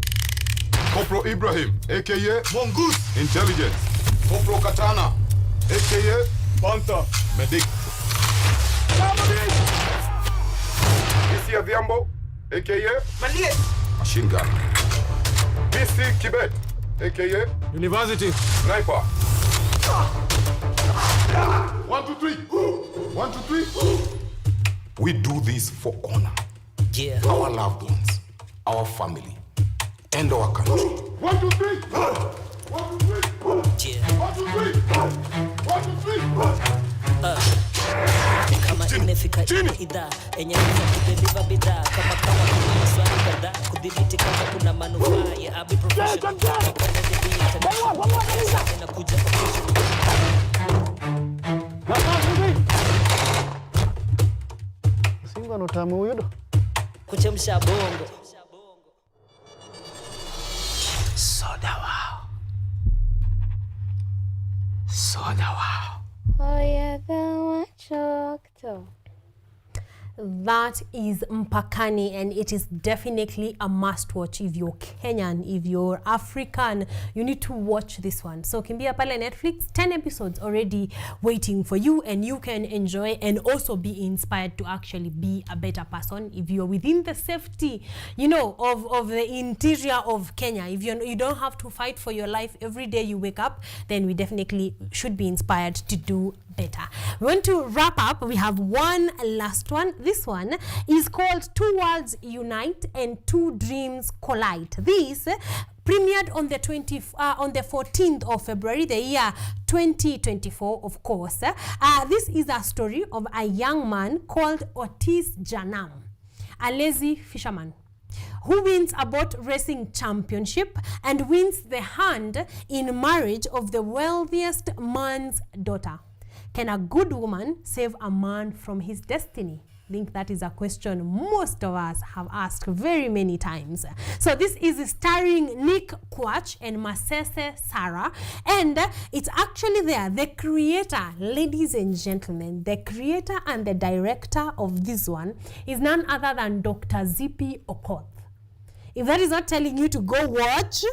Corporal Ibrahim, a.k.a. Mongoose, Intelligence. Corporal Katana, a.k.a. Panther, Medic. BC Aviambo, a.k.a. Maliet, Machine Gun. BC Kibet, a.k.a. University, Sniper. 1, 2, 3. 1, 2, 3. We do this for honor. Yeah. Our loved ones, our family, and our country. 1, 2, 3. 1, 2, 3. Yeah. 1, 2, 3. 1, 2, 3. Kama imefika idhaa enye kudeliver bidhaa kama swali kadhaa kudhibiti kama kuna manufaa ya abi professional inakuja Singo no tamu huyo kuchemsha bongo Soda wow. Soda wow. That is Mpakani, and it is definitely a must watch. If you're Kenyan, if you're African, you need to watch this one. So kimbia pale Netflix, 10 episodes already waiting for you, and you can enjoy and also be inspired to actually be a better person if you're within the safety, you know, of the interior of Kenya. If you don't have to fight for your life every day you wake up, then we definitely should be inspired to do better. We want to wrap up. We have one last one. This one is called Two Worlds Unite and Two Dreams Collide. This premiered on the 14th of February, the year 2024, of course. This is a story of a young man called Otis Janam, a lazy fisherman who wins a boat racing championship and wins the hand in marriage of the wealthiest man's daughter. Can a good woman save a man from his destiny? I think that is a question most of us have asked very many times. So this is starring Nick Quach and Masese Sarah, and it's actually there. The creator, ladies and gentlemen, the creator and the director of this one is none other than Dr. Zippy Okoth. If that is not telling you to go watch,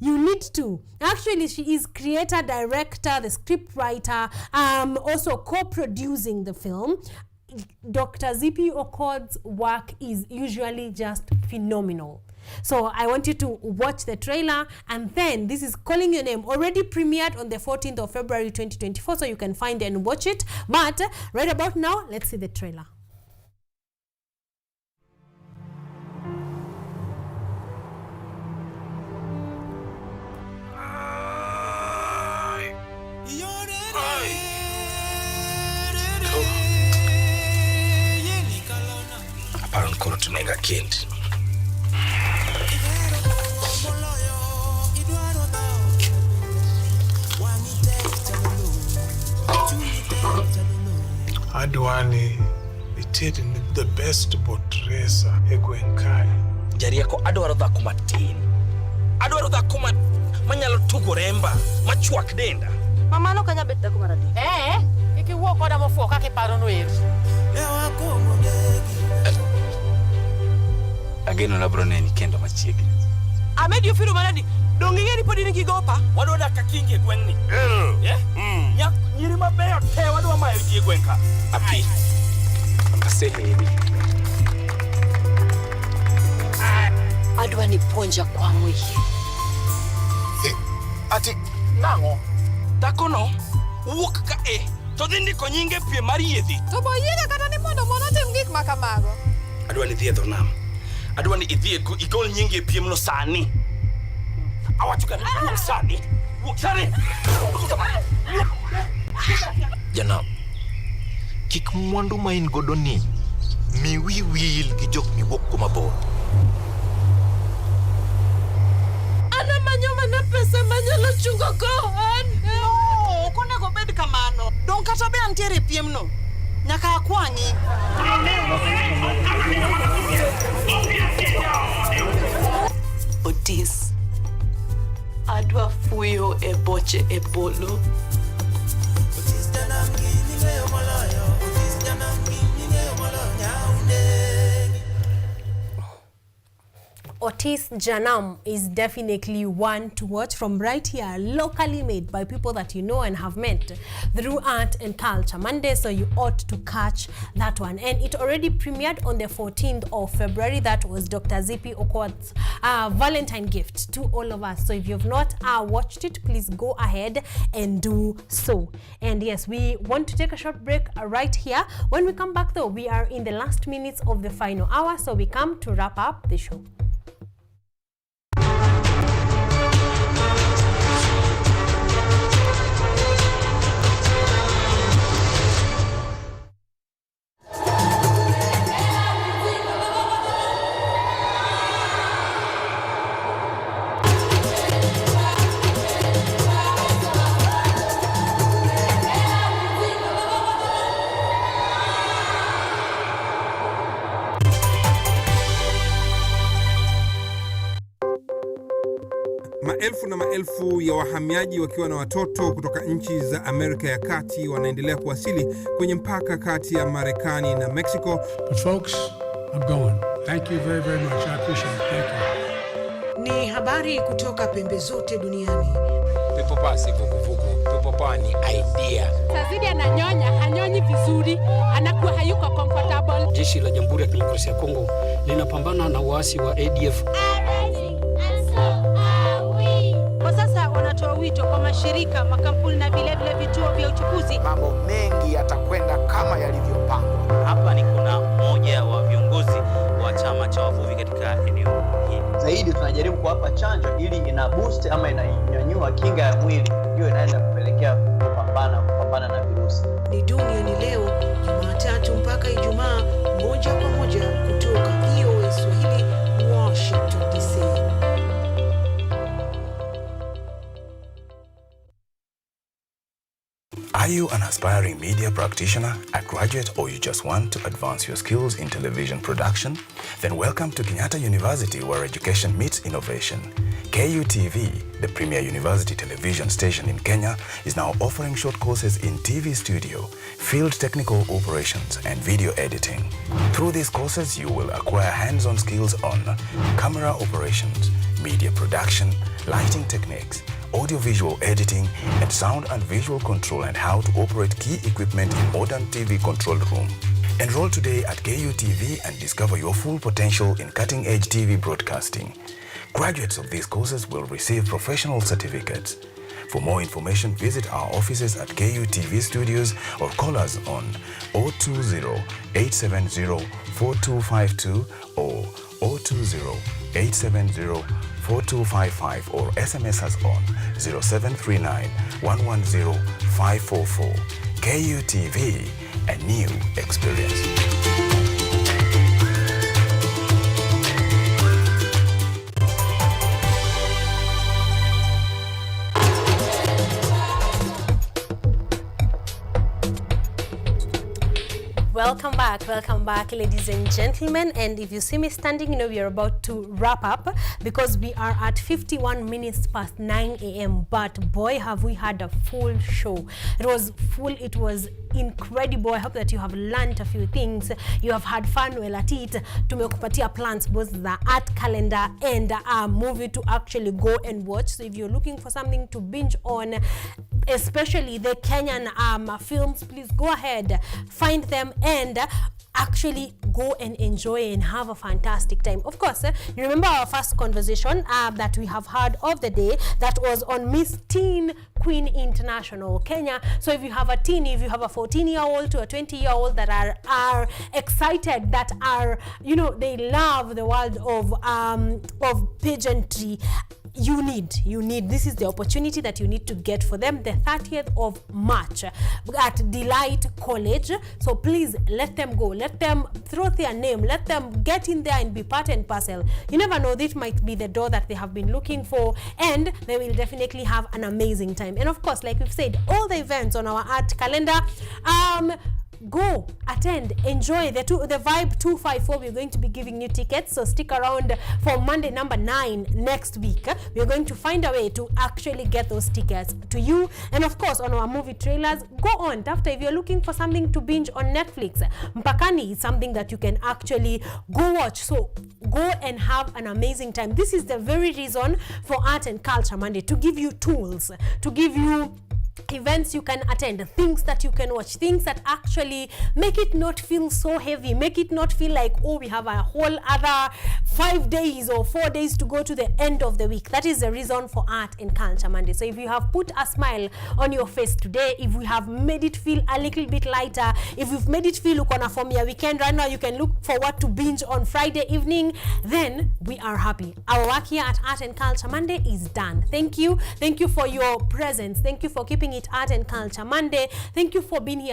you need to. Actually, she is creator, director, the script writer, also co-producing the film. Dr. Zippy Okoth's work is usually just phenomenal. So I want you to watch the trailer, and then this is Calling Your Name, already premiered on the 14th of February 2024, so you can find and watch it. But right about now, let's see the trailer. weekend. Adwani ited the best botresa egwenkai. Jariako adwaro dhako matin. Adwaro dhako manyalo tugo remba, machuak denda. Mamano kanya bet dhako maradi. Iki wuok koda mofuo kaka iparo no ero. Ageno labro neni kendo machiegni. Amedi ofiru maradi. Dongi ngeni podi niki gopa. Wadwa dak kakingi e gweng' ni. Yeah? Nyiri mabeyo te wadwa mayo ji e gweng' ka. Api. Aseheri. Adwa ni ponja kwang'o yie. Ati nang'o? Dhako no wuok ka to dhi ndiko nyinge pie mar yiedhi. To bo yiega kata ni mondo tim gik ma kamago. Adwa ni dhi e dho nam. Adwa ni idhi igol nyinge e piem no sani. Awacho ka wuok sani. Wuok sani. Janam, kik mwandu ma in godo ni mi wil gi jok miwuok kuma bor. Ana manyo mana pesa manyalo chungo kohan. No, konego bed kamano. Dong kata be antiere piem no. Nyaka akwanyi. Otis. Adwa fuyo e boche e bolo. Otis Janam is definitely one to watch from right here, locally made by people that you know and have met through art and culture Monday, so you ought to catch that one. And it already premiered on the 14th of February. That was Dr. Zippy Okoth's Valentine gift to all of us. So if you've not watched it, please go ahead and do so. And yes, we want to take a short break right here. When we come back though, we are in the last minutes of the final hour, so we come to wrap up the show. Maelfu na maelfu ya wahamiaji wakiwa na watoto kutoka nchi za Amerika ya Kati wanaendelea kuwasili kwenye mpaka kati ya Marekani na Mexico. But folks, I'm going. Thank you very, very much. I appreciate it. Thank you. Ni habari kutoka pembe zote duniani. Pepo pasi vuguvugu. Pepo pani idea. Tazidi ananyonya, hanyonyi vizuri, anakuwa hayuko comfortable. Jeshi la Jamhuri ya Kidemokrasia ya Kongo linapambana na waasi wa ADF. Kwa sasa wanatoa wito kwa mashirika, makampuni na vile vituo vya uchukuzi. Mambo mengi yatakwenda kama yalivyopangwa. Hapa ni kuna mmoja wa viongozi wa chama cha wavuvi katika eneo hili. Zaidi tunajaribu kuwapa chanjo ili ina boost ama inanyanyua kinga ya mwili, hiyo inaenda kupelekea kupambana na virusi. Ni duniani leo, Jumatatu mpaka Ijumaa, moja kwa moja kutoka VOA Swahili, Washington DC. Are you an aspiring media practitioner, a graduate, or you just want to advance your skills in television production? Then welcome to Kenyatta University, where education meets innovation. KUTV, the premier university television station in Kenya, is now offering short courses in TV studio, field technical operations, and video editing. Through these courses, you will acquire hands-on skills on camera operations, media production, lighting techniques, audio-visual editing, and sound and visual control, and how to operate key equipment in modern TV control room. Enroll today at KUTV and discover your full potential in cutting-edge TV broadcasting. Graduates of these courses will receive professional certificates. For more information, visit our offices at KUTV Studios or call us on 020-870-4252 or 020-870-4255 or SMS us on 0739-110-544. KUTV, a new experience. Welcome back, ladies and gentlemen. And if you see me standing, you know we are about to wrap up because we are at 51 minutes past 9 a.m. But boy, have we had a full show. It was full. It was incredible. I hope that you have learned a few things. You have had fun well at it. Tumekupatia plans, both the art calendar and a movie to actually go and watch. So if you're looking for something to binge on, especially the Kenyan films, please go ahead, find them and actually go and enjoy and have a fantastic time. Of course, you remember our first conversation that we have had of the day that was on Miss Teen Queen International Kenya. So if you have a teen, if you have a 14-year-old to a 20-year-old that are excited, that are, you know, they love the world of pageantry, you need this is the opportunity that you need to get for them, the 30th of March at Delight College. So please let them go, let them throw their name, let them get in there and be part and parcel. You never know, this might be the door that they have been looking for, and they will definitely have an amazing time. And of course, like we've said, all the events on our art calendar, go, attend, enjoy the Vibe 254. We're going to be giving you tickets, so stick around for Monday number 9 next week. We're going to find a way to actually get those tickets to you. And of course, on our movie trailers, go on after. If you're looking for something to binge on Netflix, Mpakani is something that you can actually go watch. So go and have an amazing time. This is the very reason for Art and Culture Monday, to give you tools, to give you events you can attend, things that you can watch, things that actually make it not feel so heavy, make it not feel like, oh, we have a whole other 5 days or 4 days to go to the end of the week. That is the reason for Art and Culture Monday. So if you have put a smile on your face today, if we have made it feel a little bit lighter, if we've made it feel look on a for your weekend right now, you can look forward to binge on Friday evening, then we are happy. Our work here at Art and Culture Monday is done. Thank you for your presence. Thank you for keeping it Art and Culture Monday. Thank you for being here.